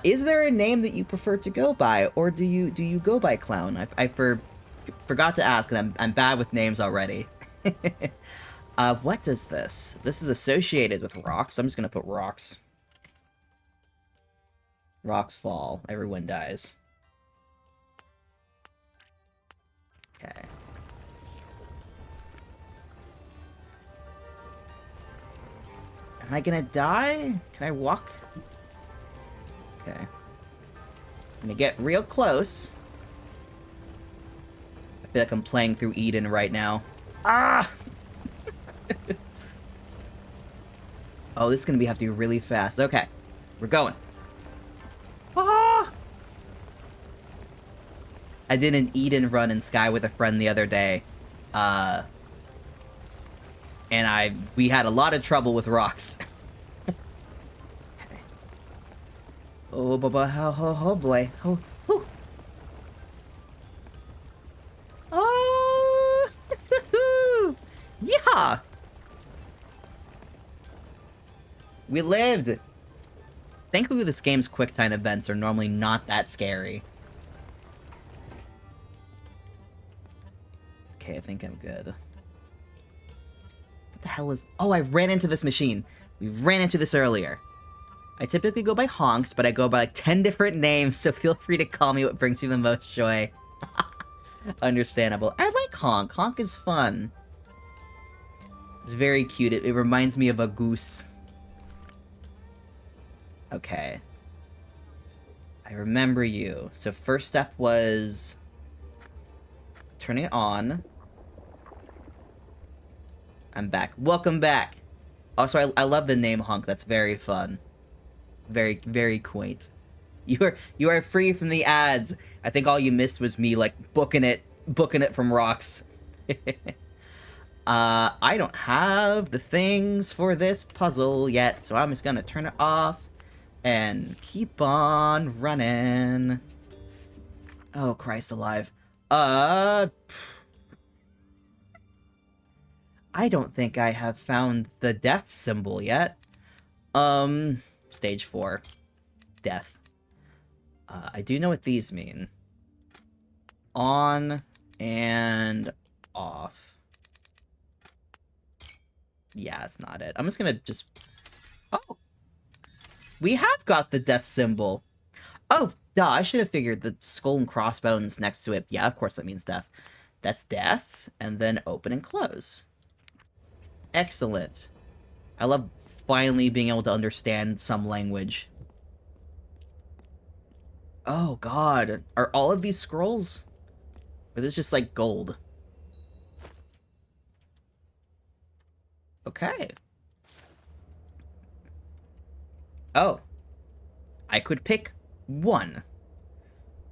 is there a name that you prefer to go by, or do you go by Clown? I forgot to ask, and I'm bad with names already. What does this? This is associated with rocks. I'm just gonna put rocks. Rocks fall. Everyone dies. Okay. Am I gonna die? Can I walk? Okay. I'm gonna get real close. I feel like I'm playing through Eden right now. Ah! Oh, this is gonna have to be really fast. Okay. We're going. Ah! I did an Eden run in Sky with a friend the other day. And we had a lot of trouble with rocks. Okay. Oh, oh, boy. Oh, whew. Oh! Yeah! We lived! Thankfully, this game's quick-time events are normally not that scary. Okay, I think I'm good. What the hell is... Oh, I ran into this machine. We ran into this earlier. I typically go by Honks, but I go by like 10 different names, so feel free to call me what brings you the most joy. Understandable. I like Honk. Honk is fun. It's very cute. It reminds me of a goose. Okay. I remember you. So first step was... turning it on. I'm back. Welcome back! Also, I love the name Honk. That's very fun. Very, very quaint. You are free from the ads. I think all you missed was me, like, booking it from rocks. I don't have the things for this puzzle yet, so I'm just gonna turn it off and keep on running. Oh, Christ alive. I don't think I have found the death symbol yet. Stage 4. Death. I do know what these mean. On and off. Yeah, that's not it. I'm just gonna just... Oh! We have got the death symbol! Oh, duh, I should have figured the skull and crossbones next to it. Yeah, of course that means death. That's death, and then open and close. Excellent. I love finally being able to understand some language. Oh god, are all of these scrolls? Or is this just like gold? Okay. Oh. I could pick one.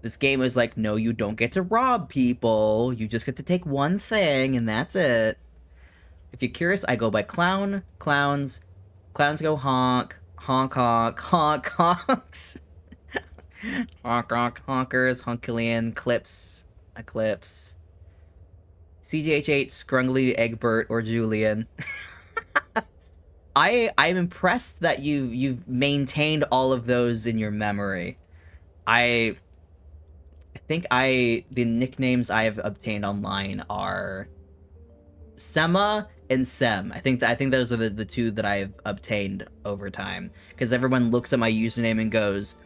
This game is like, no, you don't get to rob people. You just get to take one thing, and that's it. If you're curious, I go by Clown, Clowns. Clowns go Honk, Honk Honk, Honk Honks. Honk Honk Honkers, Honkillian, Clips, Eclipse. CGH8, Scrungly, Egbert, or Julian. I'm impressed that you've maintained all of those in your memory. I think the nicknames I have obtained online are Sema and Sem. I think those are the two that I've obtained over time, because everyone looks at my username and goes,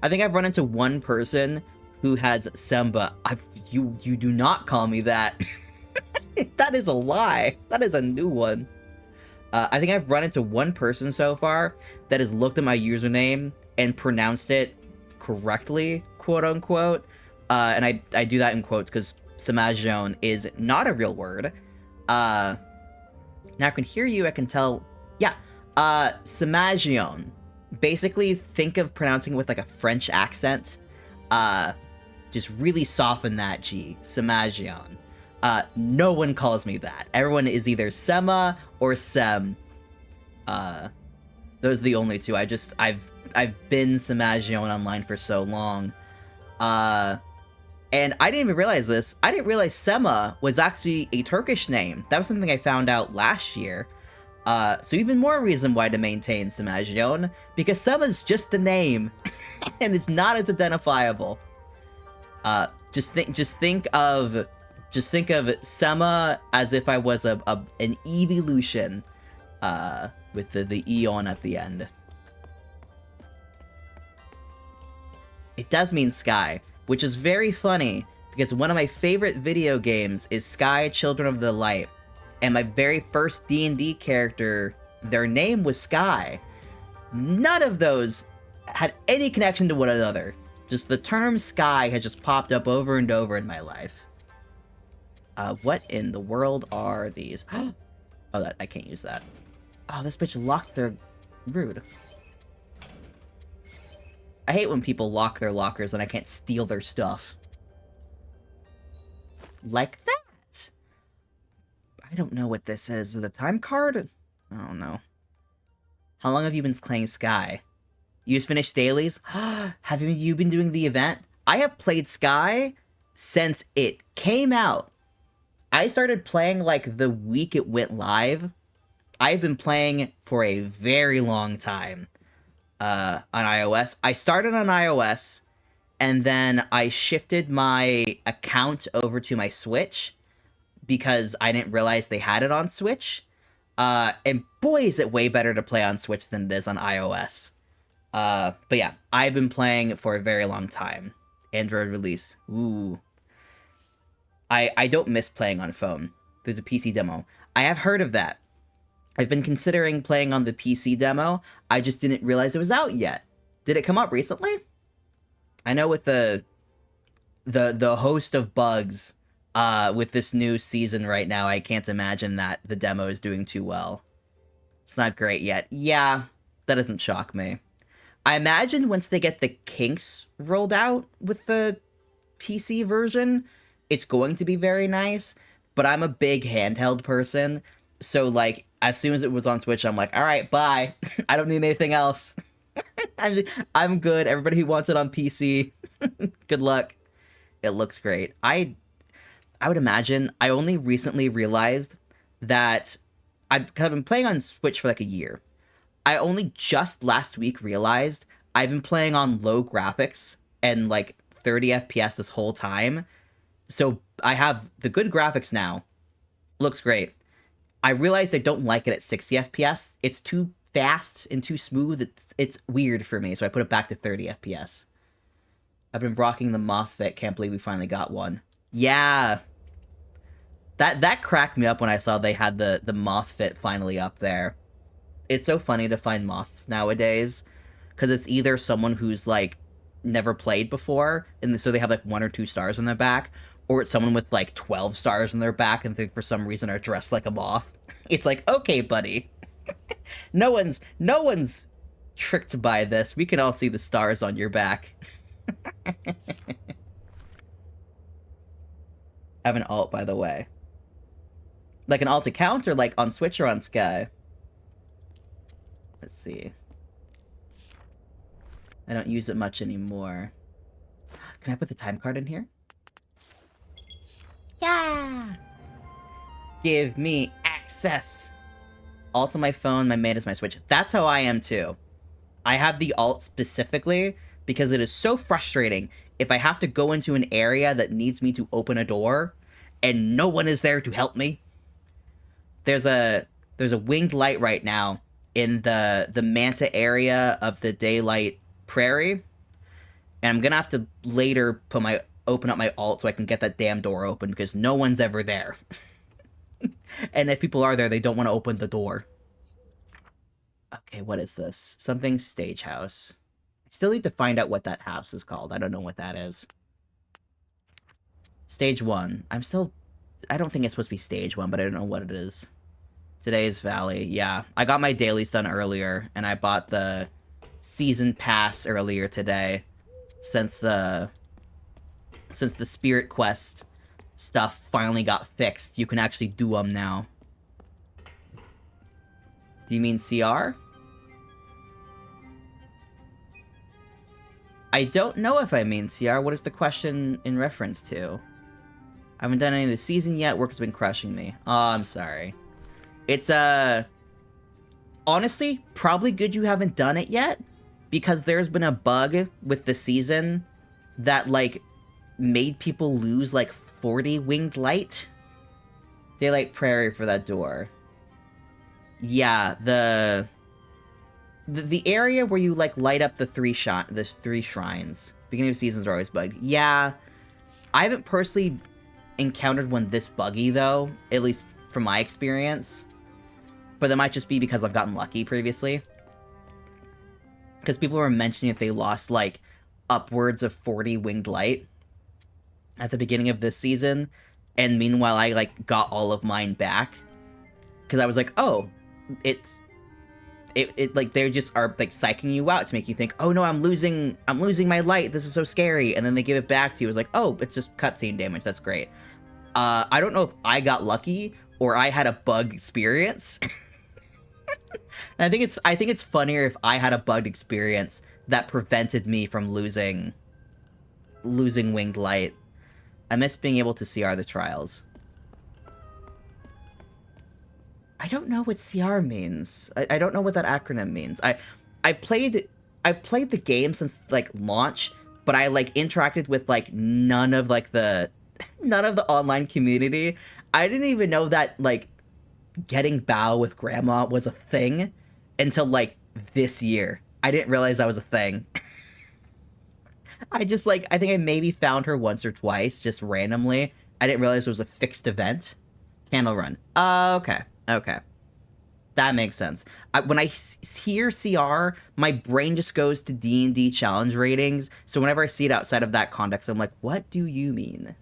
I think I've run into one person who has Semba. You do not call me that. That is a lie. That is a new one. I think I've run into one person so far that has looked at my username and pronounced it correctly, quote unquote. And I do that in quotes because Semajion is not a real word. Now I can hear you, I can tell. Yeah, Semajion. Basically, think of pronouncing it with like a French accent. Just really soften that G. Semajion. No one calls me that. Everyone is either Sema or Sem. Those are the only two. I've been Semajion online for so long. And I didn't even realize this. I didn't realize Sema was actually a Turkish name. That was something I found out last year. So even more reason why to maintain Semajion, because Sema's just a name, and it's not as identifiable. Just think of Sema as if I was an evolution, with the eon at the end. It does mean sky, which is very funny, because one of my favorite video games is Sky Children of the Light, and my very first D&D character, their name was Sky. None of those had any connection to one another. Just the term sky has just popped up over and over in my life. What in the world are these? Oh, I can't use that. Oh, this bitch locked their... Rude. I hate when people lock their lockers and I can't steal their stuff. Like that! I don't know what this is. Is it a time card? I don't know. How long have you been playing Sky? You just finished dailies? Have you been doing the event? I have played Sky since it came out. I started playing like the week it went live. I've been playing for a very long time on iOS. I started on iOS, and then I shifted my account over to my Switch because I didn't realize they had it on Switch. And boy, is it way better to play on Switch than it is on iOS. But yeah, I've been playing for a very long time. Android release. Ooh. I don't miss playing on phone. There's a PC demo. I have heard of that. I've been considering playing on the PC demo. I just didn't realize it was out yet. Did it come up recently? I know with the host of bugs with this new season right now, I can't imagine that the demo is doing too well. It's not great yet. Yeah, that doesn't shock me. I imagine once they get the kinks rolled out with the PC version, it's going to be very nice, but I'm a big handheld person, so, like, as soon as it was on Switch, I'm like, alright, bye. I don't need anything else. I'm good. Everybody who wants it on PC, good luck. It looks great. I would imagine, I only recently realized that I've been playing on Switch for like a year. I only just last week realized I've been playing on low graphics and like 30 FPS this whole time. So I have the good graphics now. Looks great. I realized I don't like it at 60 FPS. It's too fast and too smooth. It's weird for me, so I put it back to 30 FPS. I've been rocking the moth fit. Can't believe we finally got one. Yeah. That cracked me up when I saw they had the moth fit finally up there. It's so funny to find moths nowadays, because it's either someone who's, like, never played before, and so they have, like, 1 or 2 stars on their back, or it's someone with, like, 12 stars on their back and they, for some reason, are dressed like a moth. It's like, okay, buddy. No one's tricked by this. We can all see the stars on your back. I have an alt, by the way. Like an alt account, or like on Switch or on Sky? Let's see. I don't use it much anymore. Can I put the time card in here? Yeah! Give me access! Alt on my phone, my main is my Switch. That's how I am too. I have the alt specifically because it is so frustrating if I have to go into an area that needs me to open a door and no one is there to help me. There's a winged light right now in the Manta area of the Daylight Prairie, and I'm gonna have to later open up my alt so I can get that damn door open because no one's ever there. And if people are there, they don't want to open the door. Okay, what is this? Something Stagehouse. I Still need to find out what that house is called. I don't know what that is. Stage 1. I don't think it's supposed to be stage 1, but I don't know what it is. Today's Valley. Yeah. I got my dailies done earlier, and I bought the season pass earlier today. Since the Spirit Quest stuff finally got fixed, you can actually do them now. Do you mean CR? I don't know if I mean CR. What is the question in reference to? I haven't done any of the season yet. Work has been crushing me. Oh, I'm sorry. It's, honestly, probably good you haven't done it yet, because there's been a bug with the season that, like, made people lose, like, 40 winged light. Daylight Prairie for that door. Yeah, the area where you, like, light up the three shrines. Beginning of seasons are always bugged. Yeah, I haven't personally encountered one this buggy, though, at least from my experience. But that might just be because I've gotten lucky previously. Because people were mentioning that they lost, like, upwards of 40 winged light at the beginning of this season. And meanwhile, I, like, got all of mine back. Because I was like, oh, it like, they just are, like, psyching you out to make you think, oh no, I'm losing my light, this is so scary. And then they give it back to you. It's like, oh, it's just cutscene damage, that's great. I don't know if I got lucky or I had a bug experience. And I think it's funnier if I had a bugged experience that prevented me from losing winged light. I miss being able to CR the trials. I don't know what CR means. I don't know what that acronym means. I've played the game since, like, launch, but I, like, interacted with, like, none of the online community. I didn't even know that, like, getting bow with grandma was a thing until, like, this year. I didn't realize that was a thing. I just, like, I think I maybe found her once or twice, just randomly. I didn't realize it was a fixed event. Candle Run. Okay. Okay. That makes sense. When I hear CR, my brain just goes to D&D challenge ratings, so whenever I see it outside of that context, I'm like, what do you mean?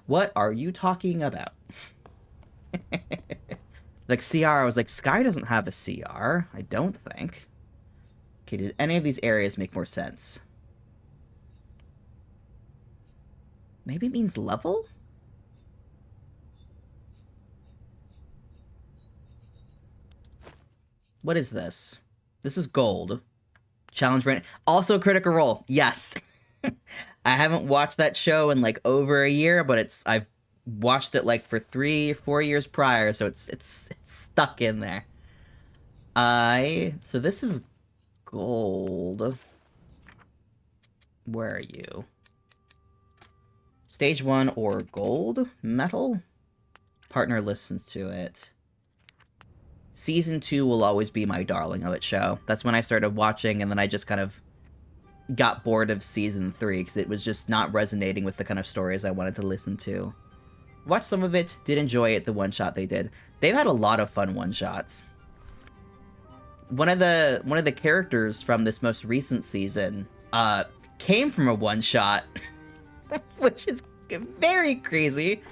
What are you talking about? Like, CR, I was like, Sky doesn't have a CR. I don't think. Okay, did any of these areas make more sense? Maybe it means level? What is this? This is gold. Challenge rating. Also Critical Role. Yes. I haven't watched that show in, like, over a year, but I've watched it, like, for 3 or 4 years prior, so it's stuck in there. So this is gold. Where are you? Stage 1 or gold? Metal? Partner listens to it. Season 2 will always be my darling of it show. That's when I started watching, and then I just kind of got bored of Season 3, because it was just not resonating with the kind of stories I wanted to listen to. Watched some of it, did enjoy it, the one-shot they did. They've had a lot of fun one-shots. One of the characters from this most recent season came from a one-shot, which is very crazy,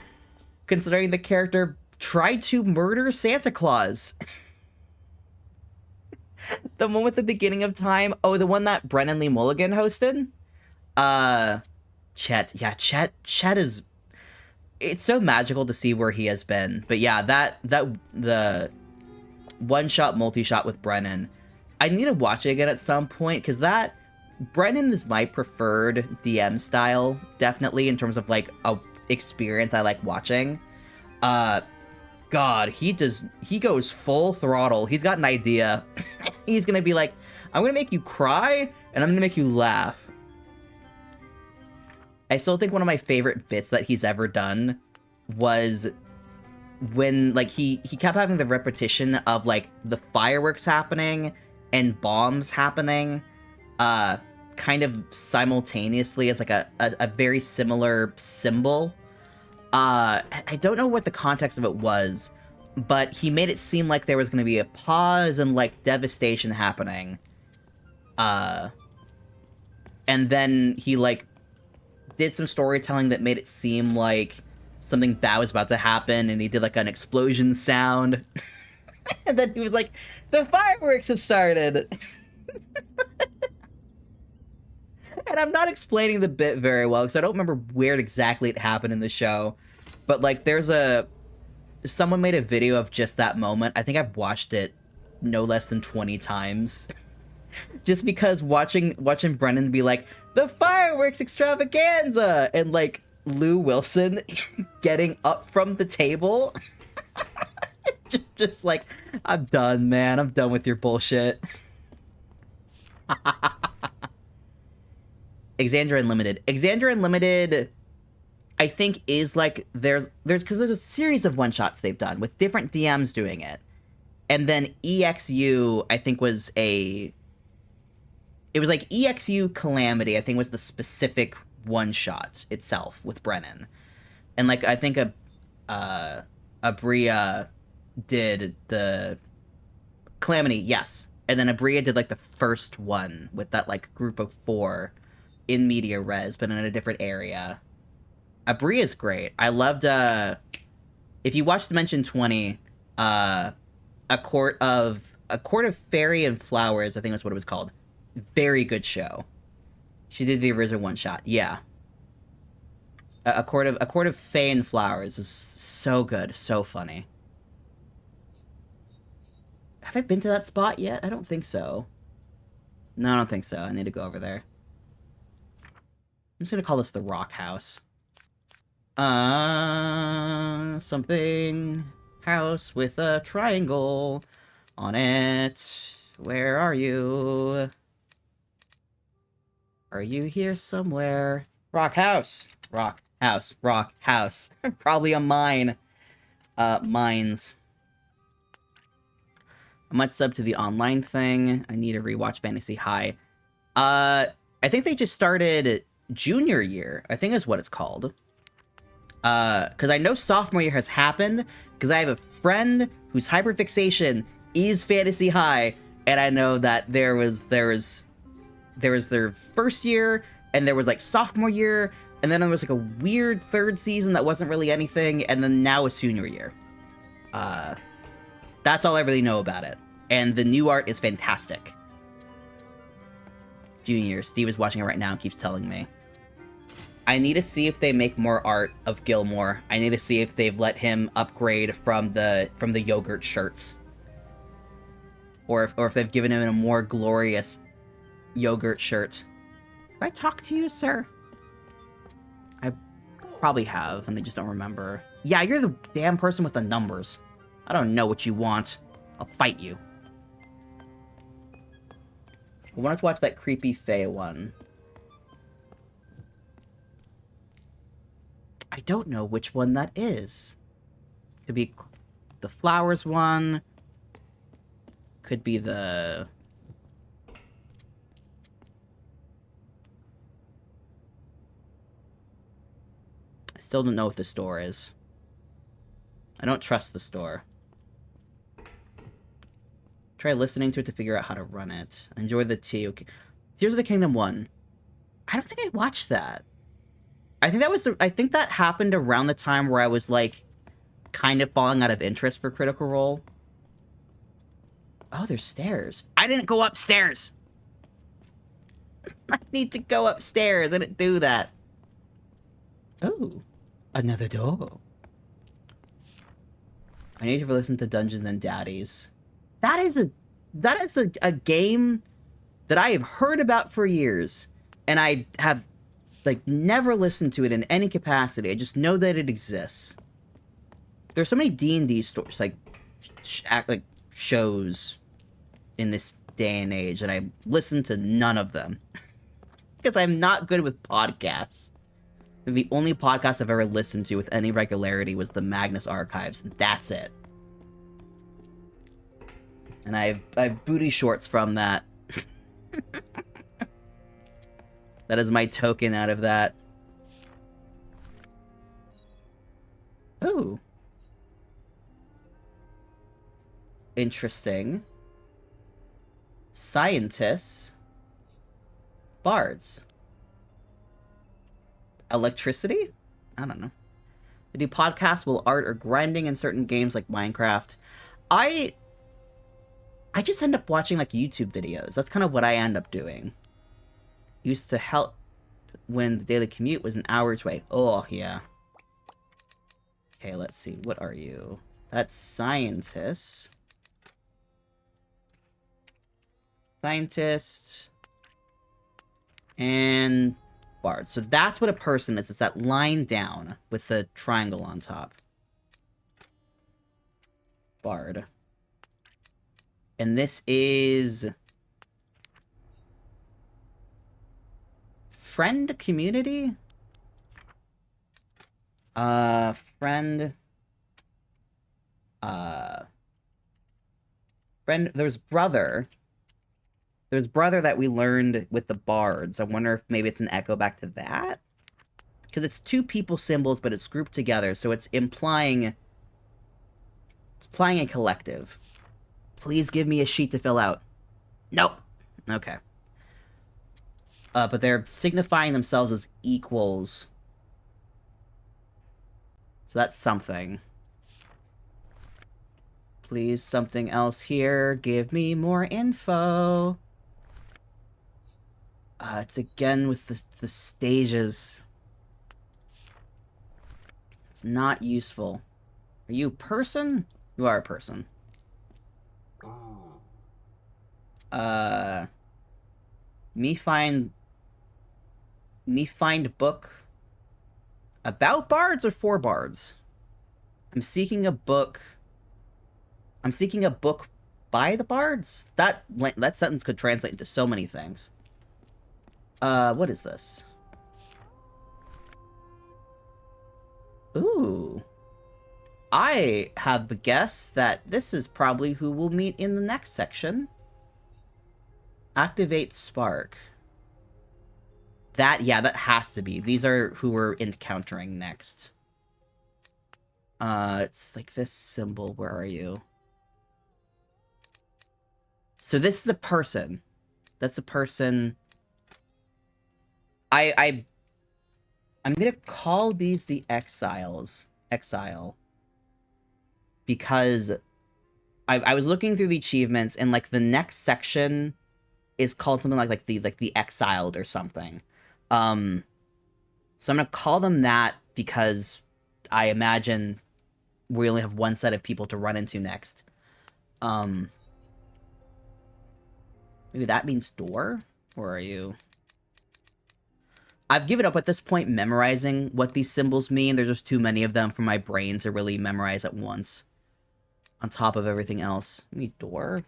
considering the character tried to murder Santa Claus. The one with the beginning of time. Oh, the one that Brennan Lee Mulligan hosted? Chet. Yeah, Chet is... It's so magical to see where he has been. But yeah, the one-shot, multi-shot with Brennan. I need to watch it again at some point, because Brennan is my preferred DM style, definitely, in terms of, like, a experience I like watching. God, he goes full throttle. He's got an idea. He's gonna be like, I'm gonna make you cry, and I'm gonna make you laugh. I still think one of my favorite bits that he's ever done was when, like, he kept having the repetition of, like, the fireworks happening and bombs happening, kind of simultaneously as, like, a very similar symbol. I don't know what the context of it was, but he made it seem like there was going to be a pause and, like, devastation happening. and then he, like, did some storytelling that made it seem like something bad was about to happen, and he did, like, an explosion sound. And then he was like, the fireworks have started! And I'm not explaining the bit very well, because I don't remember where exactly it happened in the show. But, like, someone made a video of just that moment. I think I've watched it no less than 20 times. Just because watching Brennan be like, the fireworks extravaganza! And, like, Lou Wilson getting up from the table. just like, I'm done, man. I'm done with your bullshit. Exandria Unlimited. Exandria Unlimited, I think, is like, there's a series of one-shots they've done with different DMs doing it. And then EXU, I think, was it was like EXU Calamity, I think, was the specific one-shot itself with Brennan. And, like, I think Abria did the Calamity, yes. And then Abria did, like, the first one with that, like, group of 4 in media res, but in a different area. Abria's great. I loved, if you watch Dimension 20, A Court of Fairy and Flowers, I think that's what it was called. Very good show. She did the original one-shot, yeah. A Court of Fae and Flowers is so good, so funny. Have I been to that spot yet? I don't think so. No, I don't think so. I need to go over there. I'm just gonna call this the Rock House. Something house with a triangle on it. Where are you? Are you here somewhere? Rock House! Rock House. Rock House. Probably a mine. Mines. I might sub to the online thing. I need to rewatch Fantasy High. I think they just started junior year, I think is what it's called. Because I know sophomore year has happened, because I have a friend whose hyperfixation is Fantasy High, and I know that there was their first year, and there was, like, sophomore year, and then there was, like, a weird third season that wasn't really anything, and then now a senior year. That's all I really know about it. And the new art is fantastic. Junior. Steve is watching it right now and keeps telling me. I need to see if they make more art of Gilmore. I need to see if they've let him upgrade from the yogurt shirts. Or if they've given him a more glorious yogurt shirt. Have I talked to you, sir? I probably have, and I just don't remember. Yeah, you're the damn person with the numbers. I don't know what you want. I'll fight you. I wanted to watch that creepy Fae one. I don't know which one that is. Could be the flowers one. Could be the... I still don't know what the store is. I don't trust the store. Try listening to it to figure out how to run it. Enjoy the tea. Okay. Tears of the Kingdom 1. I don't think I watched that. I think that happened around the time where I was, like, kind of falling out of interest for Critical Role. Oh, there's stairs. I didn't go upstairs! I need to go upstairs. I didn't do that. Oh. Another door. I need to listen to Dungeons and Daddies. That is a game that I have heard about for years, and I have, like, never listened to it in any capacity. I just know that it exists. There's so many D&D stores, like shows in this day and age, and I listen to none of them. Because I'm not good with podcasts. And the only podcast I've ever listened to with any regularity was the Magnus Archives, and that's it. And I have booty shorts from that. That is my token out of that. Ooh. Interesting. Scientists. Bards. Electricity? I don't know. They do podcasts while art or grinding in certain games like Minecraft. I just end up watching like YouTube videos. That's kind of what I end up doing. Used to help when the daily commute was an hour's way. Oh, yeah. Okay, let's see. What are you? That's scientist. Scientist. And bard. So that's what a person is. It's that line down with the triangle on top. Bard. And this is... friend community? Friend... Friend... There's brother. There's brother that we learned with the bards. I wonder if maybe it's an echo back to that? Because it's two people symbols, but it's grouped together, so it's implying... It's implying a collective. Please give me a sheet to fill out. Nope. Okay. But they're signifying themselves as equals. So that's something. Please, something else here. Give me more info. It's again with the stages. It's not useful. Are you a person? You are a person. Me find book about bards or for bards? I'm seeking a book by the bards? That sentence could translate into so many things. What is this? Ooh. I have the guess that this is probably who we'll meet in the next section. Activate Spark. That has to be. These are who we're encountering next. It's like this symbol. Where are you? So this is a person. That's a person. I'm gonna call these the exiles. Exile. Because I was looking through the achievements, and like the next section is called something like the exiled or something. So I'm gonna call them that because I imagine we only have one set of people to run into next. Maybe that means door? Where are you? I've given up at this point memorizing what these symbols mean. There's just too many of them for my brain to really memorize at once. On top of everything else. Maybe door?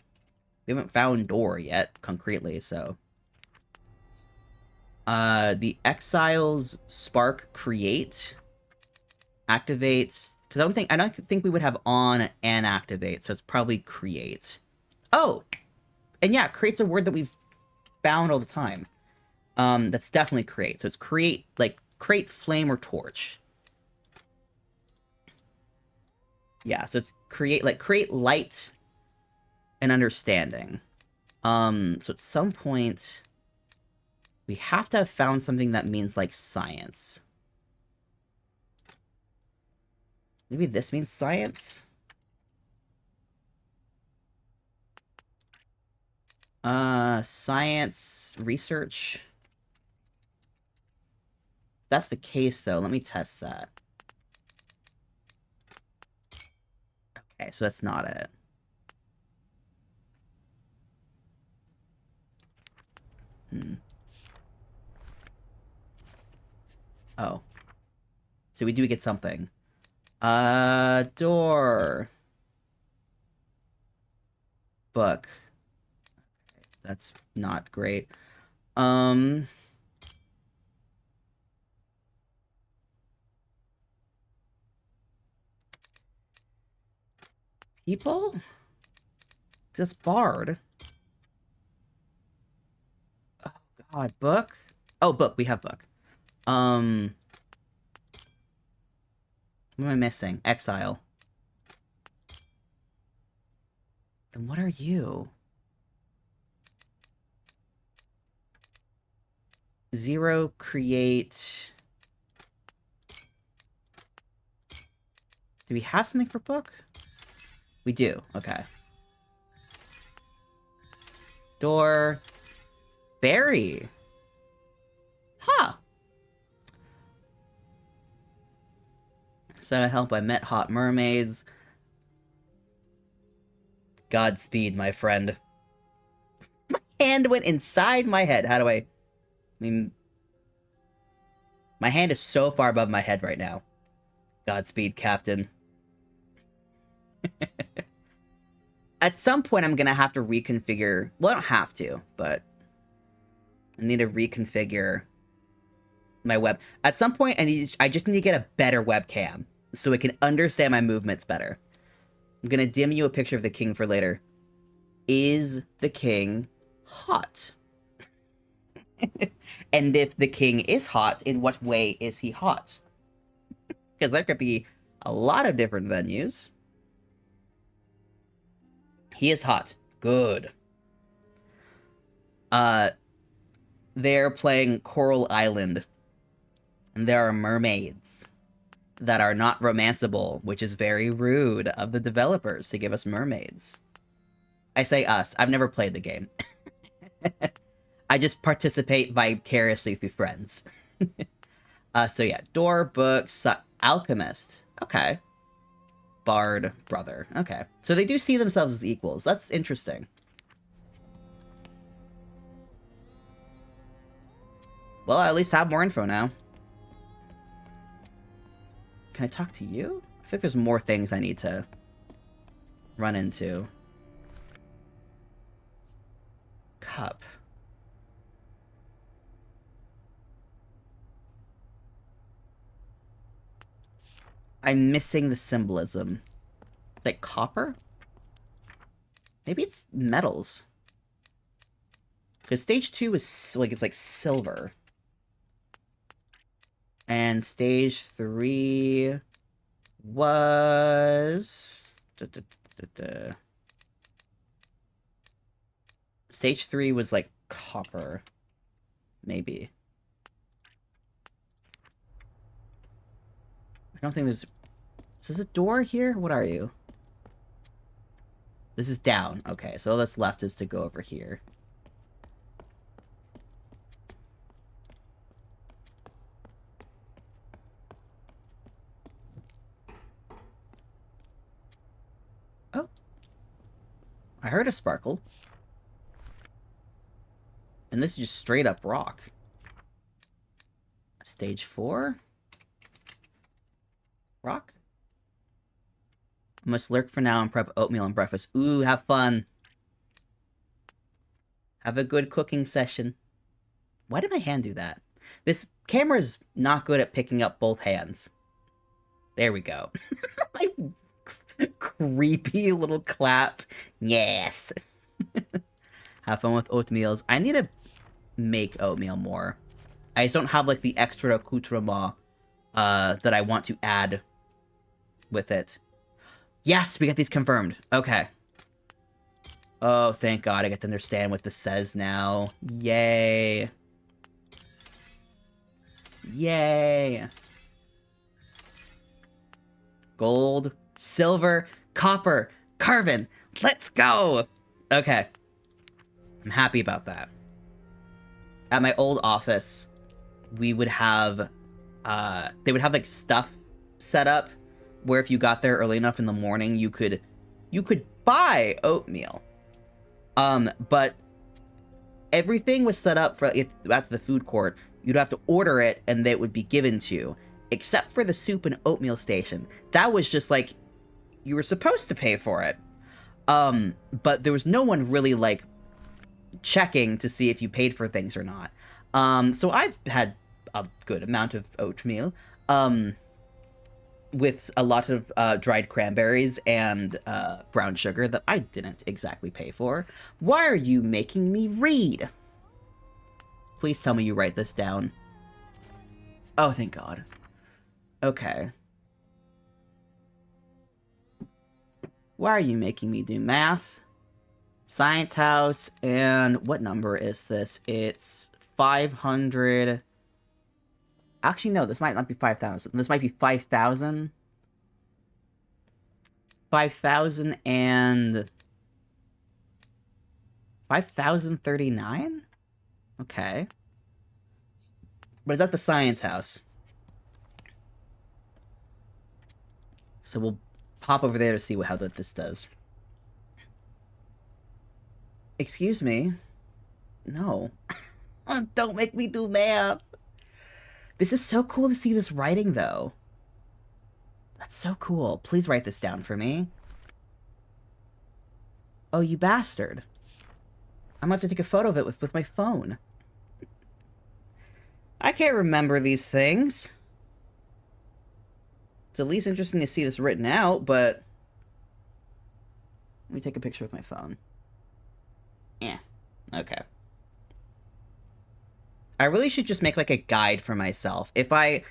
We haven't found door yet, concretely, so... the Exiles Spark Create. Activate. Because I don't think we would have on and activate, so it's probably create. Oh! And yeah, create's a word that we've found all the time. That's definitely create. So it's create, like, create flame or torch. Yeah, so it's create light and understanding. So at some point, we have to have found something that means, like, science. Maybe this means science? Science research. If that's the case, though. Let me test that. Okay, so that's not it. Oh. So we do get something. Door. Book. That's not great. People? This bard. Oh god, book? Oh, book. We have book. What am I missing? Exile. Then what are you? Zero, create... Do we have something for book? We do. Okay. Door. Berry. Huh. So I help. I met hot mermaids. Godspeed, my friend. My hand went inside my head. How do I mean... My hand is so far above my head right now. Godspeed, Captain. At some point, I'm gonna have to reconfigure... Well, I don't have to, but... I need to reconfigure my web. At some point, I just need to get a better webcam so it can understand my movements better. I'm gonna dim you a picture of the king for later. Is the king hot? And if the king is hot, in what way is he hot? Because there could be a lot of different venues. He is hot. Good. They're playing Coral Island. And there are mermaids that are not romanceable, which is very rude of the developers to give us mermaids. I say us. I've never played the game. I just participate vicariously through friends. So yeah, door, book, alchemist. Okay. Bard, brother. Okay. So they do see themselves as equals. That's interesting. Well, I at least have more info now. Can I talk to you? I think there's more things I need to run into. Cup. I'm missing the symbolism. It's like copper? Maybe it's metals. Because stage 2 is like, it's like silver. And stage 3 was... Stage 3 was like copper. Maybe. I don't think there's... Is this a door here? What are you? This is down. Okay, so all that's left is to go over here. Oh. I heard a sparkle. And this is just straight up rock. Stage 4? Rock? I must lurk for now and prep oatmeal and breakfast. Ooh, have fun. Have a good cooking session. Why did my hand do that? This camera's not good at picking up both hands. There we go. My creepy little clap. Yes. Have fun with oatmeals. I need to make oatmeal more. I just don't have, like, the extra accoutrement that I want to add with it. Yes, we got these confirmed. Okay. Oh, thank God I get to understand what this says now. Yay. Yay. Gold, silver, copper, carbon. Let's go. Okay. I'm happy about that. At my old office, we would have, they would have, like, stuff set up where if you got there early enough in the morning, you could buy oatmeal. But everything was set up for, if at the food court, you'd have to order it and it would be given to you, except for the soup and oatmeal station. That was just like, you were supposed to pay for it. But there was no one really, like, checking to see if you paid for things or not. So I've had a good amount of oatmeal, with a lot of dried cranberries and brown sugar that I didn't exactly pay for. Why are you making me read? Please tell me you write this down. Oh, thank God. Okay. Why are you making me do math? Science house, and what number is this? It's 500... Actually, no, this might not be 5,000. This might be 5,000. 5,000 and 5,039? Okay. But is that the science house? So we'll pop over there to see how this does. Excuse me? No. Don't make me do math. This is so cool to see this writing, though. That's so cool. Please write this down for me. Oh, you bastard. I'm gonna have to take a photo of it with my phone. I can't remember these things. It's at least interesting to see this written out, but... Let me take a picture with my phone. Yeah. Okay. I really should just make, like, a guide for myself. If I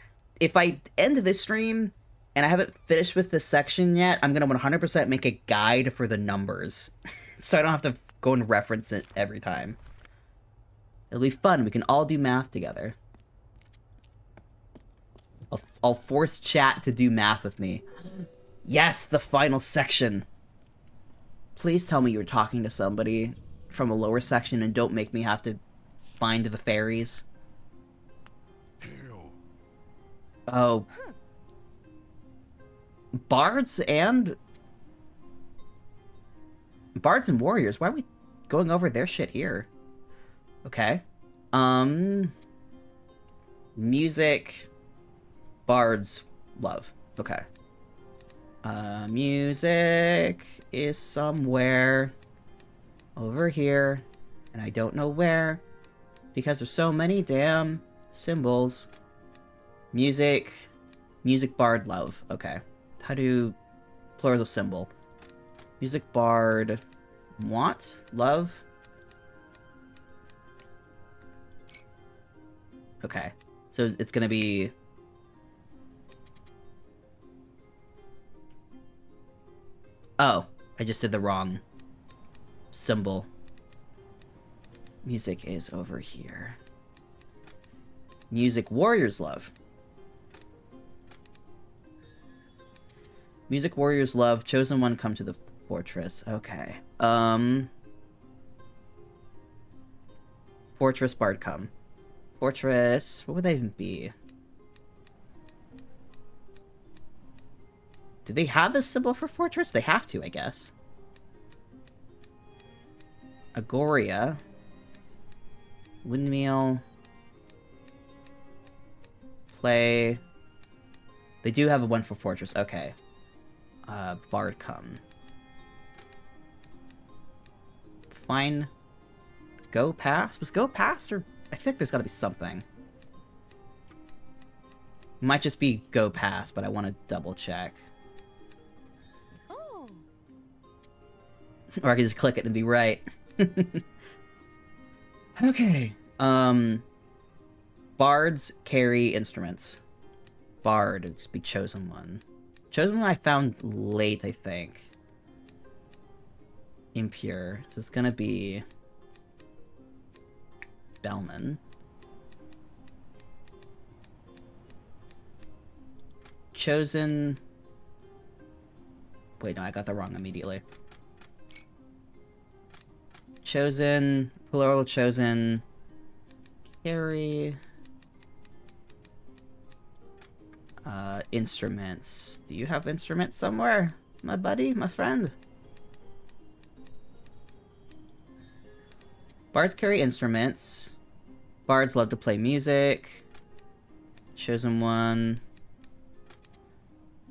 end this stream and I haven't finished with this section yet, I'm gonna 100% make a guide for the numbers. So I don't have to go and reference it every time. It'll be fun. We can all do math together. I'll force chat to do math with me. Yes, the final section. Please tell me you're talking to somebody from a lower section and don't make me have to find the fairies. Oh. Bards and warriors. Why are we going over their shit here? Okay. Music. Bards. Love. Okay. Music is somewhere over here, and I don't know where, because there's so many damn symbols. Music, bard, love. Okay. How do plural symbol? Music, bard, want, love. Okay. So it's gonna be... Oh, I just did the wrong symbol. Music is over here. Music, warriors, love. Music, warriors, love. Chosen one, come to the fortress. Okay. Fortress, bard, come. Fortress, what would they even be? Do they have a symbol for fortress? They have to, I guess. Agoria. Windmill. Play. They do have a one for fortress. Okay. Bard come. Fine. Go pass? Was go pass or... I think there's gotta be something. Might just be go pass, but I want to double check. Oh. Or I can just click it and be right. Okay. Bards carry instruments. Bard, it's be chosen one. Chosen one I found late, I think. Impure. So it's gonna be... Bellman. Chosen... Wait, no, I got that wrong immediately. Chosen... Plural chosen... Carry... Instruments. Do you have instruments somewhere? My buddy? My friend? Bards carry instruments. Bards love to play music. Chosen one.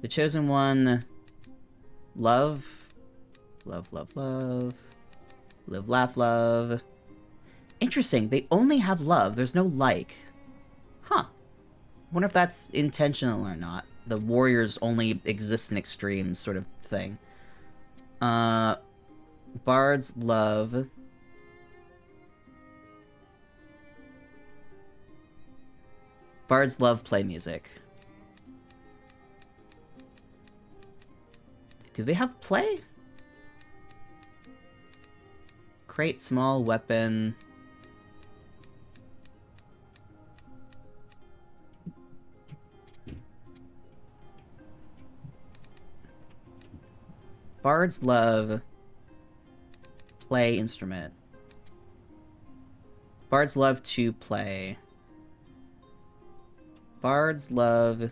The chosen one... Love. Love, love, love. Live, laugh, love. Interesting, they only have love. There's no like. Huh. Wonder if that's intentional or not. The warriors only exist in extremes sort of thing. Bards love... Bards love play music. Do they have play? Create small weapon. Bards love play instrument. Bards love to play. Bards love...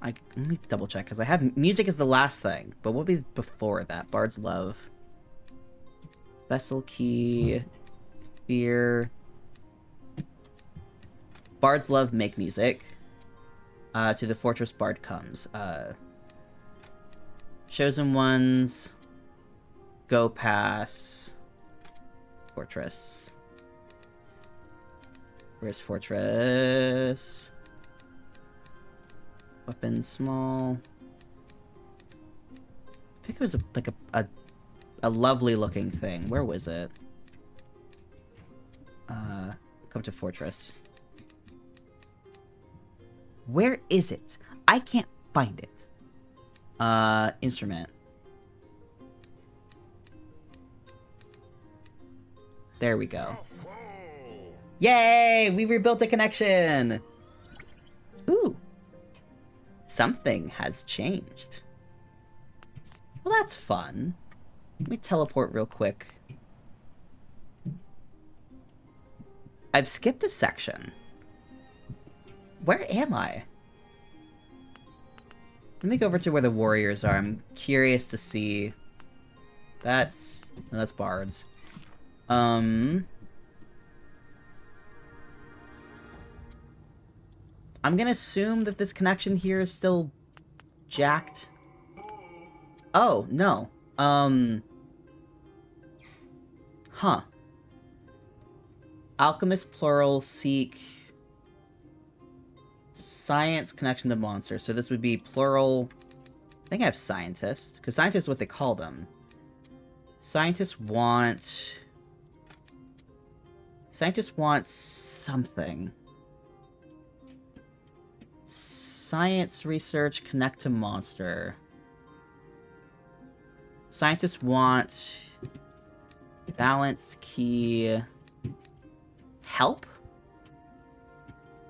let me double check, because I have... Music is the last thing, but what would be before that? Bards love... Vessel key... Fear... Bards love make music. To the fortress bard comes. Chosen ones... Go pass... Fortress. Where's fortress? Weapon small. I think it was a lovely looking thing. Where was it? Come to fortress. Where is it? I can't find it. Instrument. There we go. Yay! We rebuilt a connection! Ooh. Something has changed. Well, that's fun. Let me teleport real quick. I've skipped a section. Where am I? Let me go over to where the warriors are. I'm curious to see... That's... No, that's bards. I'm gonna assume that this connection here is still jacked. Oh, no. Huh. Alchemist plural seek science connection to monster. So this would be plural. I think I have scientist, because scientists is what they call them. Scientists want something. Science research connect to monster. Scientists want balance key help?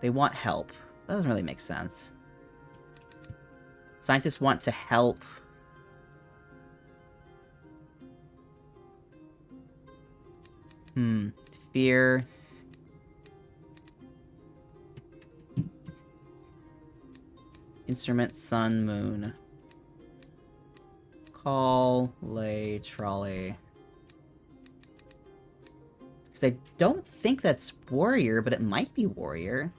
They want help. That doesn't really make sense. Scientists want to help. Fear. Instrument, sun, moon. Call, lay, trolley. Because I don't think that's warrior, but it might be warrior.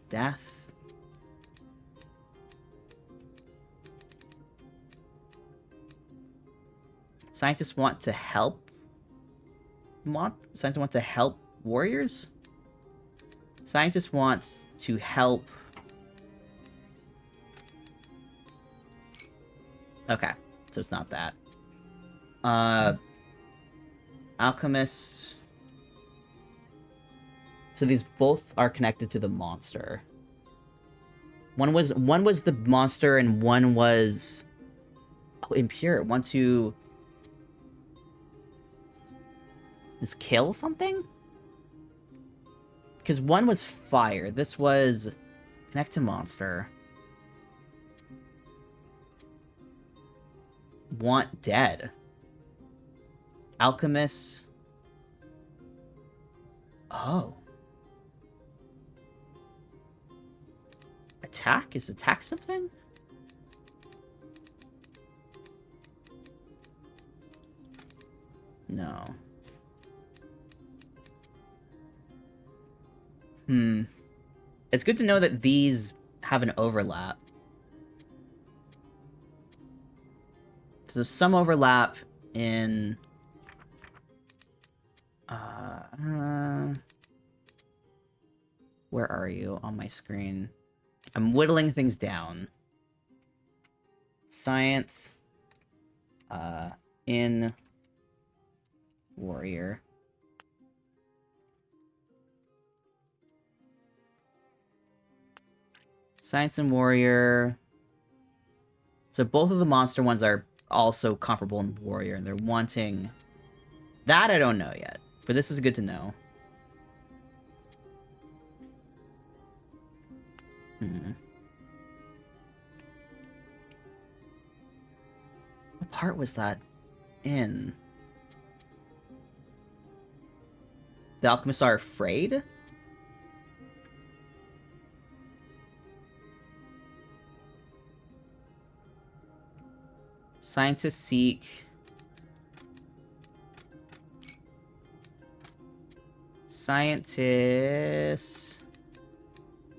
Death. Scientists want to help. Scientists want to help warriors? Scientists want to help. Okay, so it's not that. Alchemist. So these both are connected to the monster. One was the monster and one was impure. Want to just kill something? Because one was fire. This was connect to monster. Want dead. Alchemist. Oh. Attack? Is attack something? No. It's good to know that these have an overlap. So there's some overlap in... where are you on my screen? I'm whittling things down. Science. In... warrior. Science and warrior. So both of the monster ones are also comparable in warrior, and they're wanting... That I don't know yet, but this is good to know. part was that in? The alchemists are afraid? Scientists seek... Scientists...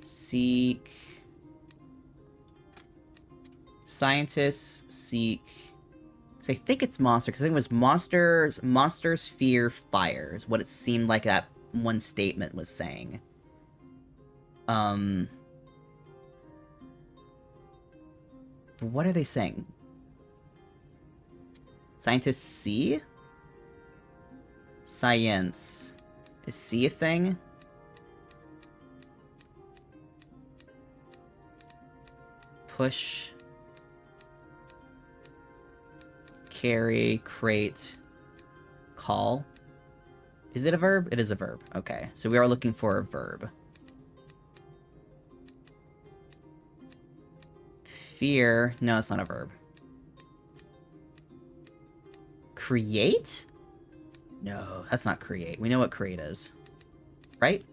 seek... Scientists seek... Because I think it's monster, because I think it was monsters fear fire, is what it seemed like that one statement was saying. But what are they saying? Scientists see? Science. Is see a thing? Push. Carry, crate, call. Is it a verb? It is a verb. Okay, so we are looking for a verb. Fear. No, it's not a verb. Create? No, that's not create. We know what create is. Right?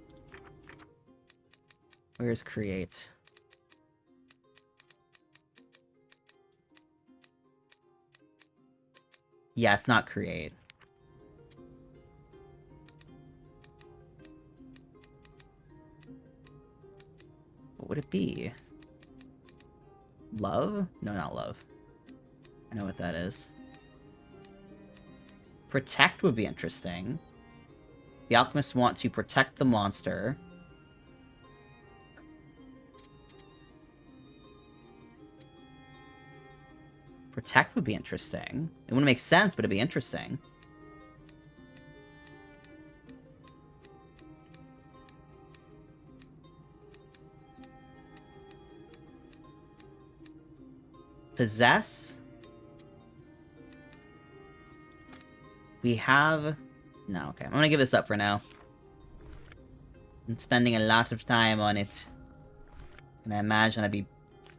Where's create? Yeah, it's not create. What would it be? Love? No, not love. I know what that is. Protect would be interesting. The alchemists want to protect the monster. Protect would be interesting. It wouldn't make sense, but it'd be interesting. Possess? We have... No, okay. I'm gonna give this up for now. I'm spending a lot of time on it. And I imagine I'd be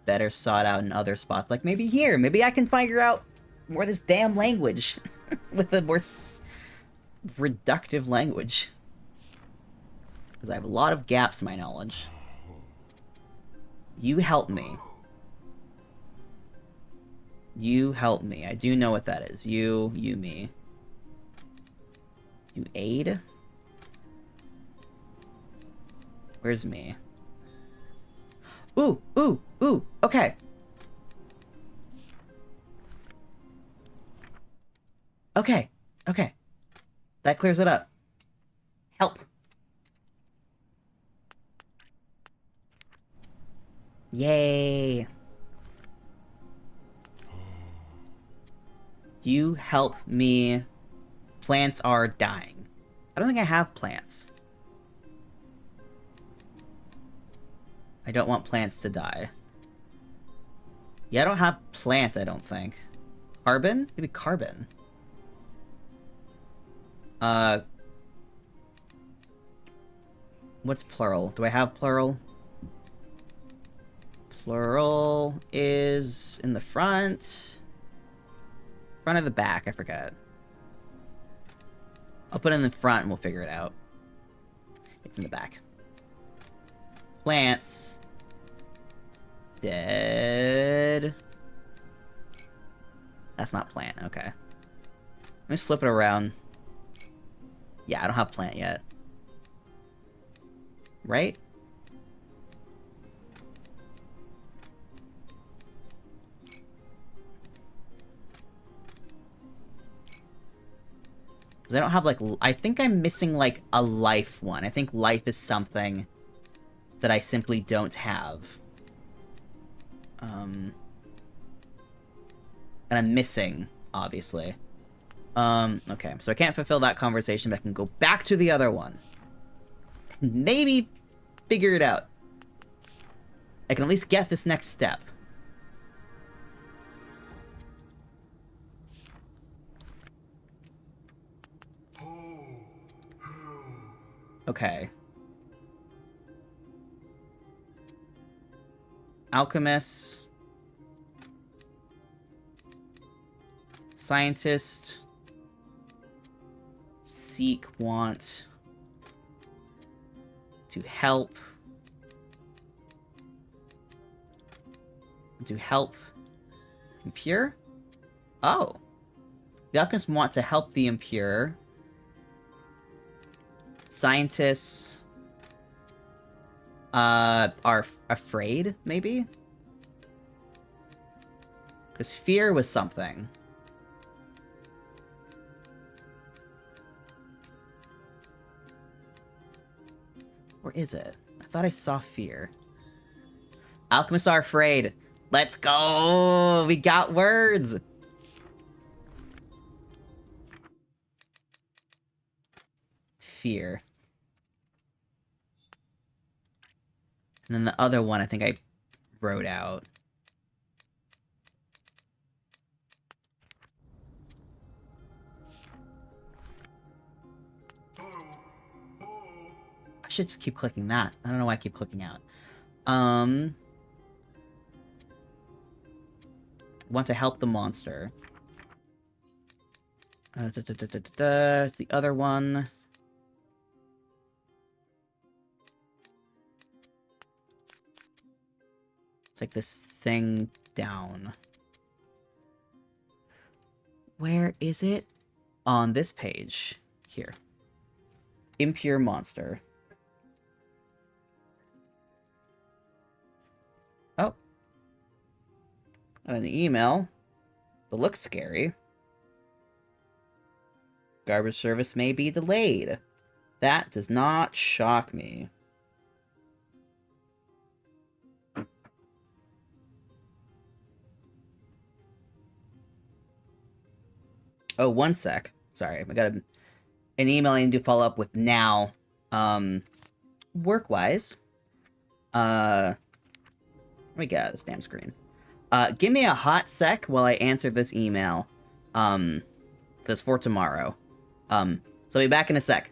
better sought out in other spots. Like, maybe here. Maybe I can figure out more of this damn language. With a more reductive language. Because I have a lot of gaps in my knowledge. You help me. You help me. I do know what that is. You, me. You aid? Where's me? Ooh, ooh, ooh, okay. Okay, okay. That clears it up. Help. Yay. You help me. Plants are dying. I don't think I have plants. I don't want plants to die. Yeah, I don't have plant, I don't think. Carbon? Maybe carbon. What's plural? Do I have plural? Plural is in the front. Front of the back, I forget. I'll put it in the front and we'll figure it out. It's in the back. Plants. Dead. That's not plant, okay. Let me just flip it around. Yeah, I don't have plant yet. Right? Because I don't have, like... I think I'm missing, like, a life one. I think life is something that I simply don't have. And I'm missing, obviously. Okay, so I can't fulfill that conversation, but I can go back to the other one. Maybe figure it out. I can at least get this next step. Okay. Alchemists. Scientist. Seek, want. To help. To help. Impure? Oh. The alchemists want to help the impure. Scientists are afraid, maybe? Because fear was something. Or is it? I thought I saw fear. Alchemists are afraid. Let's go! We got words! Fear. And then the other one I think I wrote out. I should just keep clicking that. I don't know why I keep clicking out. Want to help the monster. The other one. It's like this thing down. Where is it? On this page. Here. Impure monster. Oh. An email. That looks scary. Garbage service may be delayed. That does not shock me. Oh, one sec. Sorry, I got an email I need to follow up with now. Work-wise. Let me get out of this damn screen. Give me a hot sec while I answer this email. That's for tomorrow. So I'll be back in a sec.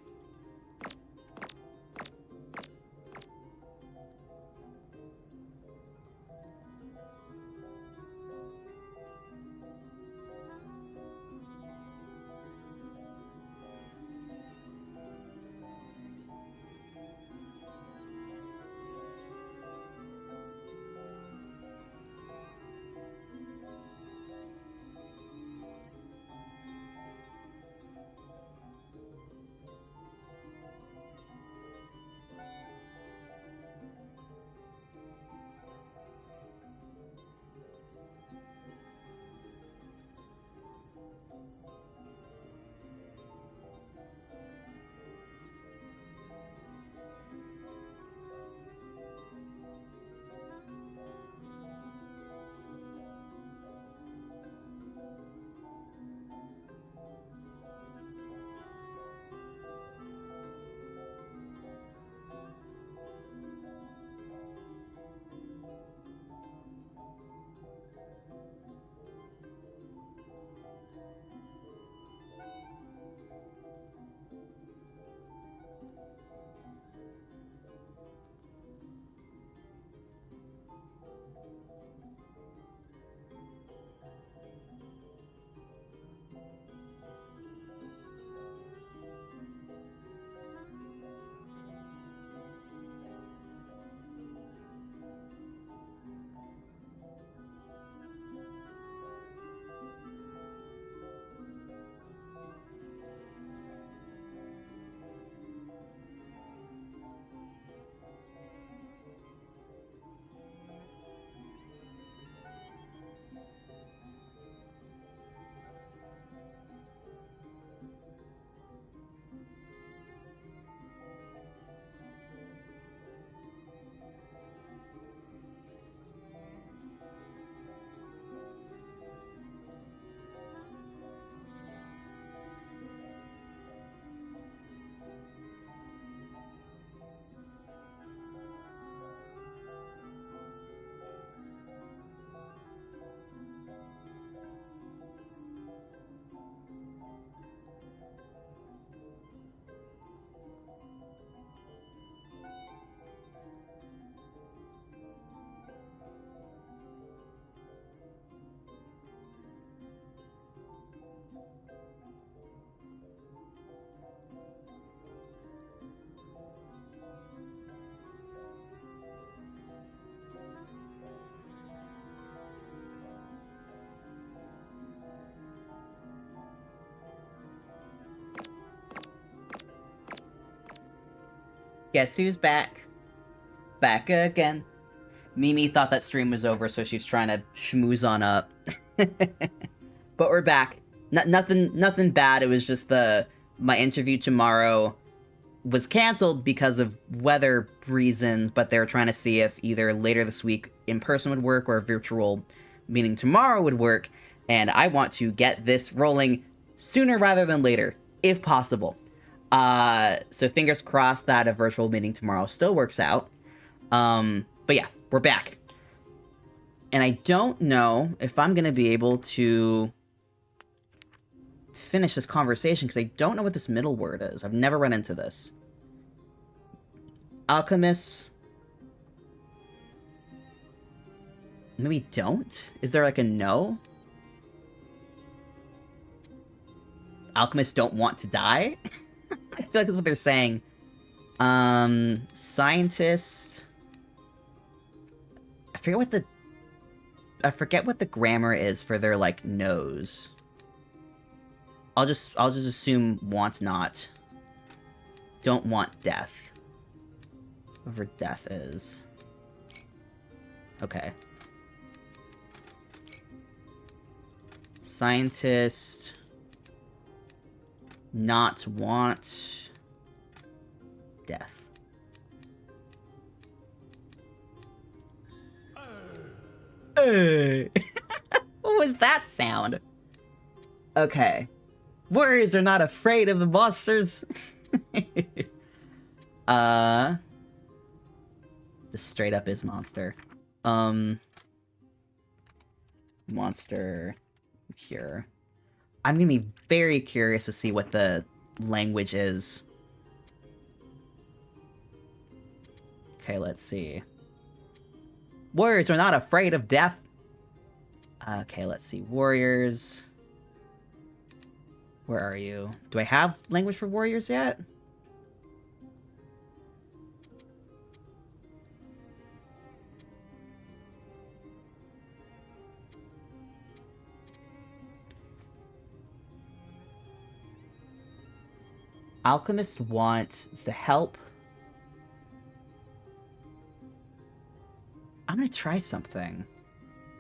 Guess who's back? Back again. Mimi thought that stream was over, so she's trying to schmooze on up. But we're back. Nothing bad. It was just my interview tomorrow was canceled because of weather reasons, but they're trying to see if either later this week in person would work or a virtual meeting tomorrow would work. And I want to get this rolling sooner rather than later, if possible. So fingers crossed that a virtual meeting tomorrow still works out. But yeah, we're back. And I don't know if I'm going to be able to finish this conversation, because I don't know what this middle word is. I've never run into this. Alchemist. Maybe don't? Is there like a no? Alchemists don't want to die? I feel like that's what they're saying. Scientist. I forget what the grammar is for their, like, no's. I'll just assume want not. Don't want death. Whatever death is. Okay. Scientist. Not want death. What was that sound? Okay. Warriors are not afraid of the monsters. Just straight up is monster. Monster here. I'm gonna be very curious to see what the language is. Okay, let's see. Warriors are not afraid of death. Okay, let's see. Warriors. Where are you? Do I have language for warriors yet? Alchemists want the help. I'm gonna try something.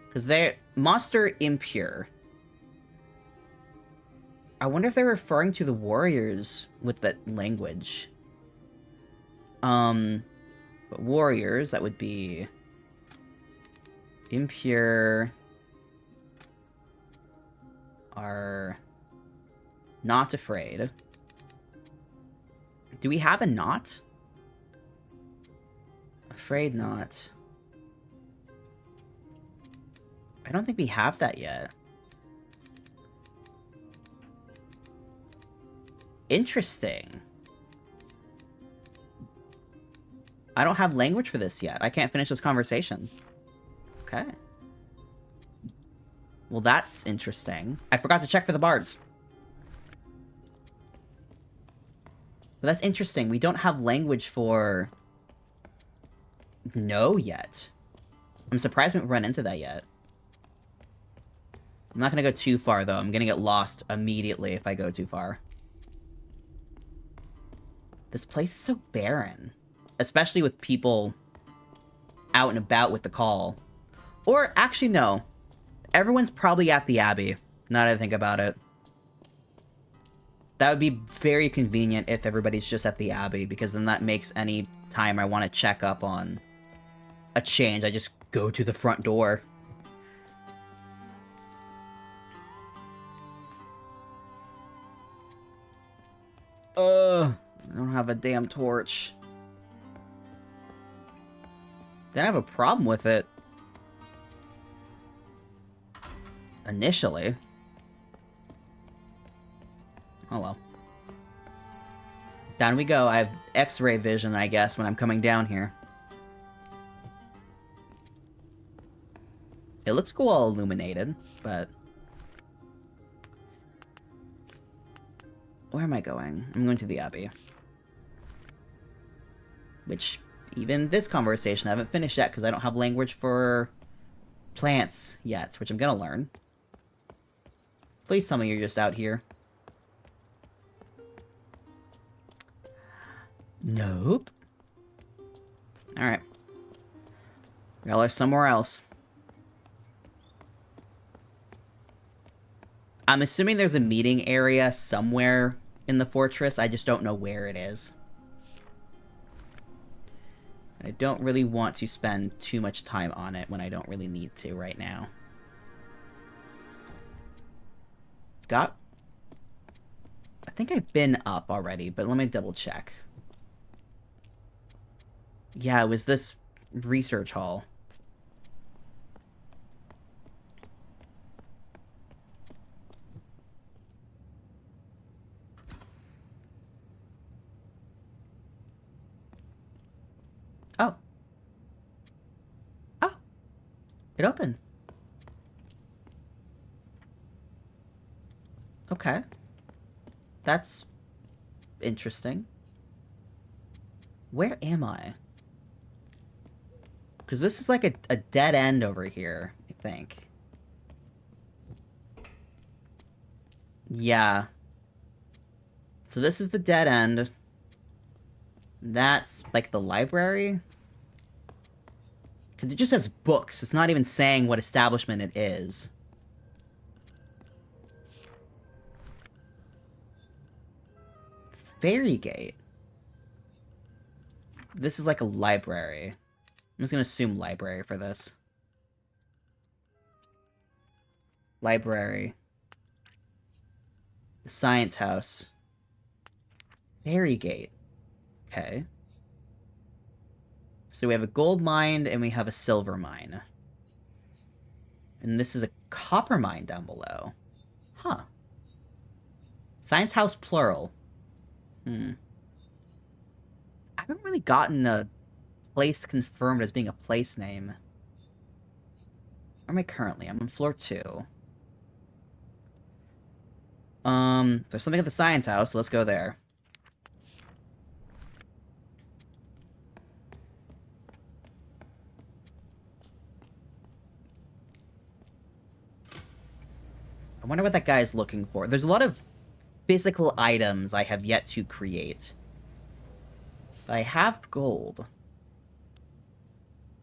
Because they're... Monster impure. I wonder if they're referring to the warriors with that language. But warriors, that would be... impure... are... not afraid. Do we have a not? Afraid not. I don't think we have that yet. Interesting. I don't have language for this yet. I can't finish this conversation. Okay. Well, that's interesting. I forgot to check for the bards. But that's interesting. We don't have language for... no yet. I'm surprised we haven't run into that yet. I'm not gonna go too far, though. I'm gonna get lost immediately if I go too far. This place is so barren. Especially with people out and about with the call. Or, actually, no. Everyone's probably at the Abbey, now that I think about it. That would be very convenient if everybody's just at the Abbey, because then that makes any time I want to check up on a change, I just go to the front door. I don't have a damn torch. Didn't have a problem with it. Initially. Oh well. Down we go. I have X-ray vision, I guess, when I'm coming down here. It looks cool illuminated, but... where am I going? I'm going to the Abbey. Which, even this conversation I haven't finished yet, because I don't have language for plants yet, which I'm gonna learn. Please tell me you're just out here. Nope. Alright. Y'all are somewhere else. I'm assuming there's a meeting area somewhere in the fortress. I just don't know where it is. I don't really want to spend too much time on it when I don't really need to right now. I think I've been up already, but let me double check. Yeah, it was this research hall. Oh. Oh. It opened. Okay. That's interesting. Where am I? Because this is like a dead end over here, I think. Yeah. So this is the dead end. That's like the library. Because it just says books. It's not even saying what establishment it is. Fairy Gate. This is like a library. I'm just gonna assume library for this. Library. The Science House. Fairy Gate. Okay. So we have a gold mine and we have a silver mine. And this is a copper mine down below. Huh. Science House plural. I haven't really gotten a place confirmed as being a place name. Where am I currently? I'm on floor 2. There's something at the Science House, so let's go there. I wonder what that guy is looking for. There's a lot of physical items I have yet to create. But I have gold.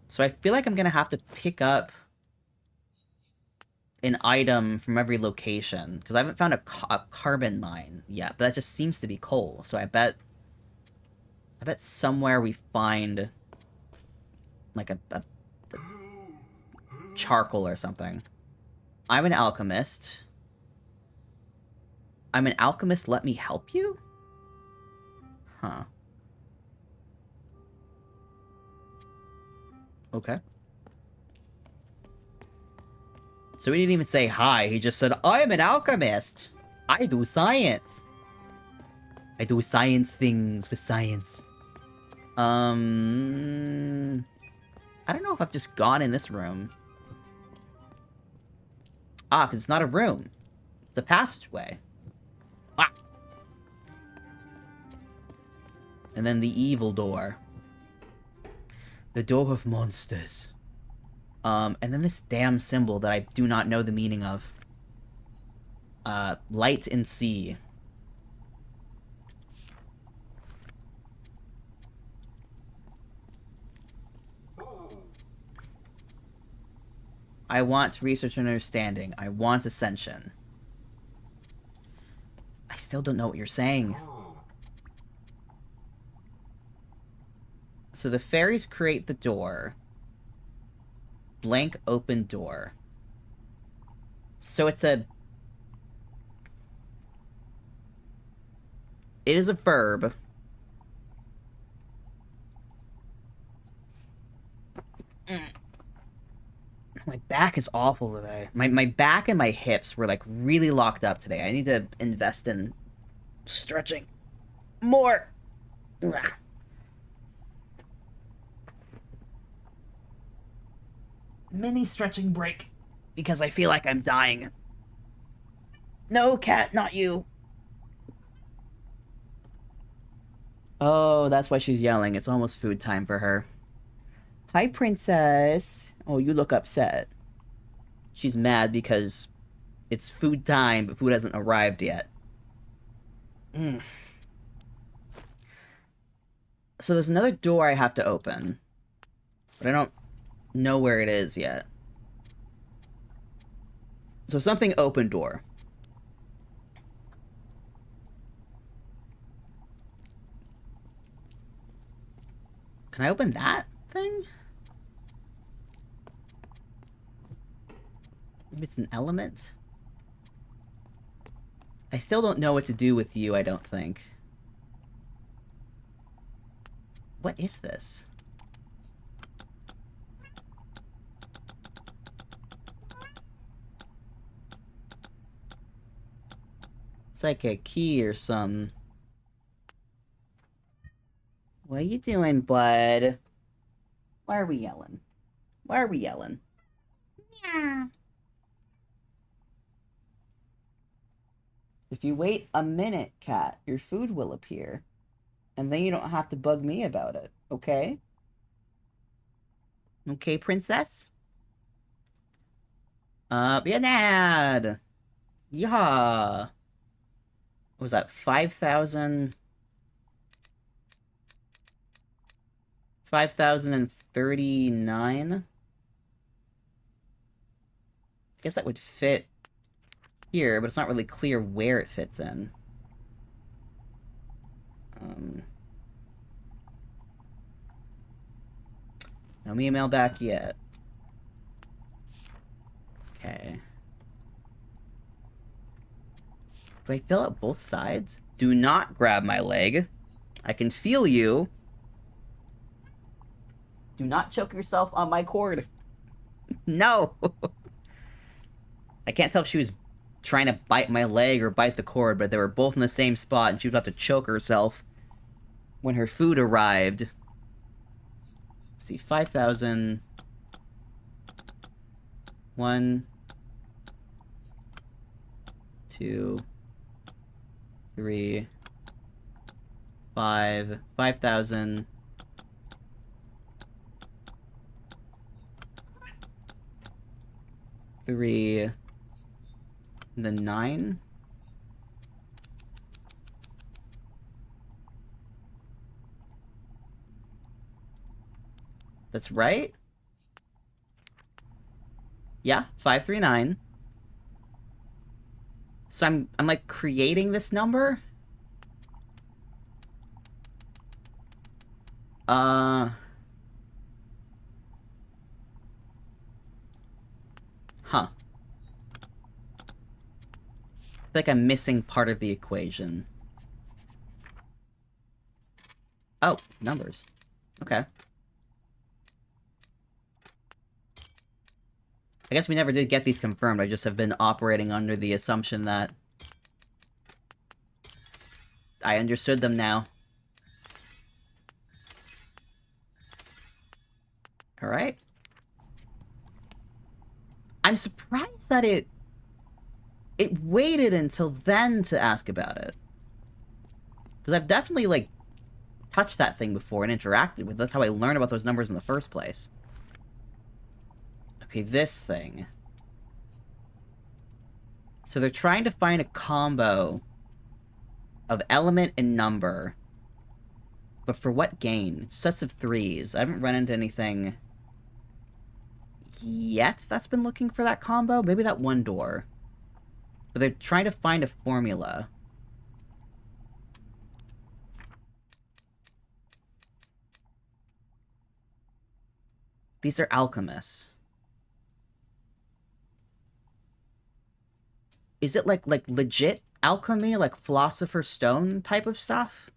So I feel like I'm gonna have to pick up an item from every location. Because I haven't found a carbon mine yet. But that just seems to be coal. So I bet somewhere we find like a charcoal or something. I'm an alchemist. I'm an alchemist, let me help you? Huh. Okay. So he didn't even say hi, he just said, I'm an alchemist! I do science! I do science things for science. I don't know if I've just gone in this room. Ah, because it's not a room. It's a passageway. Ah! And then the evil door. The door of monsters. And then this damn symbol that I do not know the meaning of. Light and sea. I want research and understanding. I want ascension. I still don't know what you're saying. So the fairies create the door. Blank open door. So it's a... It is a verb. My back is awful today. My back and my hips were, like, really locked up today. I need to invest in stretching more. Ugh. Mini stretching break. Because I feel like I'm dying. No, cat, not you. Oh, that's why she's yelling. It's almost food time for her. Hi, princess. Oh, you look upset. She's mad because it's food time, but food hasn't arrived yet. So there's another door I have to open. But I don't know where it is yet. So something open door. Can I open that thing? Maybe it's an element? I still don't know what to do with you, I don't think. What is this? It's like a key or some. What are you doing, bud? Why are we yelling? Why are we yelling? Yeah. If you wait a minute, cat, your food will appear. And then you don't have to bug me about it, okay? Okay, princess? Bianad! Yeehaw! What was that, 5,000? 5,039? I guess that would fit here, but it's not really clear where it fits in. No email back yet. Okay. Do I fill out both sides? Do not grab my leg. I can feel you. Do not choke yourself on my cord. No! I can't tell if she was trying to bite my leg or bite the cord, but they were both in the same spot, and she was about to choke herself when her food arrived. Let's see, 5,000. 1, 2, 3, 5, 5,000. 3, the 9. That's right. Yeah, 539. So I'm like creating this number? Huh. I feel like I'm missing part of the equation. Oh, numbers. Okay. I guess we never did get these confirmed. I just have been operating under the assumption that I understood them now. Alright. I'm surprised that it waited until then to ask about it. Because I've definitely, like, touched that thing before and interacted with it. That's how I learned about those numbers in the first place. Okay, this thing. So they're trying to find a combo of element and number. But for what gain? It's sets of 3s. I haven't run into anything yet that's been looking for that combo. Maybe that one door. But they're trying to find a formula. These are alchemists. Is it like legit alchemy, like Philosopher's Stone type of stuff?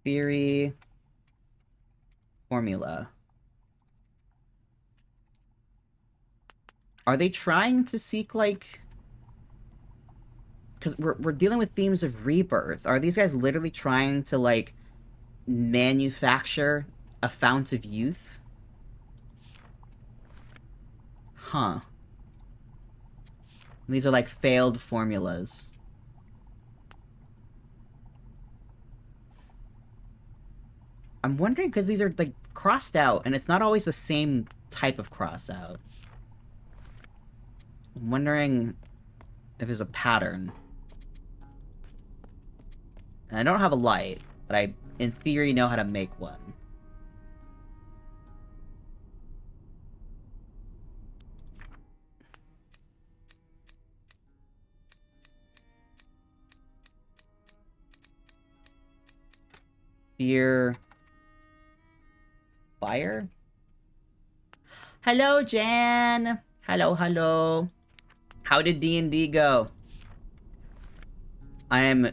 Theory. Formula. Are they trying to seek, like... Because we're dealing with themes of rebirth. Are these guys literally trying to, like, manufacture a fount of youth? Huh. These are, like, failed formulas. I'm wondering, because these are, like, crossed out, and it's not always the same type of cross out. I'm wondering if there's a pattern. And I don't have a light, but I, in theory, know how to make one. Fear. Fire? Hello, Jan! Hello, hello. How did D&D go? I am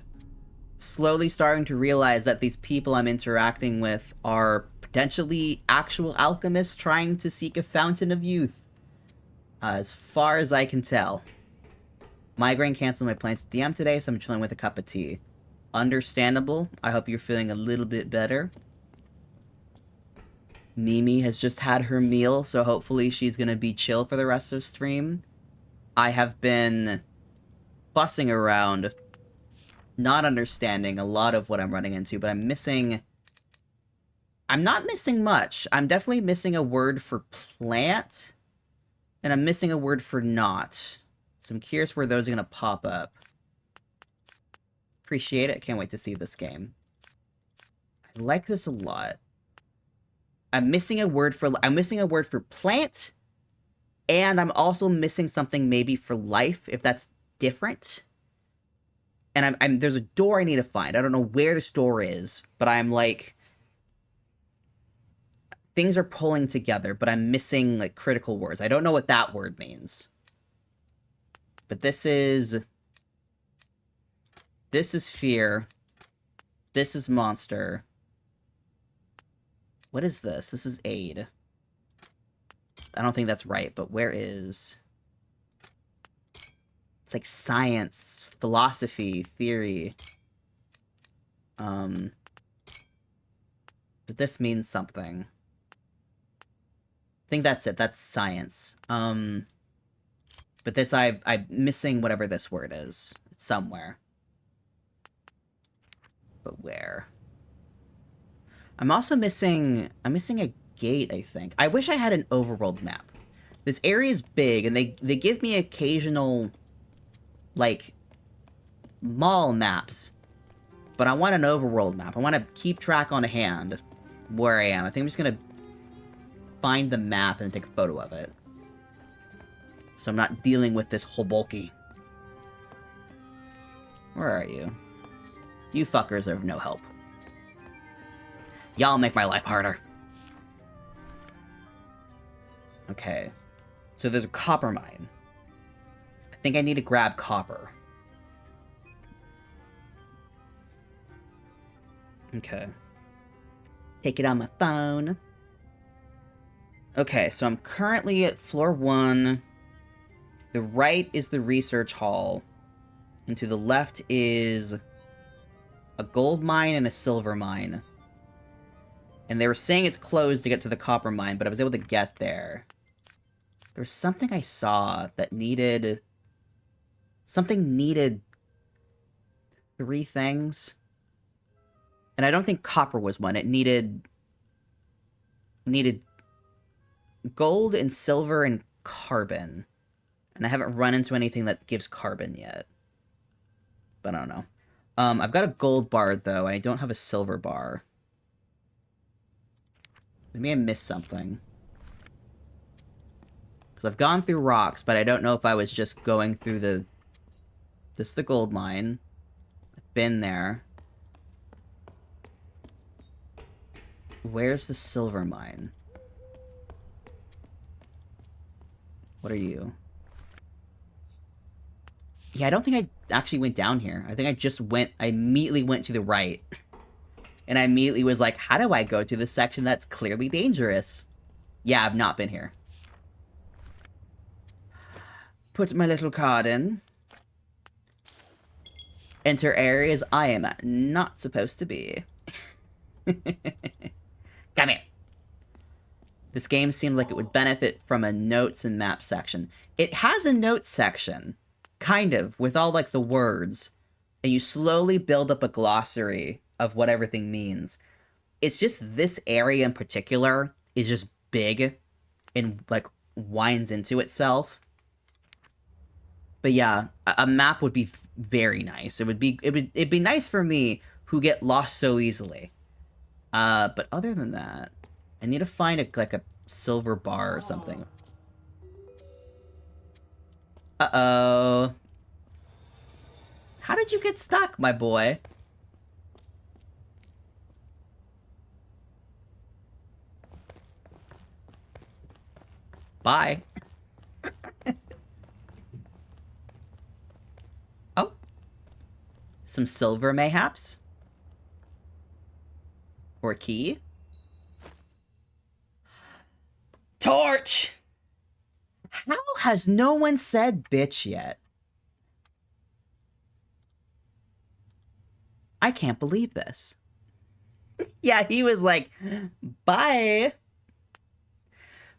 slowly starting to realize that these people I'm interacting with are potentially actual alchemists trying to seek a fountain of youth. As far as I can tell. Migraine canceled my plans to DM today, so I'm chilling with a cup of tea. Understandable. I hope you're feeling a little bit better. Mimi has just had her meal, so hopefully she's gonna be chill for the rest of stream. I have been fussing around, not understanding a lot of what I'm running into, but I'm not missing much. I'm definitely missing a word for plant, and I'm missing a word for not. So I'm curious where those are gonna pop up. Appreciate it. Can't wait to see this game. I like this a lot. I'm missing a word for plant, and I'm also missing something maybe for life, if that's different. And there's a door I need to find. I don't know where this door is, but I'm like, things are pulling together, but I'm missing like critical words. I don't know what that word means. But this is fear. This is monster. What is this? This is aid. I don't think that's right, but where is... It's like science, philosophy, theory. But this means something. I think that's it. That's science. But this, I'm missing whatever this word is. It's somewhere. But where? I'm also missing... I'm missing a gate, I think. I wish I had an overworld map. This area is big, and they give me occasional, like, mall maps. But I want an overworld map. I want to keep track on hand where I am. I think I'm just going to find the map and take a photo of it. So I'm not dealing with this whole bulky. Where are you? You fuckers are of no help. Y'all make my life harder. Okay. So there's a copper mine. I think I need to grab copper. Okay. Take it on my phone. Okay, so I'm currently at floor 1. To the right is the research hall. And to the left is a gold mine and a silver mine. And they were saying it's closed to get to the copper mine, but I was able to get there. There was something I saw that needed... Something needed 3 things. And I don't think copper was one. It needed gold and silver and carbon. And I haven't run into anything that gives carbon yet. But I don't know. I've got a gold bar, though. I don't have a silver bar. Maybe I missed something. Because I've gone through rocks, but I don't know if I was just going through the... This is the gold mine. I've been there. Where's the silver mine? What are you? Yeah, I don't think I actually went down here. I think I immediately went to the right. And I immediately was like, how do I go to this section that's clearly dangerous? Yeah, I've not been here. Put my little card in. Enter areas I am not supposed to be. Come here. This game seems like it would benefit from a notes and map section. It has a notes section, kind of, with all, like, the words. And you slowly build up a glossary of what everything means. It's just this area in particular is just big and, like, winds into itself. But yeah, a map would be very nice. It'd be nice for me who get lost so easily. But other than that, I need to find like a silver bar or something. Uh-oh. How did you get stuck, my boy? Bye. Oh. Some silver, mayhaps? Or a key? Torch! How has no one said bitch yet? I can't believe this. Yeah, he was like, bye.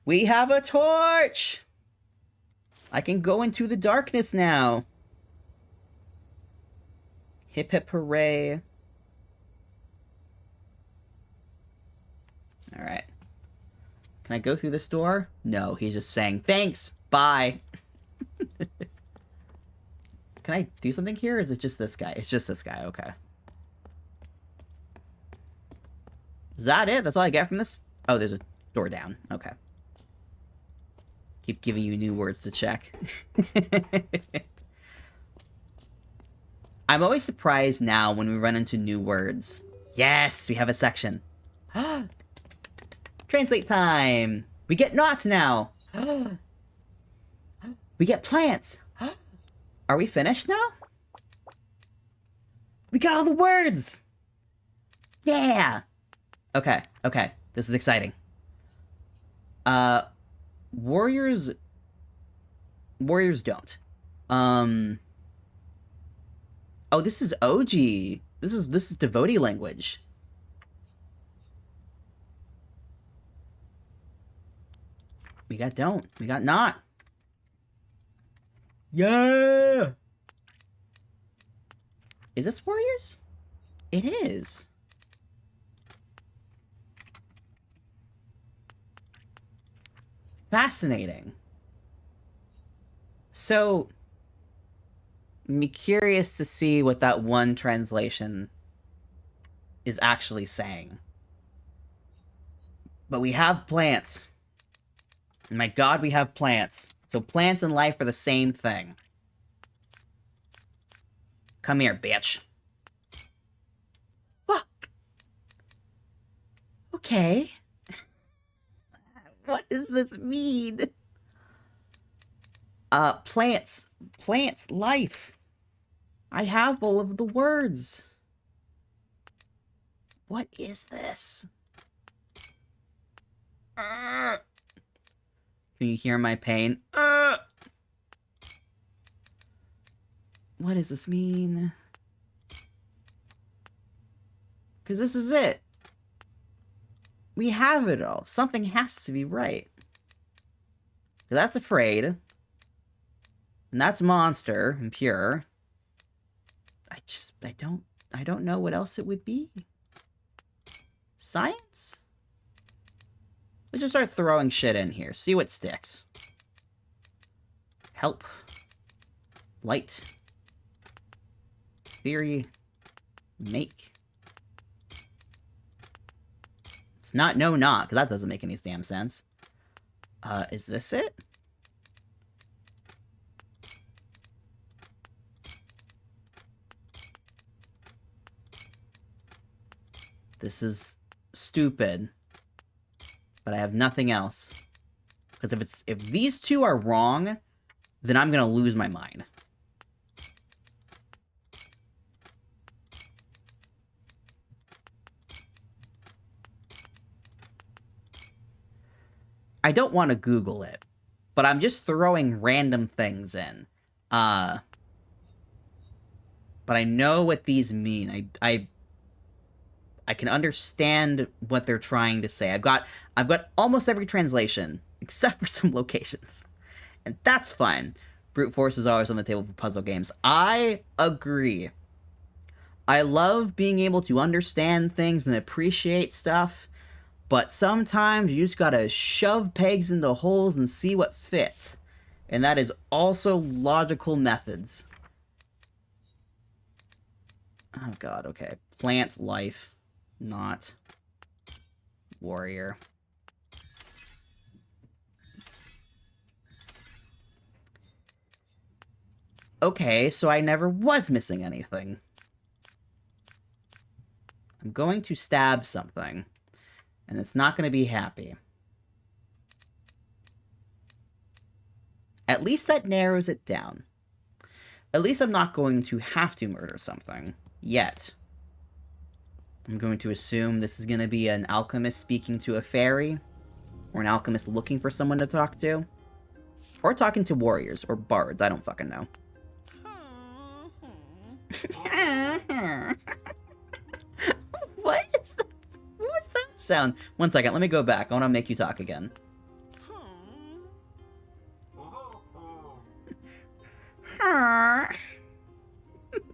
We have a torch! I can go into the darkness now. Hip hip hooray. Alright. Can I go through this door? No, he's just saying, thanks, bye. Can I do something here, or is it just this guy? It's just this guy, okay. Is that it? That's all I get from this? Oh, there's a door down. Okay. Keep giving you new words to check. I'm always surprised now when we run into new words. Yes, we have a section. Translate time! We get knots now! We get plants! Are we finished now? We got all the words! Yeah! Okay, okay. This is exciting. Warriors don't. Oh, this is OG. This is devotee language. We got don't. We got not. Yeah! Is this warriors? It is. Fascinating. So, I'm curious to see what that one translation is actually saying. But we have plants. And my god, we have plants. So plants and life are the same thing. Come here, bitch. Fuck. Okay. What does this mean? Plants. Plants, life. I have all of the words. What is this? Can you hear my pain? What does this mean? Because this is it. We have it all. Something has to be right. That's afraid. And that's monster and pure. I don't know what else it would be. Science? Let's just start throwing shit in here. See what sticks. Help. Light. Theory. Make. It's not no not, because that doesn't make any damn sense. Is this it? This is stupid. But I have nothing else. Because if these two are wrong, then I'm gonna lose my mind. I don't want to Google it, but I'm just throwing random things in. But I know what these mean. I can understand what they're trying to say. I've got almost every translation, except for some locations. And that's fine. Brute force is always on the table for puzzle games. I agree. I love being able to understand things and appreciate stuff, but sometimes you just gotta shove pegs into holes and see what fits. And that is also logical methods. Oh god, okay. Plant life, not warrior. Okay, so I never was missing anything. I'm going to stab something, and it's not going to be happy. At least that narrows it down. At least I'm not going to have to murder something. Yet. I'm going to assume this is going to be an alchemist speaking to a fairy, or an alchemist looking for someone to talk to, or talking to warriors, or bards, I don't fucking know. What is that? What was that sound? One second, let me go back. I want to make you talk again.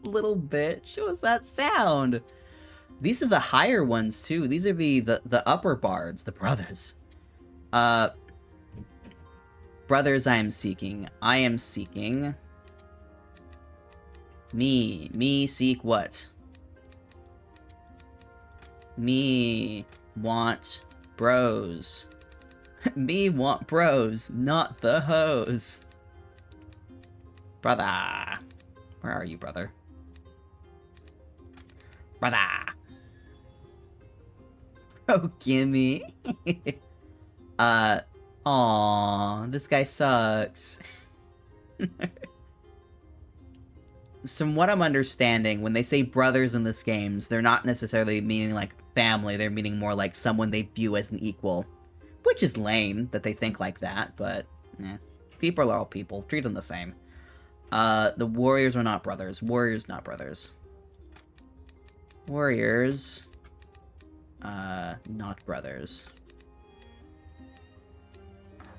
Little bitch, what was that sound? These are the higher ones too. These are the upper bards, the brothers. Brothers I am seeking. I am seeking... Me seek what? Me want bros. Me want bros, not the hoes. Brother. Where are you, brother? Brother. Oh, gimme. Aw, this guy sucks. From what I'm understanding, when they say brothers in this games, they're not necessarily meaning, like, family. They're meaning more like someone they view as an equal. Which is lame that they think like that, but, eh. People are all people. Treat them the same. The warriors are not brothers. Warriors, not brothers. Warriors... not brothers.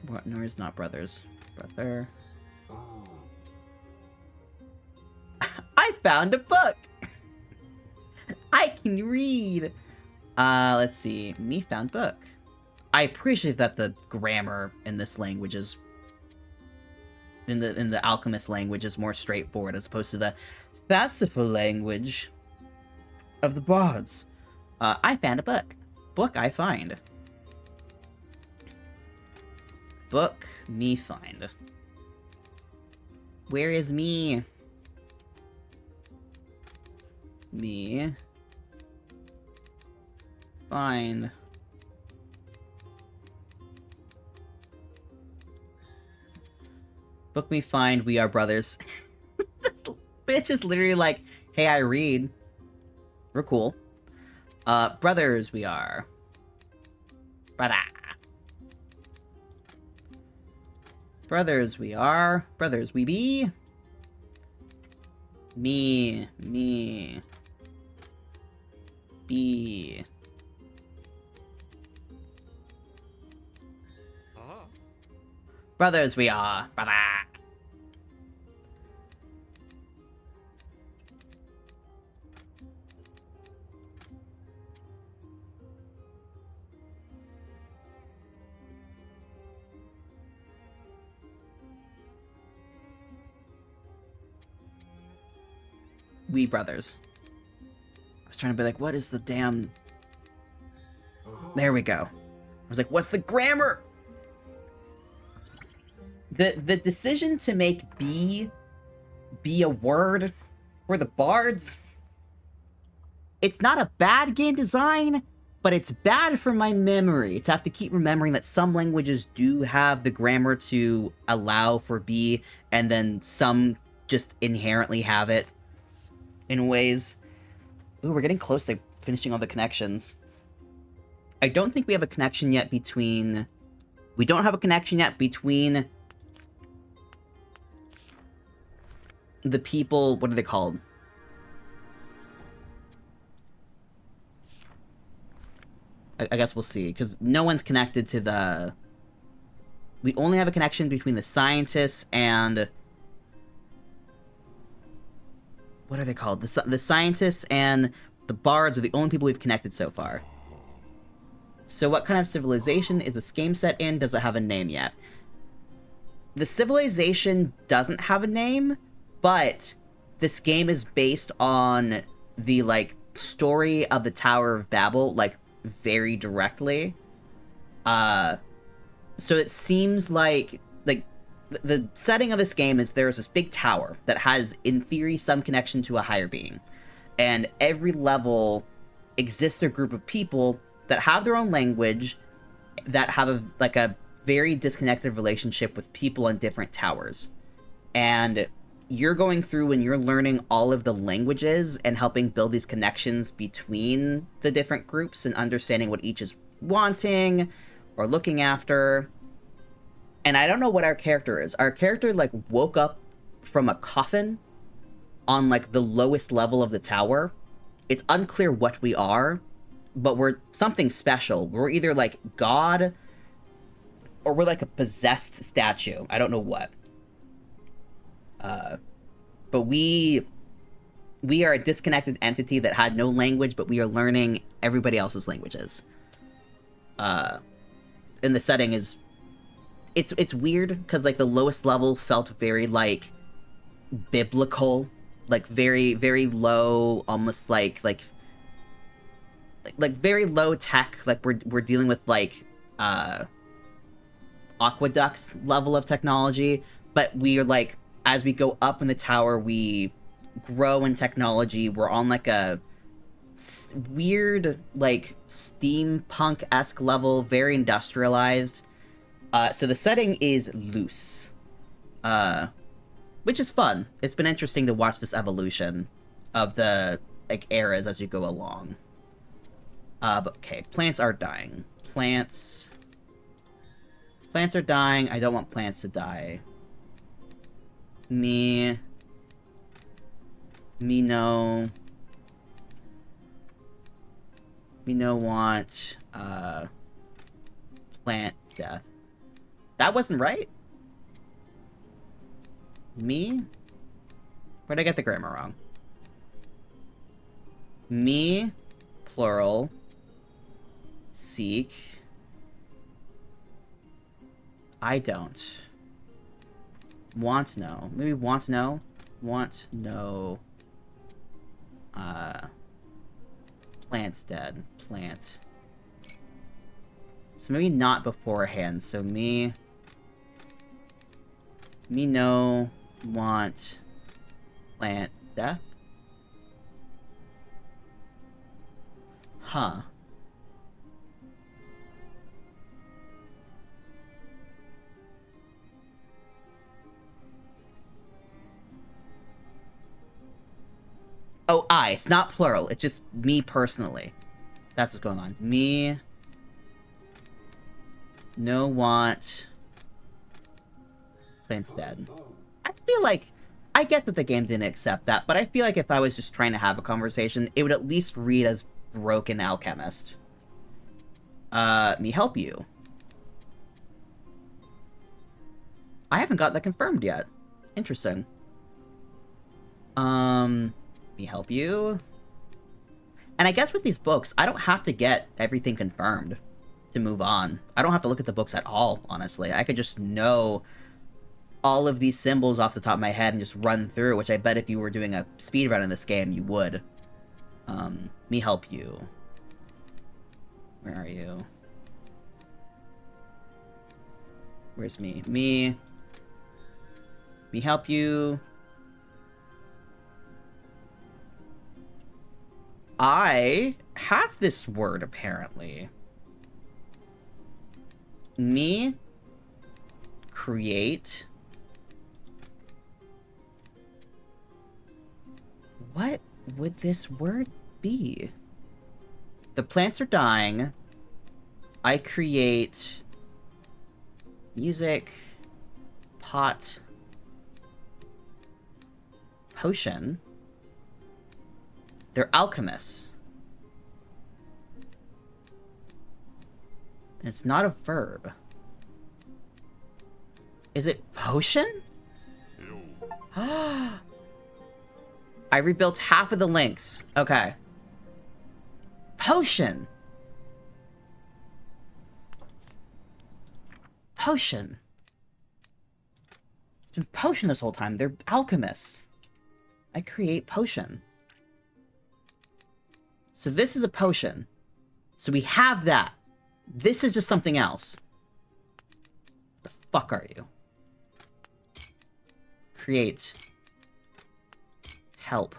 Warriors, not brothers. Brother... I found a book! I can read! Let's see. Me found book. I appreciate that the grammar in this language is... In the alchemist language is more straightforward as opposed to the fanciful language of the bards. I found a book. Book I find. Book me find. Where is me? Me find. Book me find, we are brothers. This bitch is literally like, hey, I read. We're cool. Brothers we are. Brother. Brothers we are. Brothers we be. Me. Be. Brothers we are. Brother. We brothers. I was trying to be like, what is the damn... There we go. I was like, what's the grammar? The decision to make be a word for the bards, it's not a bad game design, but it's bad for my memory to have to keep remembering that some languages do have the grammar to allow for be, and then some just inherently have it in ways. Ooh, we're getting close to finishing all the connections. I don't think we have a connection yet between... We don't have a connection yet between the people... What are they called? I guess we'll see, because no one's connected to the... We only have a connection between the scientists and... What are they called? The scientists and the bards are the only people we've connected so far. So what kind of civilization is this game set in? Does it have a name yet? The civilization doesn't have a name, but this game is based on the, like, story of the Tower of Babel, like, very directly. So it seems like the setting of this game is there's this big tower that has, in theory, some connection to a higher being. And every level exists a group of people that have their own language, that have a very disconnected relationship with people on different towers. And you're going through and you're learning all of the languages and helping build these connections between the different groups and understanding what each is wanting or looking after. And I don't know what our character is. Our character, like, woke up from a coffin on, like, the lowest level of the tower. It's unclear what we are, but we're something special. We're either, like, God, or we're, like, a possessed statue. I don't know what. But we are a disconnected entity that had no language, but we are learning everybody else's languages. And the setting is... It's weird, because, like, the lowest level felt very, like, biblical. Like, very, very low, almost like very low tech. Like, we're dealing with, like, aqueducts level of technology. But we are, like, as we go up in the tower, we grow in technology. We're on, like, a weird, like, steampunk-esque level, very industrialized. So the setting is loose, which is fun. It's been interesting to watch this evolution of the, like, eras as you go along. But okay, plants are dying. Plants are dying. I don't want plants to die. Me no want, plant death. That wasn't right? Me? Where'd I get the grammar wrong? Me, plural, seek. I don't. Want no. Maybe want no? Want no. Plant's dead. Plant. So maybe not beforehand. So me no want plant death. Huh. Oh, I. It's not plural. It's just me personally. That's what's going on. Me no want plants dead. I feel like... I get that the game didn't accept that, but I feel like if I was just trying to have a conversation, it would at least read as broken alchemist. Me help you. I haven't got that confirmed yet. Interesting. Me help you. And I guess with these books, I don't have to get everything confirmed to move on. I don't have to look at the books at all, honestly. I could just know all of these symbols off the top of my head and just run through, which I bet if you were doing a speedrun in this game, you would. Me help you. Where are you? Where's me? Me help you. I have this word, apparently. Me create... What would this word be? The plants are dying. I create... music... pot... potion... They're alchemists. It's not a verb. Is it potion? I rebuilt half of the links. Okay. Potion. Potion. It's been potion this whole time. They're alchemists. I create potion. So this is a potion. So we have that. This is just something else. The fuck are you? Create. Help.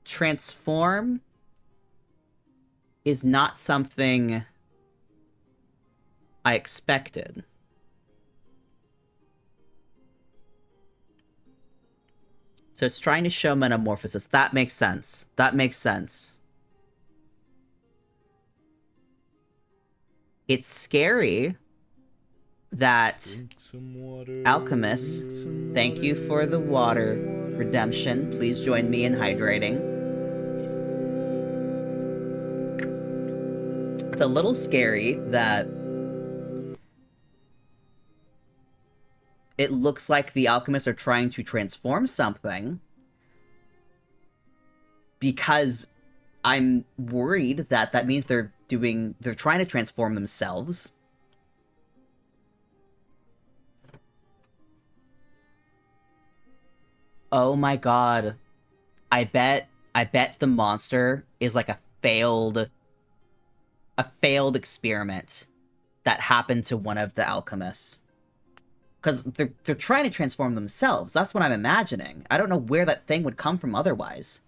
Transform is not something I expected. So it's trying to show metamorphosis. That makes sense. That makes sense. It's scary that alchemists, thank you for the water redemption. Please join me in hydrating. It's a little scary that it looks like the alchemists are trying to transform something, because I'm worried that that means they're trying to transform themselves. Oh my god. I bet the monster is like a failed experiment that happened to one of the alchemists. Because they're trying to transform themselves. That's what I'm imagining. I don't know where that thing would come from otherwise.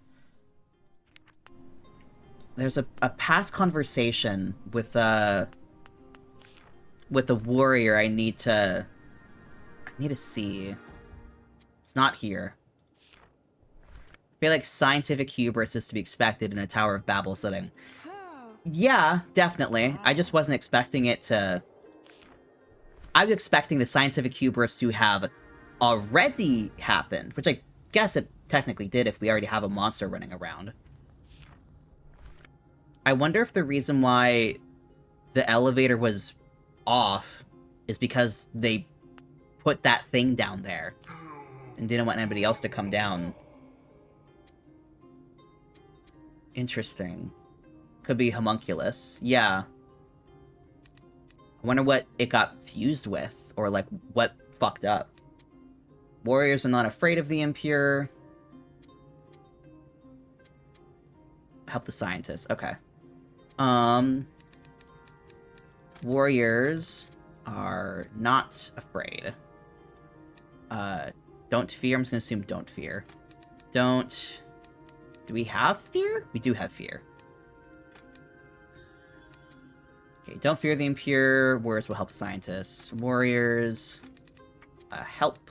There's a past conversation with a warrior I need to see. It's not here. I feel like scientific hubris is to be expected in a Tower of Babel setting. Yeah, definitely. I just wasn't expecting it to... I was expecting the scientific hubris to have already happened, which I guess it technically did if we already have a monster running around. I wonder if the reason why the elevator was off is because they put that thing down there and didn't want anybody else to come down. Interesting. Could be homunculus. Yeah. I wonder what it got fused with, or like what fucked up. Warriors are not afraid of the impure. Help the scientists. Okay. Warriors are not afraid. Don't fear. I'm just gonna assume don't fear. Don't... Do we have fear? We do have fear. Okay, don't fear the impure. Warriors will help the scientists. Warriors... help.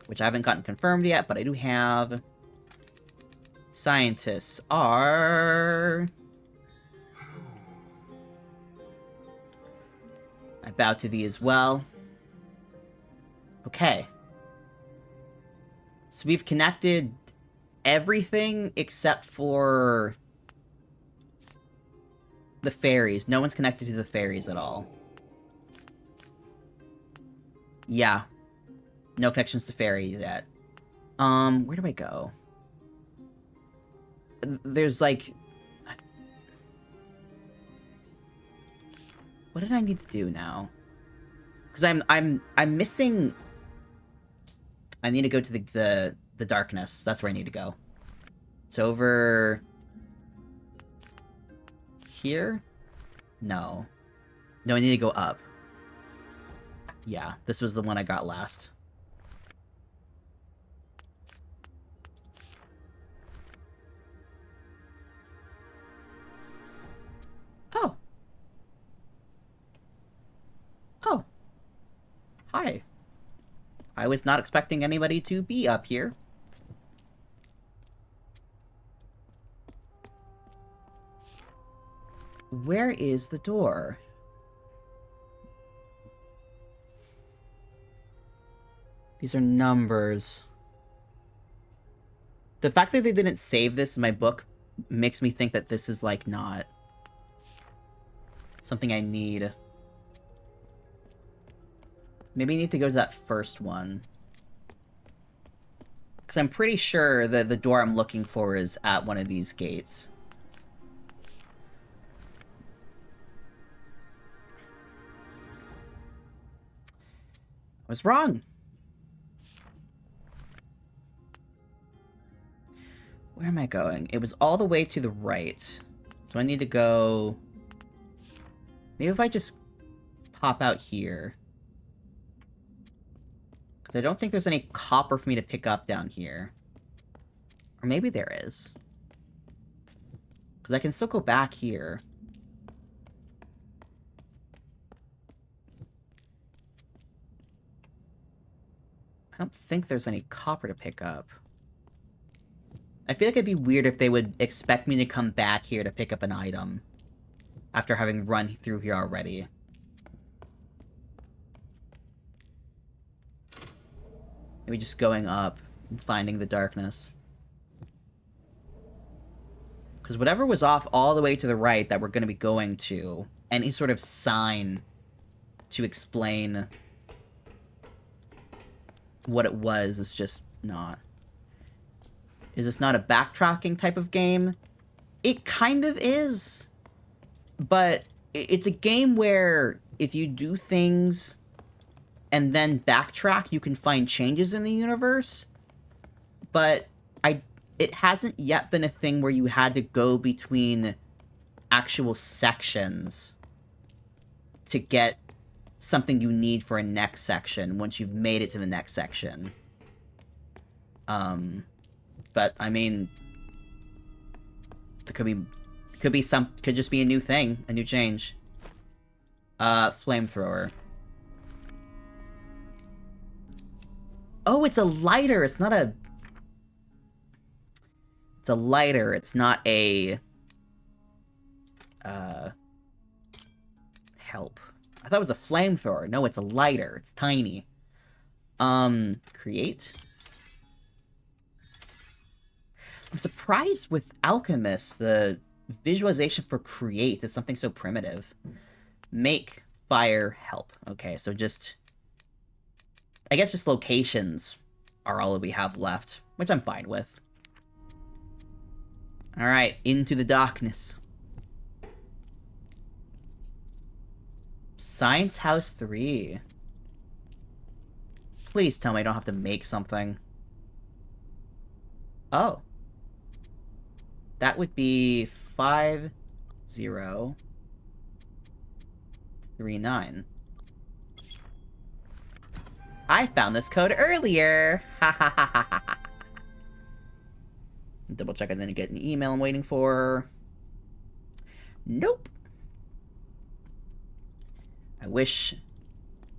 Which I haven't gotten confirmed yet, but I do have. Scientists are... I bow to thee as well. Okay. So we've connected everything except for the fairies. No one's connected to the fairies at all. Yeah. No connections to fairies yet. Where do I go? There's like... What did I need to do now? Because I'm missing... I need to go to the darkness. That's where I need to go. It's over... Here? No. No, I need to go up. Yeah, this was the one I got last. Oh. Oh. Hi. I was not expecting anybody to be up here. Where is the door? These are numbers. The fact that they didn't save this in my book makes me think that this is, like, not... something I need. Maybe I need to go to that first one. Because I'm pretty sure that the door I'm looking for is at one of these gates. I was wrong. Where am I going? It was all the way to the right. So I need to go... Maybe if I just pop out here. Because I don't think there's any copper for me to pick up down here. Or maybe there is. Because I can still go back here. I don't think there's any copper to pick up. I feel like it'd be weird if they would expect me to come back here to pick up an item. After having run through here already. Maybe just going up and finding the darkness. Because whatever was off all the way to the right that we're going to be going to, any sort of sign to explain what it was is just not. Is this not a backtracking type of game? It kind of is. But it's a game where if you do things and then backtrack, you can find changes in the universe. But it hasn't yet been a thing where you had to go between actual sections to get something you need for a next section once you've made it to the next section. But I mean, it could just be a new thing, a new change. Flamethrower. Oh, it's a lighter. It's not a. It's a lighter. It's not a. Help. I thought it was a flamethrower. No, it's a lighter. It's tiny. Create. I'm surprised with Alchemist, the visualization for create is something so primitive. Make, fire, help. Okay, so just... I guess just locations are all that we have left, which I'm fine with. Alright, into the darkness. Science House 3. Please tell me I don't have to make something. Oh. That would be 5039. I found this code earlier! Ha ha ha ha ha. Double check I didn't get an email I'm waiting for. Nope. I wish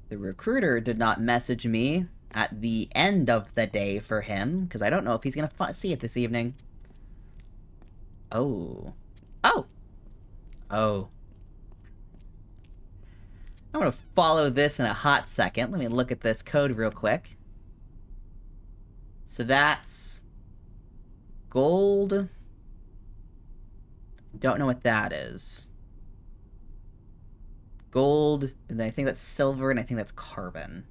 the recruiter did not message me at the end of the day for him, because I don't know if he's gonna see it this evening. Oh. Oh! Oh. I'm gonna follow this in a hot second. Let me look at this code real quick. So that's... gold. Don't know what that is. Gold, and then I think that's silver, and I think that's carbon.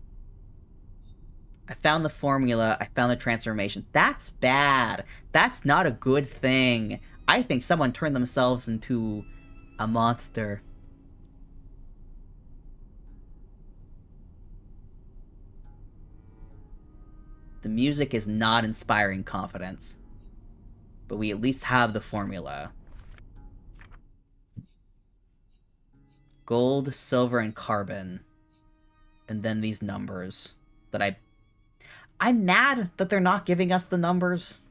I found the formula, I found the transformation. That's bad. That's not a good thing. I think someone turned themselves into a monster. The music is not inspiring confidence. But we at least have the formula. Gold, silver, and carbon. And then these numbers that I'm mad that they're not giving us the numbers.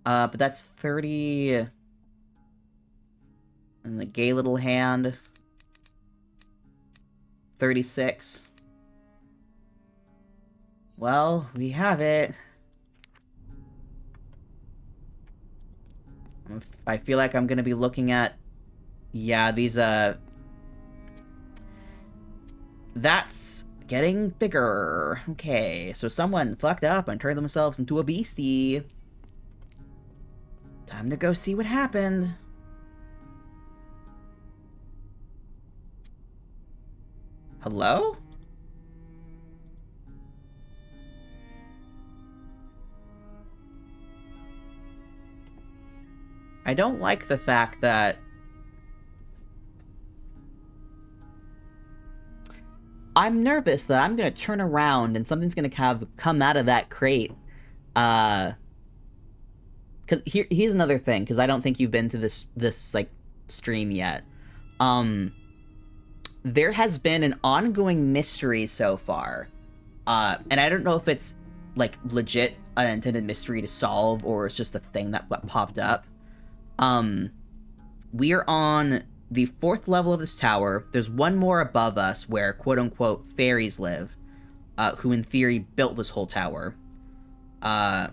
But that's 30... And the gay little hand. 36. Well, we have it. I feel like I'm gonna be looking at... Yeah, these, That's getting bigger. Okay, so someone fucked up and turned themselves into a beastie. Time to go see what happened. Hello? I don't like the fact that... I'm nervous that I'm gonna turn around and something's gonna come out of that crate. Because here's another thing, because I don't think you've been to this like, stream yet. There has been an ongoing mystery so far. And I don't know if it's, like, legit an intended mystery to solve, or it's just a thing that popped up. We are on the 4th level of this tower. There's one more above us where, quote-unquote, fairies live, who in theory built this whole tower. On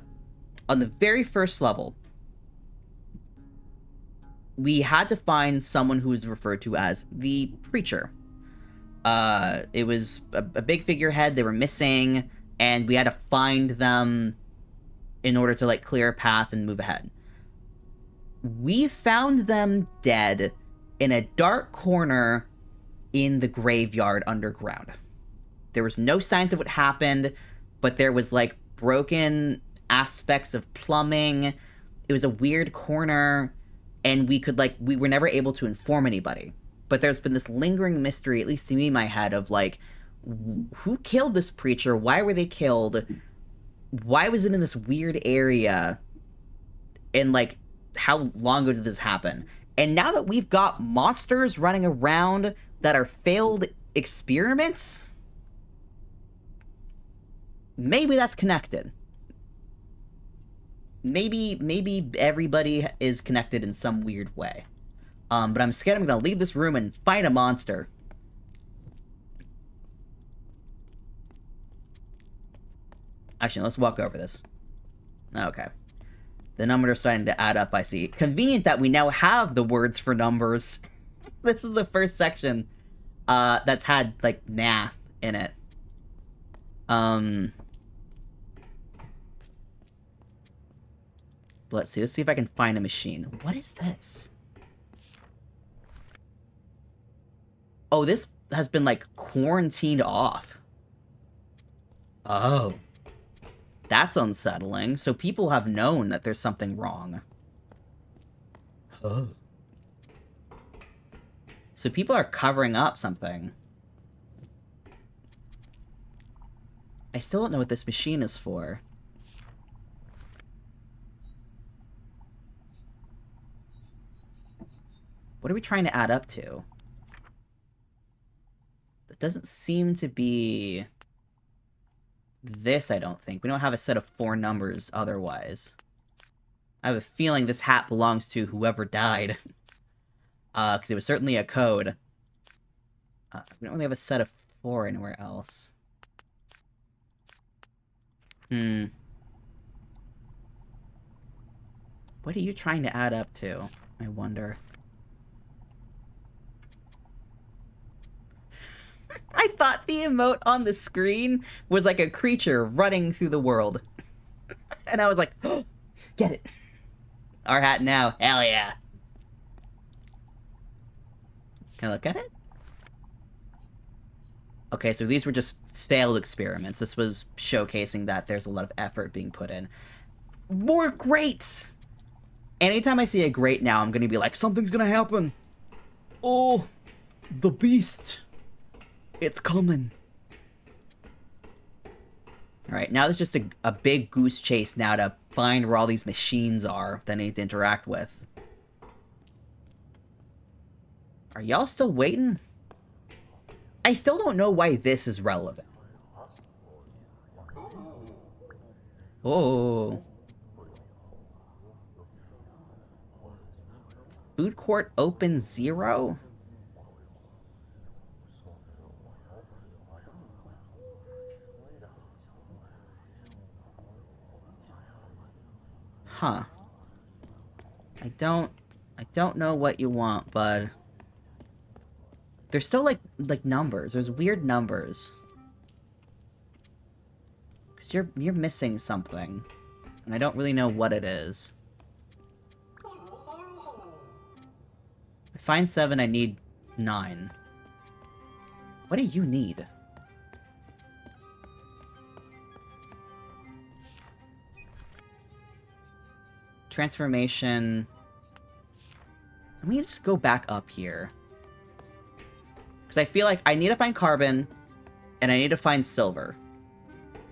the very first level, we had to find someone who is referred to as the Preacher. It was a big figurehead. They were missing, and we had to find them in order to, like, clear a path and move ahead. We found them dead in a dark corner in the graveyard underground. There was no signs of what happened, but there was, like, broken aspects of plumbing. It was a weird corner, and we were never able to inform anybody. But there's been this lingering mystery, at least to me in my head, of, like, who killed this preacher? Why were they killed? Why was it in this weird area? And, like, how long ago did this happen? And now that we've got monsters running around that are failed experiments, maybe that's connected. Maybe everybody is connected in some weird way. But I'm scared I'm gonna leave this room and find a monster. Actually, let's walk over this. Okay. The numbers are starting to add up, I see. Convenient that we now have the words for numbers. This is the first section that's had, like, math in it. Let's see if I can find a machine. What is this? Oh, this has been, like, quarantined off. Oh. That's unsettling. So people have known that there's something wrong. Oh. So people are covering up something. I still don't know what this machine is for. What are we trying to add up to? That doesn't seem to be... this, I don't think. We don't have a set of 4 numbers otherwise. I have a feeling this hat belongs to whoever died. Because it was certainly a code. We don't really have a set of 4 anywhere else. What are you trying to add up to? I wonder. I thought the emote on the screen was like a creature running through the world. And I was like, oh, get it. Our hat now. Hell yeah. Can I look at it? Okay, so these were just failed experiments. This was showcasing that there's a lot of effort being put in. More grates! Anytime I see a grate now, I'm gonna be like, something's gonna happen. Oh, the beast. It's coming. Alright, now there's just a big goose chase now to find where all these machines are that I need to interact with. Are y'all still waiting? I still don't know why this is relevant. Oh. Food court open 0? Huh. I don't know what you want, bud. There's still, like numbers. There's weird numbers. Because you're missing something. And I don't really know what it is. I find 7, I need 9. What do you need? Transformation. Let me just go back up here. Because I feel like I need to find carbon, and I need to find silver.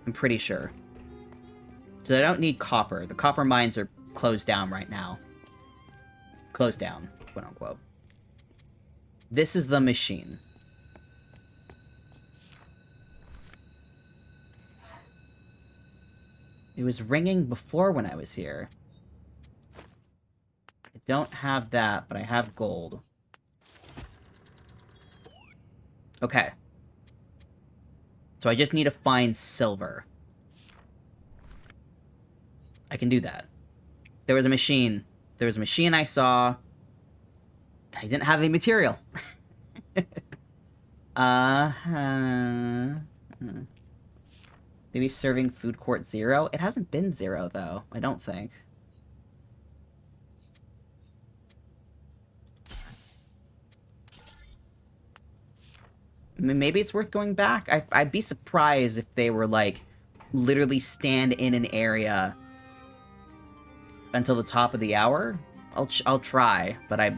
I'm pretty sure. So I don't need copper. The copper mines are closed down right now. Closed down, quote unquote. This is the machine. It was ringing before when I was here. I don't have that, but I have gold. Okay. So I just need to find silver. I can do that. There was a machine. There was a machine I saw. I didn't have any material. Maybe serving food court 0? It hasn't been 0, though. I don't think. I mean, maybe it's worth going back. I'd be surprised if they were, like, literally stand in an area until the top of the hour. I'll try, but I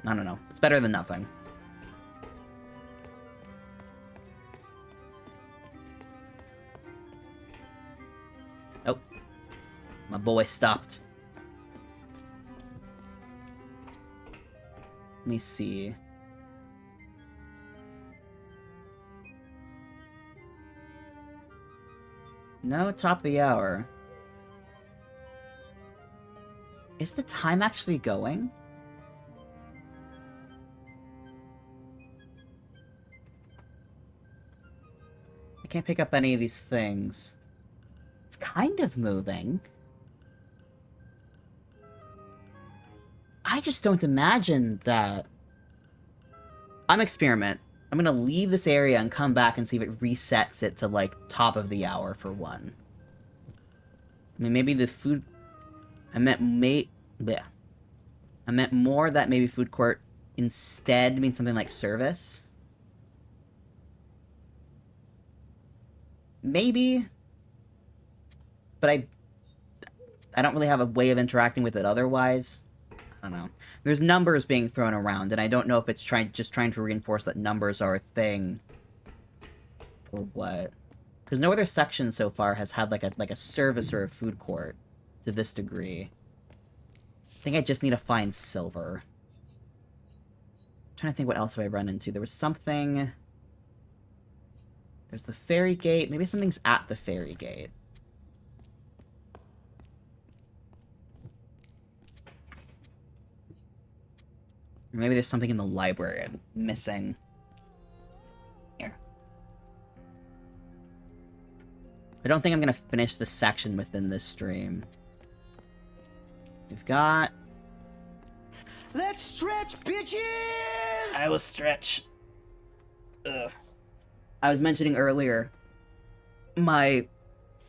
don't know. It's better than nothing. Oh. My boy stopped. Let me see. No, top of the hour. Is the time actually going? I can't pick up any of these things. It's kind of moving. I just don't imagine that... I'm experiment. I'm gonna leave this area and come back and see if it resets it to, like, top of the hour for one. I mean, maybe the food... I meant more that maybe food court instead means something like service. Maybe. But I don't really have a way of interacting with it otherwise. I don't know. There's numbers being thrown around, and I don't know if it's just trying to reinforce that numbers are a thing. Or what. Because no other section so far has had like a service or a food court to this degree. I think I just need to find silver. I'm trying to think what else have I run into. There was something... There's the ferry gate. Maybe something's at the ferry gate. Or maybe there's something in the library I'm missing. Here. I don't think I'm going to finish this section within this stream. We've got... Let's stretch, bitches! I will stretch. Ugh. I was mentioning earlier, my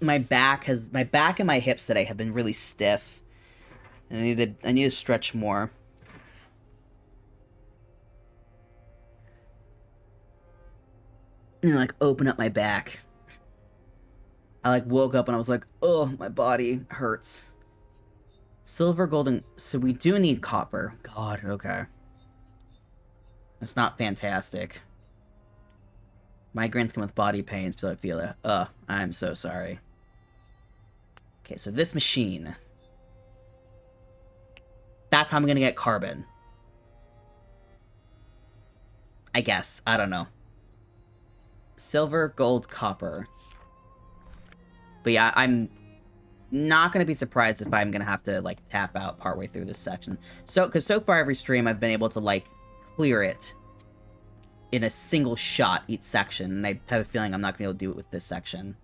back and my hips today have been really stiff. And I need to stretch more. And like open up my back. I like woke up and I was like, oh, my body hurts. Silver, gold, and... So we do need copper. God, okay. That's not fantastic. Migraines come with body pain, so I feel it. I'm so sorry. Okay, so this machine. That's how I'm gonna get carbon. I guess. I don't know. Silver, gold, copper. But yeah, I'm not gonna be surprised if I'm gonna have to, like, tap out partway through this section. So, because so far every stream I've been able to, like, clear it in a single shot each section, and I have a feeling I'm not gonna be able to do it with this section.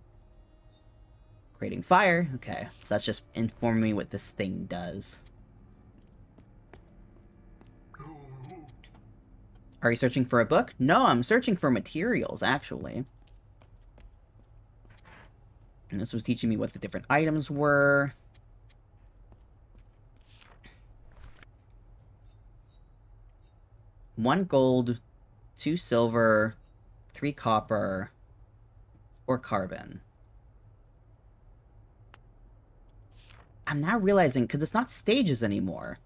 Creating fire. Okay, so that's just informing me what this thing does. Are you searching for a book? No, I'm searching for materials, actually. And this was teaching me what the different items were. One gold, 2 silver, 3 copper, or carbon. I'm now realizing, because it's not stages anymore.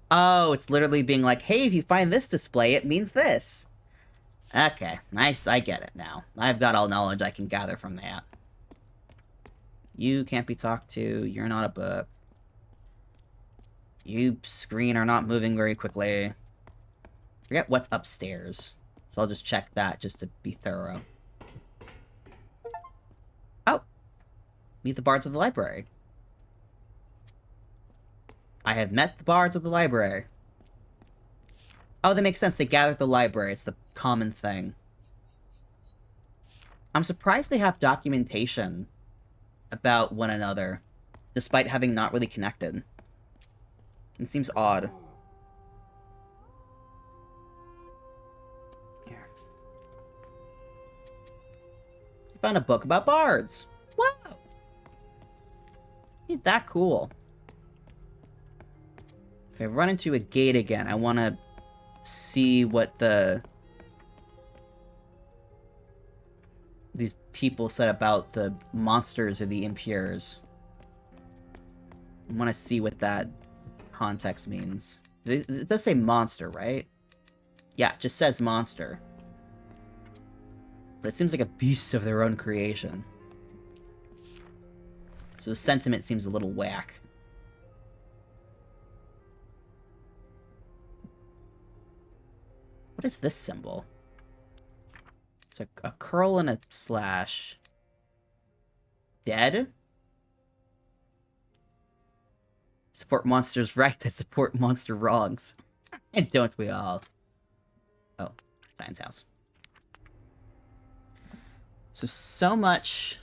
Oh, it's literally being like, hey, if you find this display, it means this. Okay, nice, I get it now. I've got all knowledge I can gather from that. You can't be talked to, you're not a book. You screen are not moving very quickly. Forget what's upstairs. So I'll just check that just to be thorough. Oh! Meet the bards of the library. I have met the bards of the library. Oh, that makes sense. They gather at the library. It's the common thing. I'm surprised they have documentation about one another, despite having not really connected. It seems odd. Here. I found a book about bards. Wow! Ain't that cool. If I run into a gate again, I want to see what these people said about the monsters or the impures. I want to see what that context means. It does say monster, right? Yeah, it just says monster. But it seems like a beast of their own creation. So the sentiment seems a little whack. What is this symbol? It's a curl and a slash. Dead? Support monsters right, I support monster wrongs. And don't we all? Oh, Science House. So much...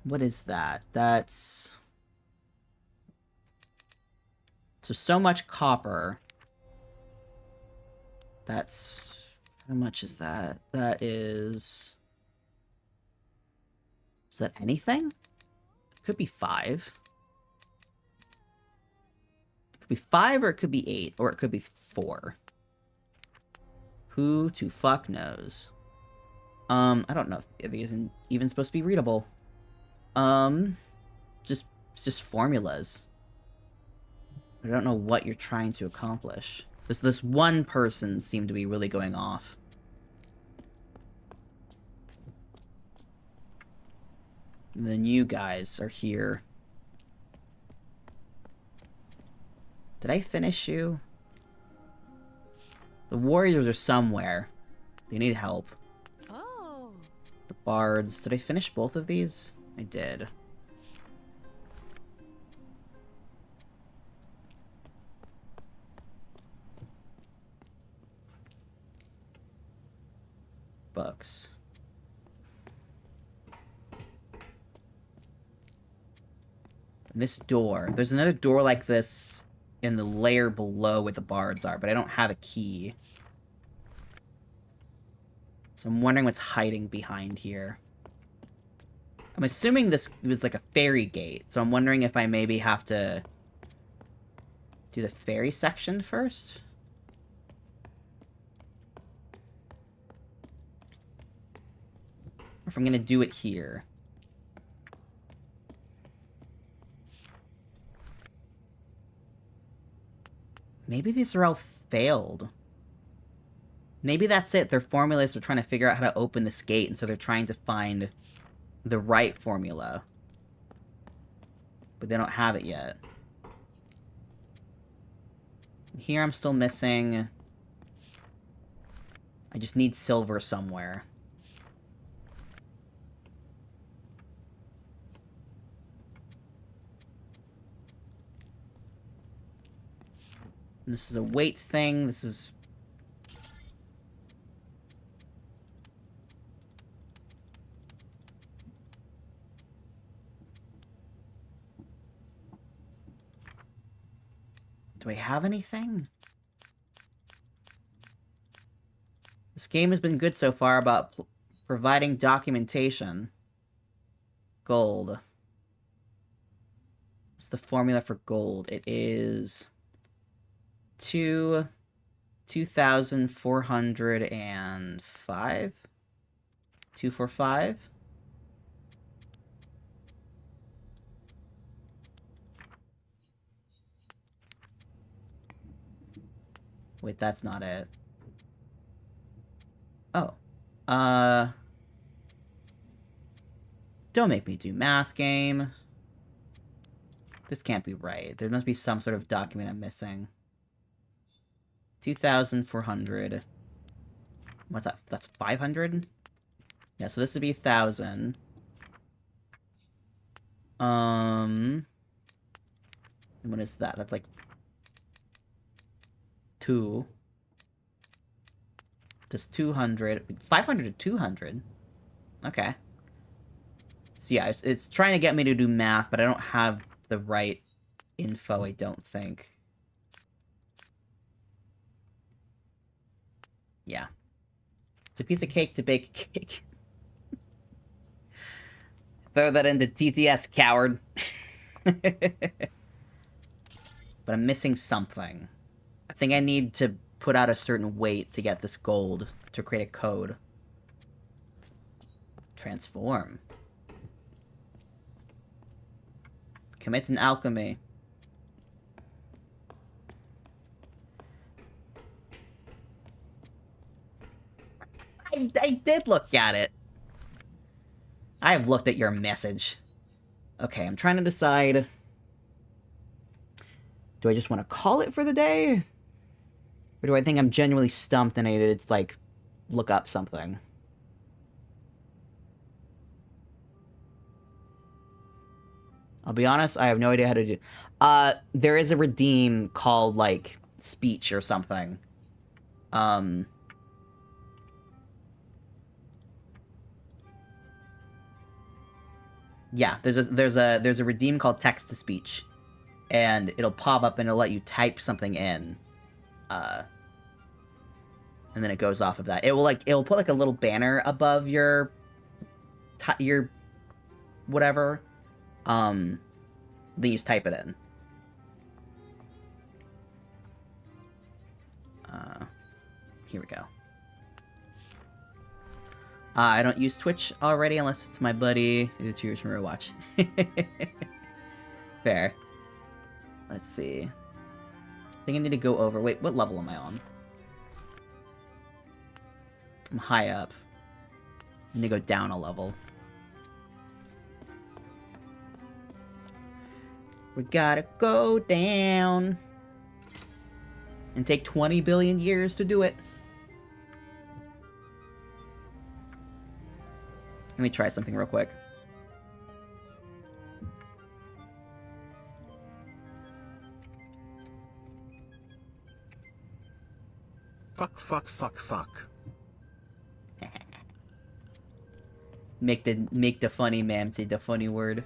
What is that? That's... So much copper. That's... How much is that? That is... Is that anything? It could be 5. It could be 5, or it could be 8, or it could be 4. Who to fuck knows? I don't know if these are even supposed to be readable. Just formulas. I don't know what you're trying to accomplish. This one person seemed to be really going off. And then you guys are here. Did I finish you? The warriors are somewhere. They need help. Oh. The bards. Did I finish both of these? I did. Books. And this door. There's another door like this in the layer below where the bards are, but I don't have a key. So I'm wondering what's hiding behind here. I'm assuming this was like a fairy gate, so I'm wondering if I maybe have to do the fairy section first? Or if I'm gonna do it here. Maybe these are all failed. Maybe that's it. Their formulas are trying to figure out how to open this gate, and so they're trying to find the right formula. But they don't have it yet. Here I'm still missing... I just need silver somewhere. And this is a weight thing. This is... Do I have anything? This game has been good so far about providing documentation. Gold. What's the formula for gold? It is 2,405? 245? Wait, that's not it. Oh. Don't make me do math, game. This can't be right. There must be some sort of document I'm missing. 2,400. What's that? That's 500? Yeah, so this would be 1,000. What is that? That's like 2. Just 200. 500 to 200. Okay. So yeah, it's trying to get me to do math, but I don't have the right info, I don't think. Yeah. It's a piece of cake to bake a cake. Throw that into TTS, coward. But I'm missing something. I think I need to put out a certain weight to get this gold to create a code. Transform. Commit an alchemy. I did look at it. I have looked at your message. Okay, I'm trying to decide. Do I just want to call it for the day? Or do I think I'm genuinely stumped and I need to, like, look up something? I'll be honest, I have no idea how to do... there is a redeem called, like, speech or something. Yeah, there's a redeem called text to speech. And it'll pop up and it'll let you type something in. And then it goes off of that. It'll put like a little banner above your whatever. Then you just type it in. Here we go. I don't use Twitch already unless it's my buddy who's 2 years from Rewatch. Fair. Let's see. I think I need to go over... Wait, what level am I on? I'm high up. I need to go down a level. We gotta go down. And take 20 billion years to do it. Let me try something real quick. Fuck. Make the funny man say the funny word.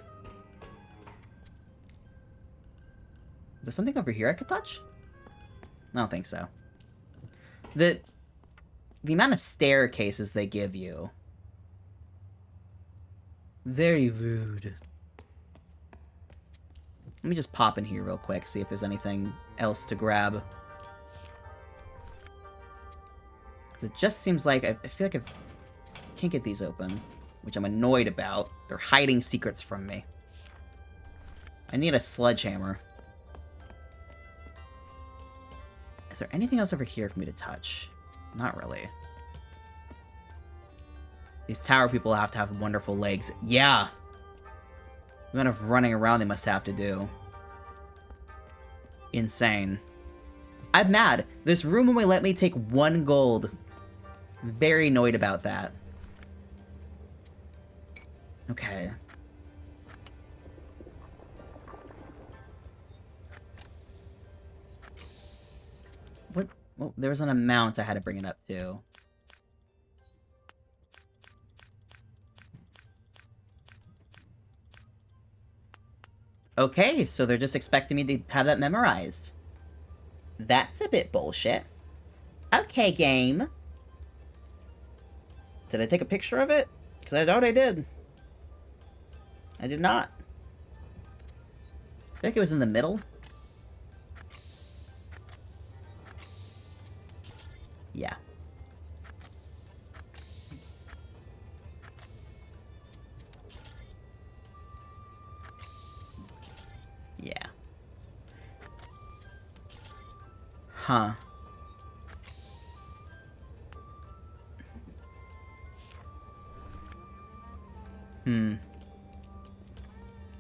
There's something over here I could touch? I don't think so. The amount of staircases they give you. Very rude. Let me just pop in here real quick, see if there's anything else to grab. It just seems like I feel like I can't get these open, which I'm annoyed about. They're hiding secrets from me. I need a sledgehammer. Is there anything else over here for me to touch? Not really. These tower people have to have wonderful legs. Yeah! The amount of running around they must have to do. Insane. I'm mad. This room only let me take 1 gold. Very annoyed about that. Okay. What? Well, there was an amount I had to bring it up to. Okay, so they're just expecting me to have that memorized. That's a bit bullshit. Okay, game. Did I take a picture of it? Because I doubt I did. I did not. feel like it was in the middle. Yeah. Yeah. Huh.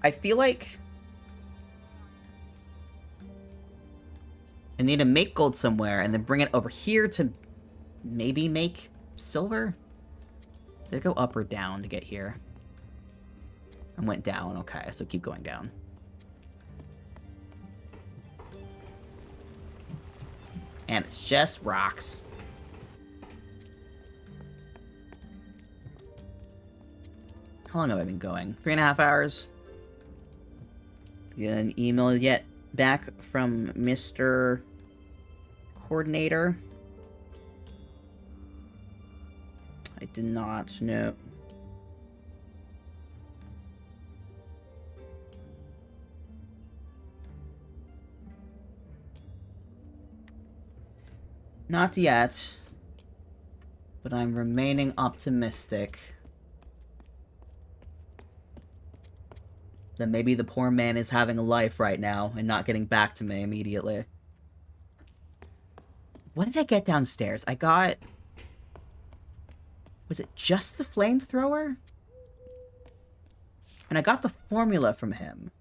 I feel like I need to make gold somewhere and then bring it over here to maybe make silver? Did it go up or down to get here? I went down. Okay, so keep going down. And it's just rocks. How long have I been going? 3.5 hours? Get an email yet back from Mr. Coordinator? I did not know. Not yet. But I'm remaining optimistic that maybe the poor man is having a life right now and not getting back to me immediately. What did I get downstairs? I got... Was it just the flamethrower? And I got the formula from him.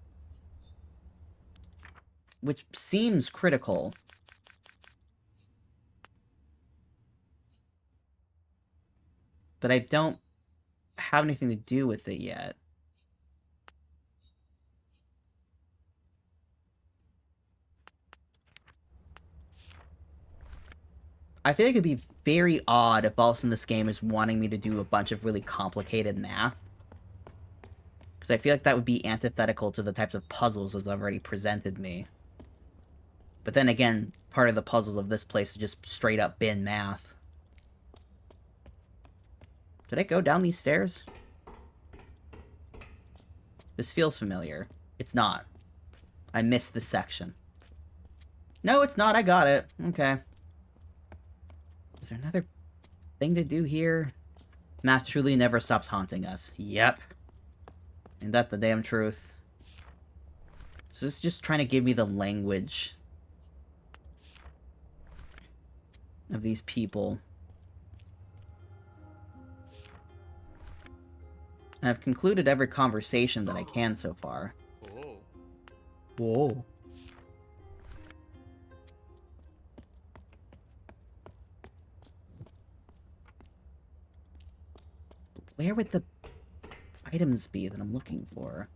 Which seems critical. But I don't have anything to do with it yet. I feel like it'd be very odd if all of a sudden this game is wanting me to do a bunch of really complicated math. Because I feel like that would be antithetical to the types of puzzles as I've already presented me. But then again, part of the puzzles of this place is just straight up bin math. Did I go down these stairs? This feels familiar. It's not. I missed this section. No, it's not. I got it. Okay. Is there another thing to do here? Math truly never stops haunting us. Yep. Ain't that the damn truth? So this is just trying to give me the language of these people. I've concluded every conversation that I can so far. Oh. Whoa. Where would the items be that I'm looking for?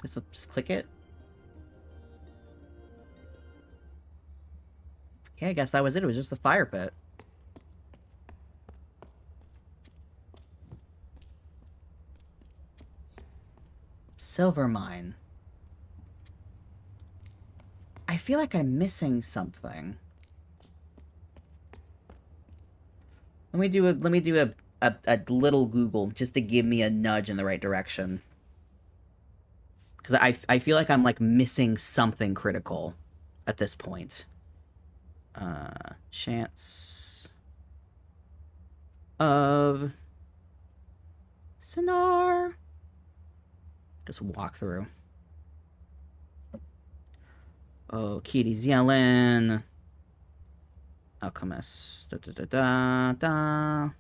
Just click it? Okay, I guess that was it. It was just the fire pit. Silver mine. I feel like I'm missing something. Let me do a little Google just to give me a nudge in the right direction. Because I feel like I'm like missing something critical at this point. Chants of Sennaar. Just walk through. Oh, Kitty's yelling. Alchemist. Da, da, da, da, da.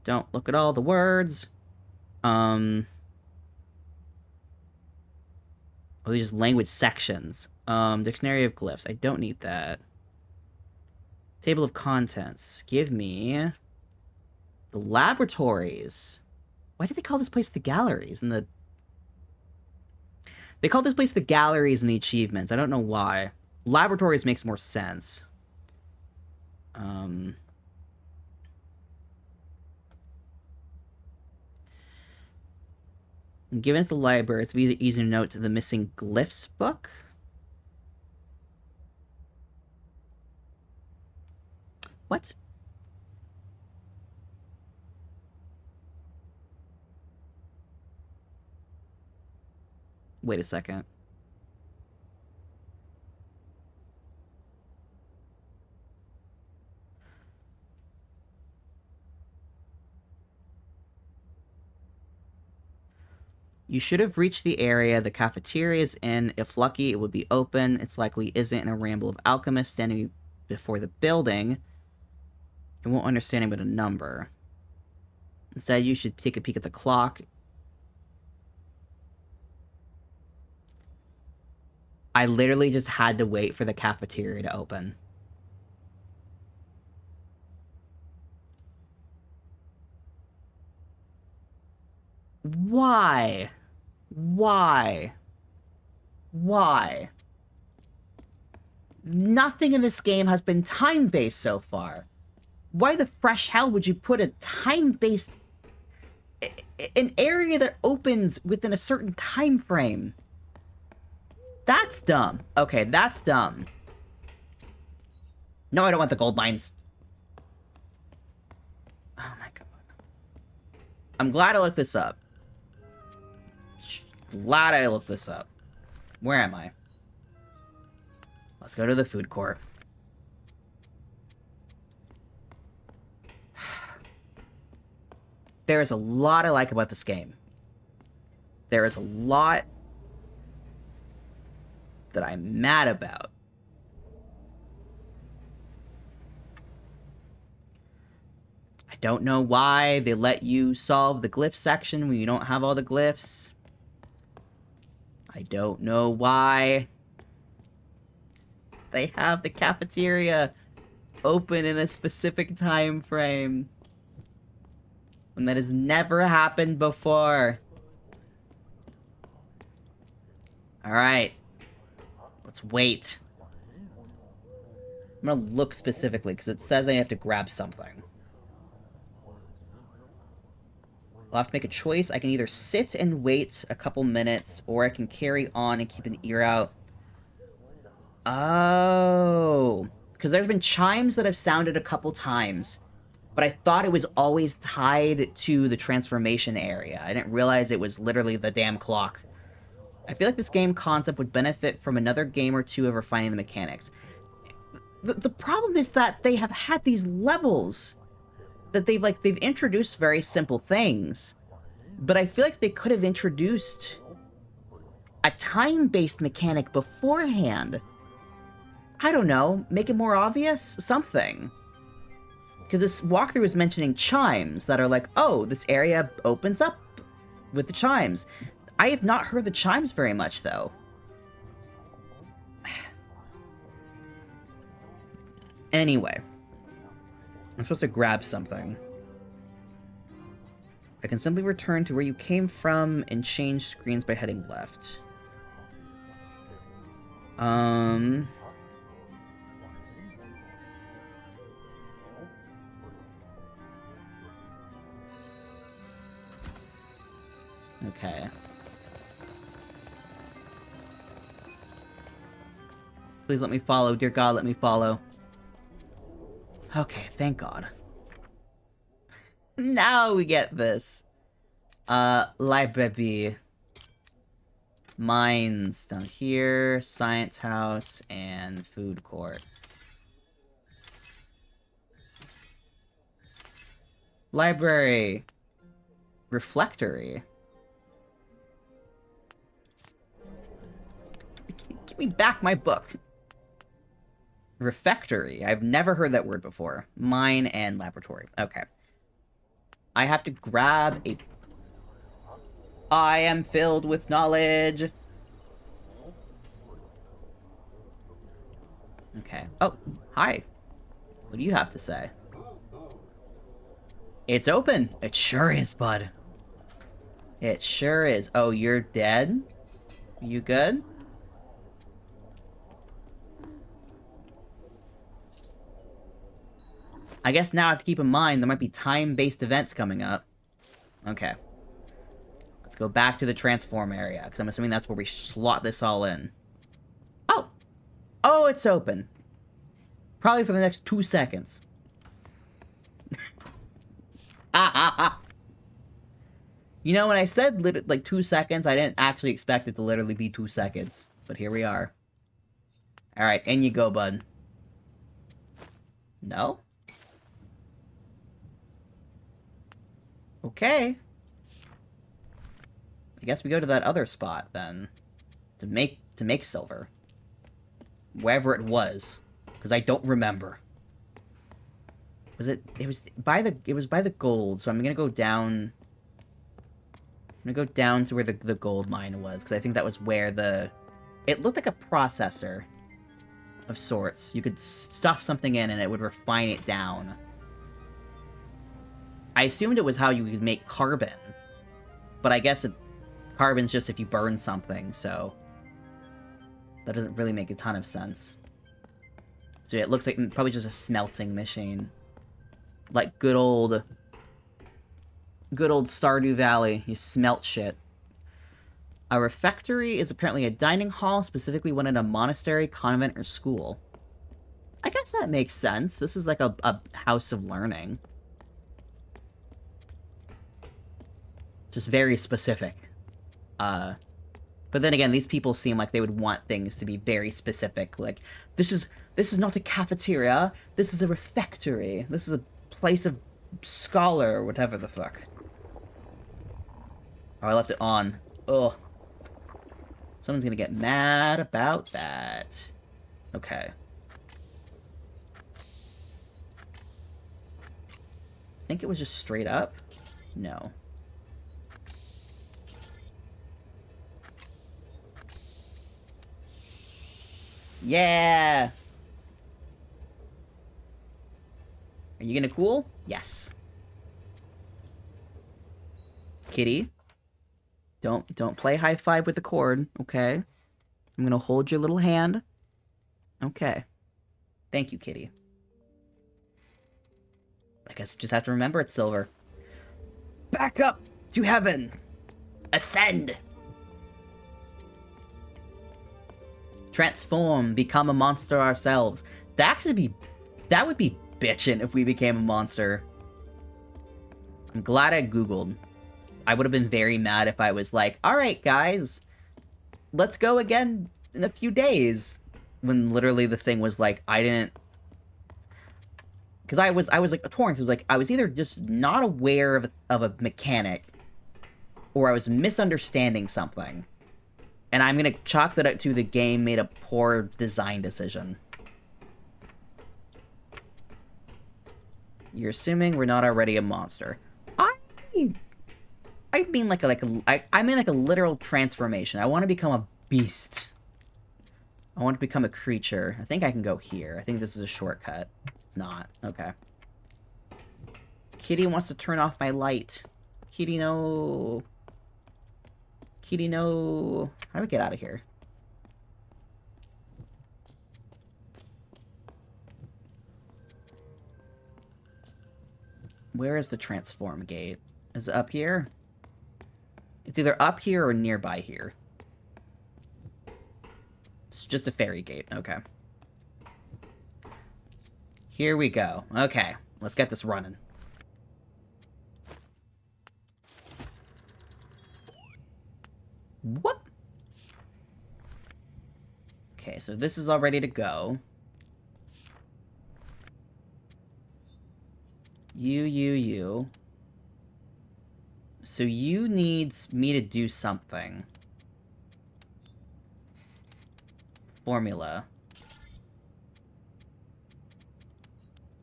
Don't look at all the words. Oh, these are language sections. Dictionary of glyphs. I don't need that. Table of contents. Give me the laboratories. Why do they call this place the galleries and the... They call this place the galleries and the achievements. I don't know why. Laboratories makes more sense. Given it to the library, it's easy to note the missing glyphs book. What? Wait a second. You should have reached the area the cafeteria is in. If lucky, it would be open. It's likely isn't in a ramble of alchemists standing before the building. It won't understand it with a number. Instead, you should take a peek at the clock. I literally just had to wait for the cafeteria to open. Why? Why? Why? Nothing in this game has been time-based so far. Why the fresh hell would you put a time-based... an area that opens within a certain time frame? That's dumb. Okay, that's dumb. No, I don't want the gold mines. Oh my god. I'm glad I looked this up. Glad I looked this up. Where am I? Let's go to the food court. There is a lot I like about this game. There is a lot that I'm mad about. I don't know why they let you solve the glyph section when you don't have all the glyphs. I don't know why they have the cafeteria open in a specific time frame when that has never happened before. Alright. Let's wait. I'm gonna look specifically, because it says I have to grab something. I'll have to make a choice. I can either sit and wait a couple minutes, or I can carry on and keep an ear out. Oh. Because there's been chimes that have sounded a couple times, but I thought it was always tied to the transformation area. I didn't realize it was literally the damn clock. I feel like this game concept would benefit from another game or two of refining the mechanics. The problem is that they have had these levels that they've introduced very simple things, but I feel like they could have introduced a time-based mechanic beforehand. I don't know, make it more obvious? Something. Because this walkthrough is mentioning chimes that are like, oh, this area opens up with the chimes. I have not heard the chimes very much, though. Anyway. I'm supposed to grab something. I can simply return to where you came from and change screens by heading left. Okay. Please let me follow. Dear God, let me follow. Okay, thank God. Now we get this. Library. Mines down here. Science house and food court. Library. Reflectory. Give me back my book. Refectory. I've never heard that word before. Mine and laboratory. Okay. I have to grab a... I am filled with knowledge. Okay. Oh, hi. What do you have to say? It's open. It sure is, bud. It sure is. Oh, you're dead? You good? I guess now I have to keep in mind there might be time-based events coming up. Okay. Let's go back to the transform area, because I'm assuming that's where we slot this all in. Oh! Oh, it's open. Probably for the next 2 seconds. You know, when I said like 2 seconds, I didn't actually expect it to literally be 2 seconds. But here we are. Alright, in you go, bud. No? Okay. I guess we go to that other spot, then. To make silver. Wherever it was. Because I don't remember. It was by the gold, so I'm gonna go down... I'm gonna go down to where the gold mine was, because I think that was where the... It looked like a processor of sorts. You could stuff something in and it would refine it down. I assumed it was how you could make carbon, but I guess carbon's just if you burn something, so... That doesn't really make a ton of sense. So yeah, it looks like probably just a smelting machine. Like good old Stardew Valley. You smelt shit. A refectory is apparently a dining hall, specifically one in a monastery, convent, or school. I guess that makes sense. This is like a house of learning. Just very specific. But then again, these people seem like they would want things to be very specific. Like, this is not a cafeteria. This is a refectory. This is a place of scholar, or whatever the fuck. Oh, I left it on. Ugh. Someone's gonna get mad about that. Okay. I think it was just straight up? No. Yeah! Are you gonna cool? Yes. Kitty. Don't play high five with the cord, okay? I'm gonna hold your little hand. Okay. Thank you, Kitty. I guess you just have to remember it's silver. Back up to heaven! Ascend! Transform, become a monster ourselves. That would be bitchin' if we became a monster. I'm glad I googled. I would have been very mad if I was like, alright guys, let's go again in a few days. When literally the thing was like, I didn't... Because I was like torn, because like, I was either just not aware of a mechanic, or I was misunderstanding something. And I'm gonna chalk that up to the game made a poor design decision. You're assuming we're not already a monster. I mean like a literal transformation. I want to become a beast. I want to become a creature. I think I can go here. I think this is a shortcut. It's not. Okay. Kitty wants to turn off my light. Kitty, no. Kitty, no. How do we get out of here? Where is the transform gate? Is it up here? It's either up here or nearby here. It's just a fairy gate. Okay. Here we go. Okay. Let's get this running. Whoop! Okay, so this is all ready to go. You. So you need me to do something. Formula.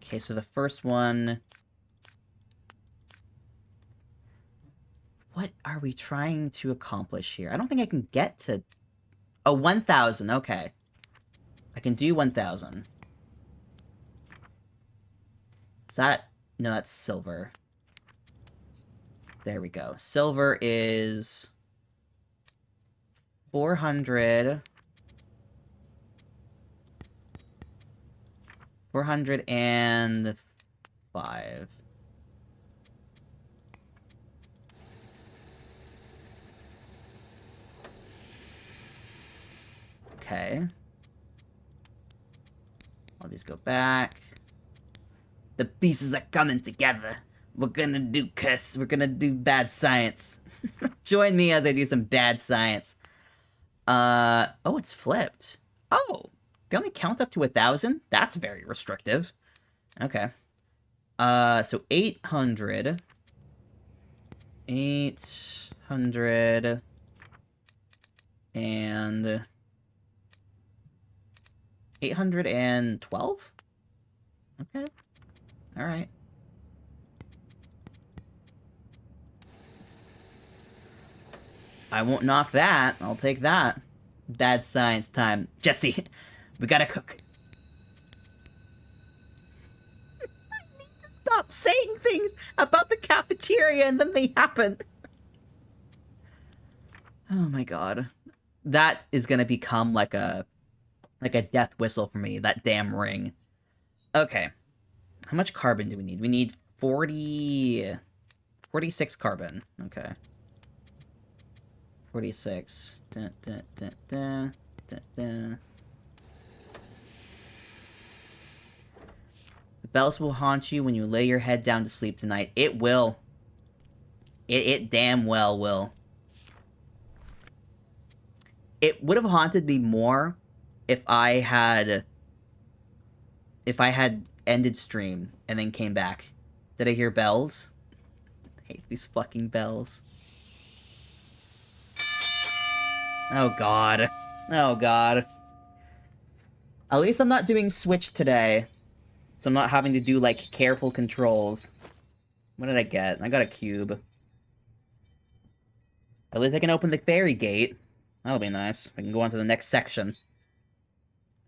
Okay, so the first one... What are we trying to accomplish here? I don't think I can get to... Oh, 1,000, okay. I can do 1,000. Is that... No, that's silver. There we go. Silver is... 400... 405. Okay. All these go back. The pieces are coming together. We're gonna do bad science. Join me as I do some bad science. Oh, it's flipped. Oh, they only count up to 1,000? That's very restrictive. Okay. So 800. 800. And 812? Okay. Alright. I won't knock that. I'll take that. Bad science time. Jesse, we gotta cook. I need to stop saying things about the cafeteria and then they happen. Oh my god. That is gonna become like a death whistle for me, that damn ring. Okay. How much carbon do we need? We need 46 carbon. Okay. 46. Dun, dun, dun, dun, dun, dun. The bells will haunt you when you lay your head down to sleep tonight. It will. It damn well will. It would have haunted me more if I had ended stream and then came back. Did I hear bells? I hate these fucking bells. Oh god. Oh god. At least I'm not doing Switch today. So I'm not having to do, like, careful controls. What did I get? I got a cube. At least I can open the ferry gate. That'll be nice. I can go on to the next section.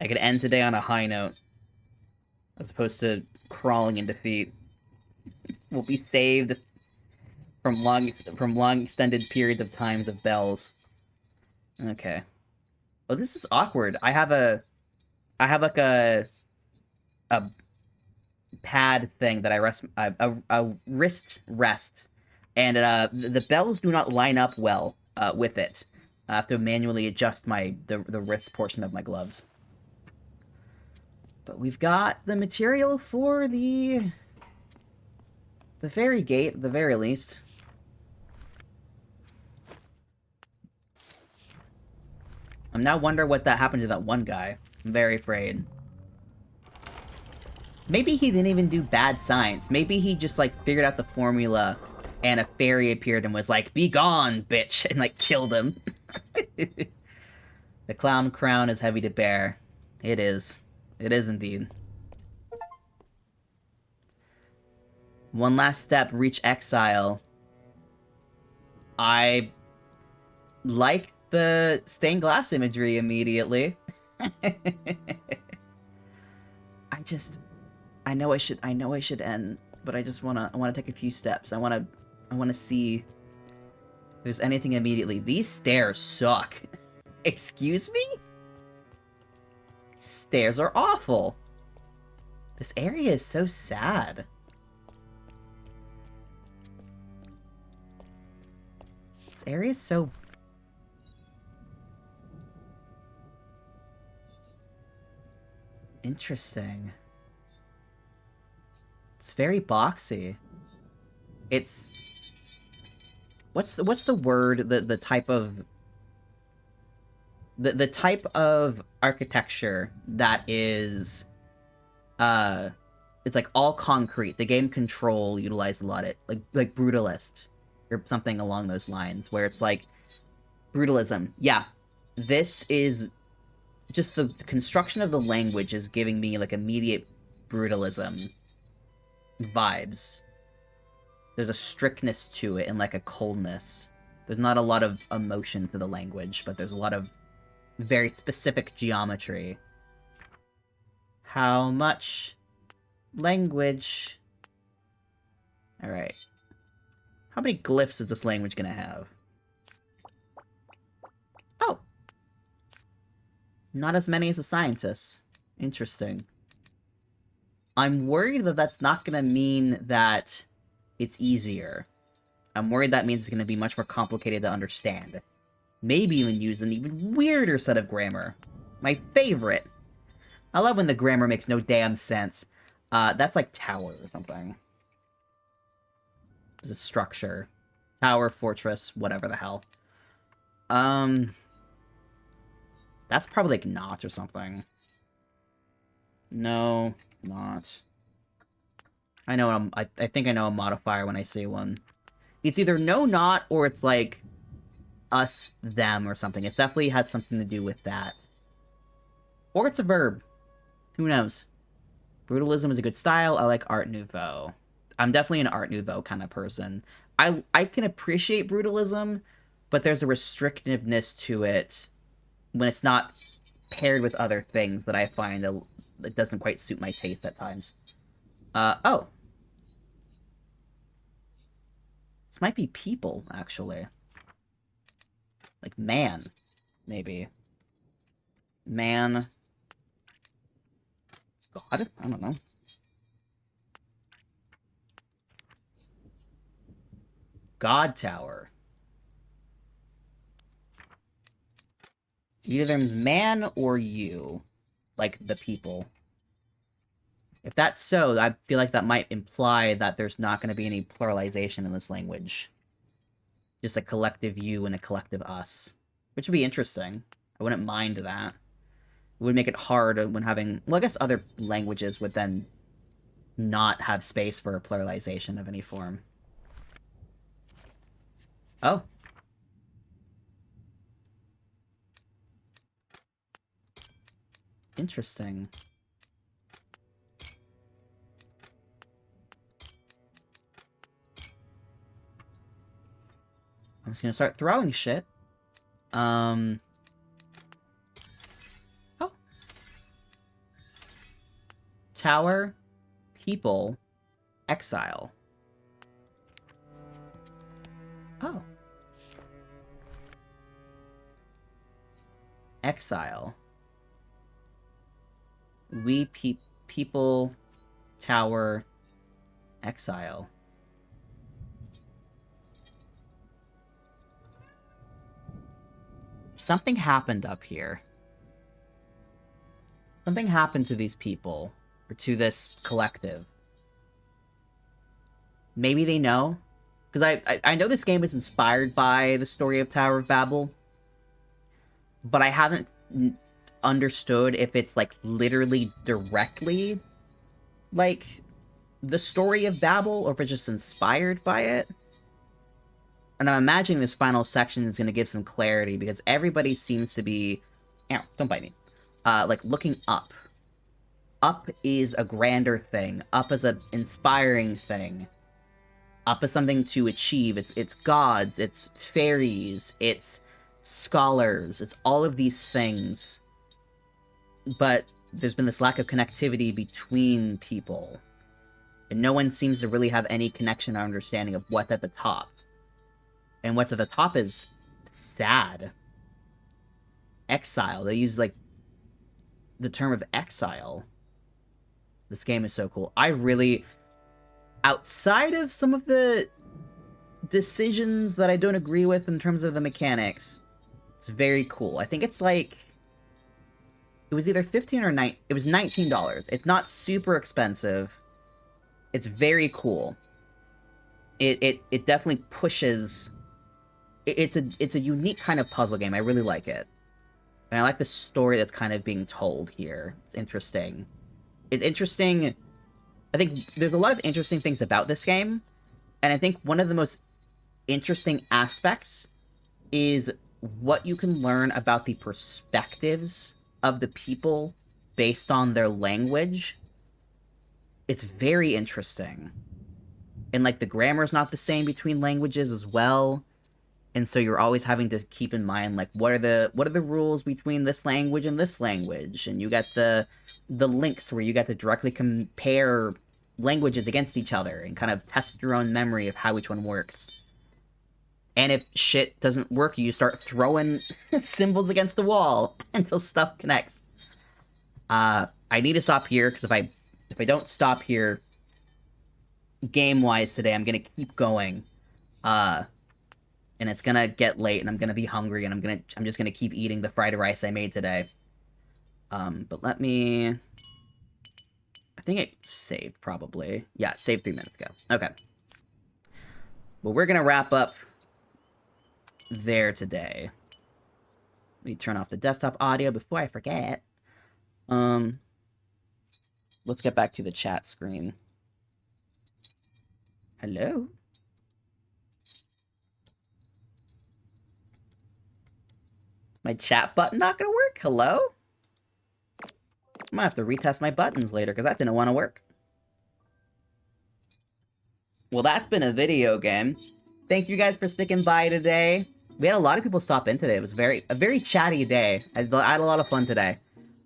I could end today on a high note. As opposed to crawling in defeat. We'll be saved from long extended periods of times of bells. Okay. Oh, this is awkward. I have like a pad thing that I rest a wrist rest, and the bells do not line up well with it. I have to manually adjust the wrist portion of my gloves. But we've got the material for the ferry gate, at the very least. I'm now wondering what that happened to that one guy. I'm very afraid. Maybe he didn't even do bad science. Maybe he just, like, figured out the formula and a fairy appeared and was like, "Be gone, bitch," and, like, killed him. The clown crown is heavy to bear. It is. It is indeed. One last step, reach exile. I like the stained glass imagery immediately. I know I should end, but I wanna take a few steps. I wanna see if there's anything immediately. These stairs suck. Excuse me? Stairs are awful. This area is so sad. This area is so... interesting. It's very boxy. It's... What's the word, the type of... The type of architecture that is... it's like all concrete. The game Control utilized a lot of it. Like Brutalist. Or something along those lines. Where it's like... Brutalism. Yeah. This is... Just the construction of the language is giving me, like, immediate brutalism vibes. There's a strictness to it and, like, a coldness. There's not a lot of emotion to the language, but there's a lot of very specific geometry. How much language? Alright. How many glyphs is this language gonna have? Oh! Not as many as the scientists. Interesting. I'm worried that that's not gonna mean that it's easier. I'm worried that means it's gonna be much more complicated to understand. Maybe even use an even weirder set of grammar. My favorite. I love when the grammar makes no damn sense. That's like tower or something. Is a structure. Tower, fortress, whatever the hell. That's probably like not or something. No, not. I know I think I know a modifier when I see one. It's either no, not, or it's like us, them, or something. It definitely has something to do with that. Or it's a verb. Who knows? Brutalism is a good style. I like Art Nouveau. I'm definitely an Art Nouveau kind of person. I can appreciate brutalism, but there's a restrictiveness to it when it's not paired with other things that I find that doesn't quite suit my taste at times. Oh. This might be people, actually. Like man, maybe. Man. God? I don't know. God Tower. Either man or you. Like, the people. If that's so, I feel like that might imply that there's not going to be any pluralization in this language. Just a collective you and a collective us. Which would be interesting. I wouldn't mind that. It would make it hard when having... Well, I guess other languages would then not have space for a pluralization of any form. Oh. Interesting. I'm just gonna start throwing shit. Oh. Tower, people, exile. Oh. Exile. We people, tower, exile. Something happened up here. Something happened to these people, or to this collective. Maybe they know? Because I know this game is inspired by the story of Tower of Babel, but I haven't understood if it's, like, literally directly, like, the story of Babel, or if it's just inspired by it. And I'm imagining this final section is going to give some clarity, because everybody seems to be... Ow, don't bite me. Like, looking up. Up is a grander thing. Up is an inspiring thing. Up is something to achieve. It's gods, it's fairies, it's scholars, it's all of these things. But there's been this lack of connectivity between people. And no one seems to really have any connection or understanding of what's at the top. And what's at the top is sad. Exile. They use, like, the term of exile. This game is so cool. I really... Outside of some of the decisions that I don't agree with in terms of the mechanics, it's very cool. I think it's like... It was either $15 or $9... It was $19. It's not super expensive. It's very cool. It definitely pushes... It's a unique kind of puzzle game. I really like it. And I like the story that's kind of being told here. It's interesting. It's interesting... I think there's a lot of interesting things about this game, and I think one of the most interesting aspects is what you can learn about the perspectives of the people based on their language. It's very interesting. And, like, the grammar's not the same between languages as well. And so you're always having to keep in mind, like, what are the rules between this language and this language? And you got the links where you got to directly compare languages against each other and kind of test your own memory of how each one works. And if shit doesn't work, you start throwing symbols against the wall until stuff connects. I need to stop here, because if I don't stop here game-wise today, I'm gonna keep going. And it's gonna get late, and I'm gonna be hungry, and I'm just gonna keep eating the fried rice I made today. But let me... I think it saved, probably. Yeah, it saved 3 minutes ago. Okay. But we're gonna wrap up there today. Let me turn off the desktop audio before I forget. Let's get back to the chat screen. Hello? My chat button not gonna work? Hello? I might have to retest my buttons later, because that didn't want to work. Well, that's been a video game. Thank you guys for sticking by today. We had a lot of people stop in today. It was a very chatty day. I had a lot of fun today.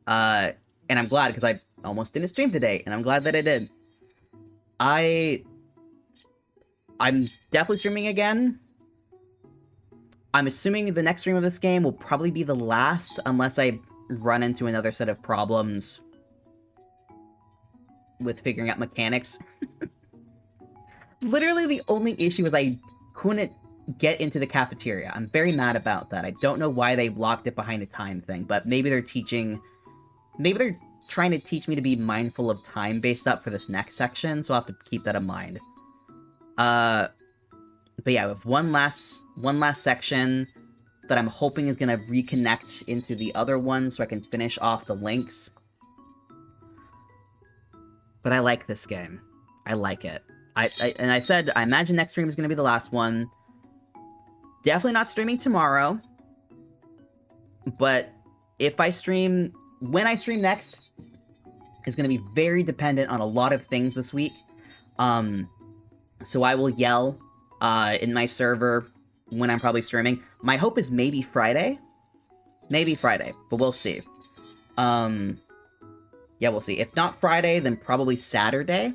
And I'm glad, because I almost didn't stream today, and I'm glad that I did. I'm definitely streaming again. I'm assuming the next stream of this game will probably be the last, unless I run into another set of problems with figuring out mechanics. Literally the only issue is I couldn't get into the cafeteria. I'm very mad about that. I don't know why they locked it behind a time thing, but maybe they're trying to teach me to be mindful of time-based stuff for this next section, so I'll have to keep that in mind. But yeah, we have one last section that I'm hoping is gonna reconnect into the other one so I can finish off the links. But I like this game. I like it. I said, I imagine next stream is gonna be the last one. Definitely not streaming tomorrow. But when I stream next, is gonna be very dependent on a lot of things this week. So I will yell in my server when I'm probably streaming. My hope is maybe Friday. Maybe Friday, but we'll see. Yeah, we'll see. If not Friday, then probably Saturday.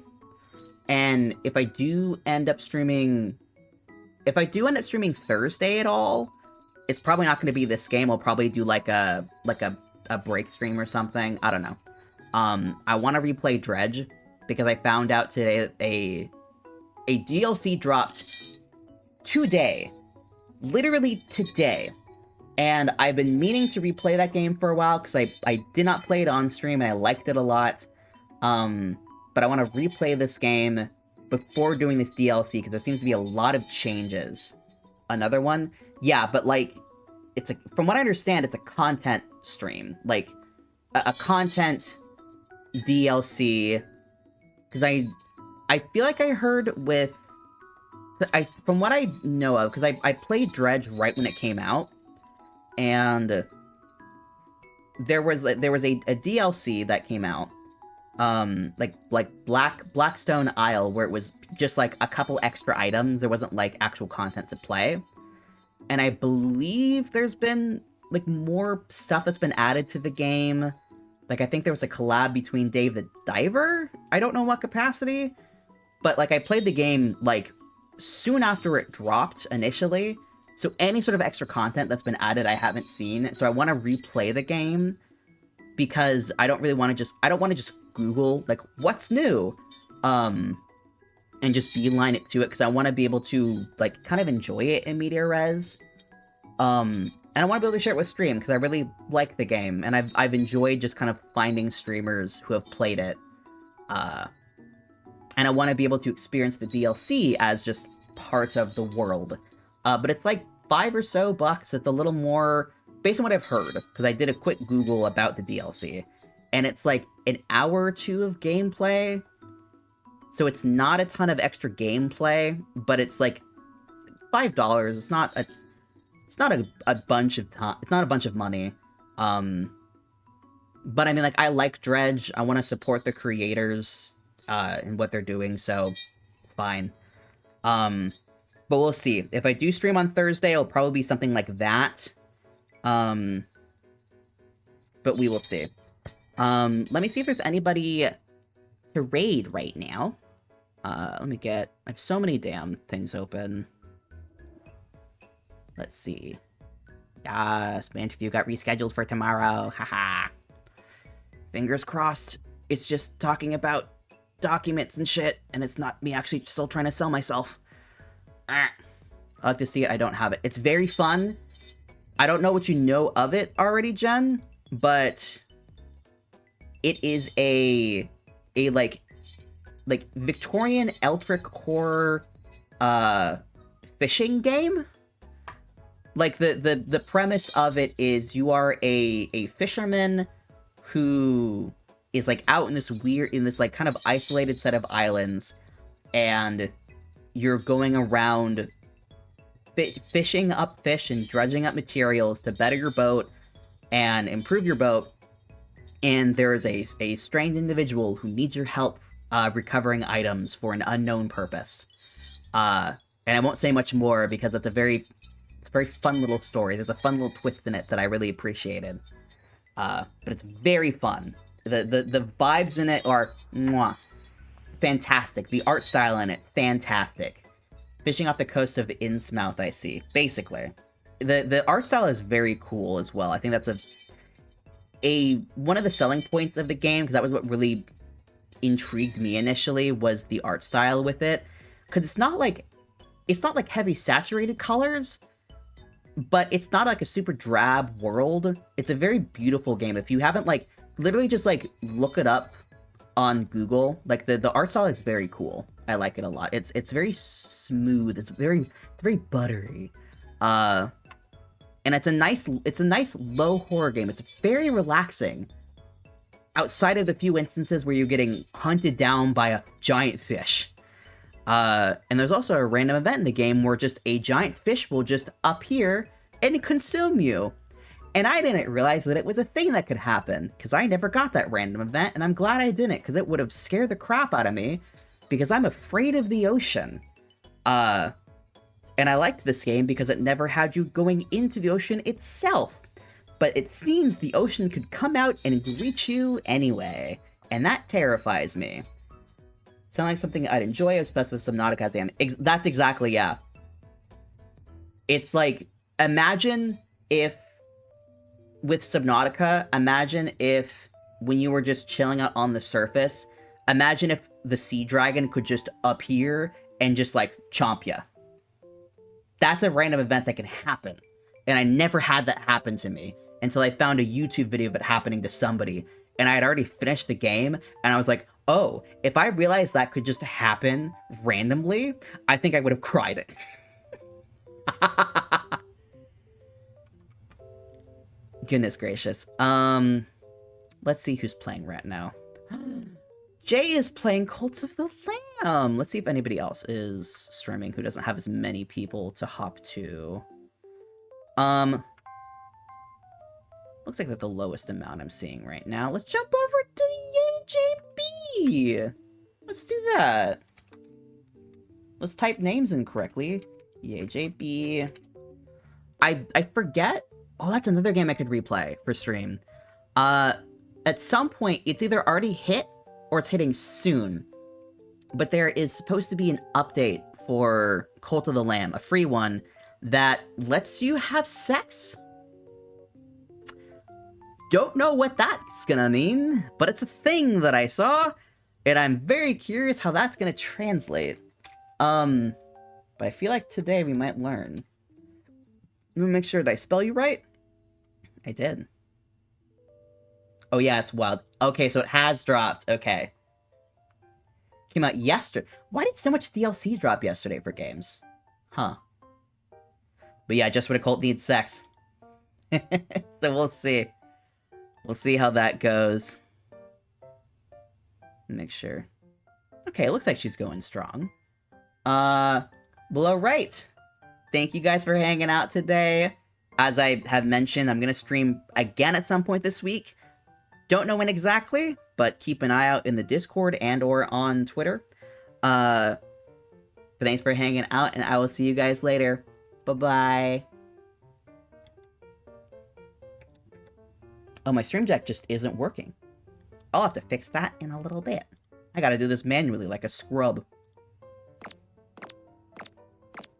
And if I do end up streaming Thursday at all, it's probably not going to be this game. I'll probably do like a break stream or something. I don't know. I want to replay Dredge because I found out today that a DLC dropped today. Literally today. And I've been meaning to replay that game for a while because I did not play it on stream and I liked it a lot. But I want to replay this game before doing this DLC because there seems to be a lot of changes. Another one? Yeah, but like, from what I understand, it's a content stream. Like, a content DLC. Because I feel like I heard from what I know of, because I played Dredge right when it came out, and there was a DLC that came out, like Blackstone Isle, where it was just like a couple extra items. There wasn't like actual content to play, and I believe there's been like more stuff that's been added to the game. Like I think there was a collab between Dave the Diver. I don't know what capacity, but like I played the game like soon after it dropped initially. So any sort of extra content that's been added, I haven't seen. So I want to replay the game because I don't want to just Google like what's new, and just beeline it to it because I want to be able to like kind of enjoy it in media res, and I want to be able to share it with stream because I really like the game and I've enjoyed just kind of finding streamers who have played it, and I want to be able to experience the DLC as just part of the world. But it's like $5 or so. It's a little more, based on what I've heard, because I did a quick Google about the DLC, and it's like an hour or two of gameplay. So it's not a ton of extra gameplay, but it's like $5. It's not a bunch of time. It's not a bunch of money. But I mean, like, I like Dredge. I want to support the creators and what they're doing, so fine. But we'll see. If I do stream on Thursday, it'll probably be something like that. But we will see. Let me see if there's anybody to raid right now. I have so many damn things open. Let's see. Yes, my interview got rescheduled for tomorrow. Haha. Fingers crossed. It's just talking about documents and shit, and it's not me actually still trying to sell myself. I'll have to see it. I don't have it. It's very fun. I don't know what you know of it already, Jen, but it is a like Victorian Eldritch horror fishing game. Like, the premise of it is you are a fisherman who is, like, out in this, like, kind of isolated set of islands, and you're going around fishing up fish and dredging up materials to better your boat and improve your boat, and there's a strange individual who needs your help recovering items for an unknown purpose. And I won't say much more because it's a very fun little story. There's a fun little twist in it that I really appreciated. But it's very fun. The vibes in it are mwah, fantastic. The art style in it, fantastic. Fishing off the coast of Innsmouth, I see. Basically. The art style is very cool as well. I think that's one of the selling points of the game, because that was what really intrigued me initially, was the art style with it. Because it's not like heavy saturated colors, but it's not like a super drab world. It's a very beautiful game. If you haven't, like, literally just, like, look it up on Google. Like, the art style is very cool. I like it a lot. It's very smooth. It's very buttery. And it's a nice low horror game. It's very relaxing. Outside of the few instances where you're getting hunted down by a giant fish. And there's also a random event in the game where just a giant fish will just appear and consume you. And I didn't realize that it was a thing that could happen, because I never got that random event, and I'm glad I didn't, because it would have scared the crap out of me, because I'm afraid of the ocean. And I liked this game because it never had you going into the ocean itself. But it seems the ocean could come out and greet you anyway, and that terrifies me. Sound like something I'd enjoy, especially with Subnautica. Damn, that's exactly, yeah. It's like, imagine if, with Subnautica, imagine if, when you were just chilling out on the surface, imagine if the sea dragon could just appear and just, like, chomp ya. That's a random event that can happen. And I never had that happen to me until I found a YouTube video of it happening to somebody. And I had already finished the game, and I was like, oh, if I realized that could just happen randomly, I think I would have cried it. Goodness gracious. Let's see who's playing right now. Jay is playing Cult of the Lamb. Let's see if anybody else is streaming who doesn't have as many people to hop to. Looks like that's the lowest amount I'm seeing right now. Let's jump over to YJB. Let's do that. Let's type names in correctly. YJB. I forget. Oh, that's another game I could replay for stream. At some point, it's either already hit or it's hitting soon. But there is supposed to be an update for Cult of the Lamb, a free one, that lets you have sex. Don't know what that's gonna mean, but it's a thing that I saw, and I'm very curious how that's gonna translate. But I feel like today we might learn. Let me make sure, did I spell you right? I did. Oh yeah, it's wild. Okay, so it has dropped. Okay. Came out yesterday. Why did so much DLC drop yesterday for games? Huh. But yeah, just when a cult needs sex. So we'll see. We'll see how that goes. Make sure. Okay, it looks like she's going strong. Well, alright. Thank you guys for hanging out today. As I have mentioned, I'm gonna stream again at some point this week. Don't know when exactly, but keep an eye out in the Discord and or on Twitter. But thanks for hanging out, and I will see you guys later. Bye-bye. Oh, my stream deck just isn't working. I'll have to fix that in a little bit. I gotta do this manually like a scrub.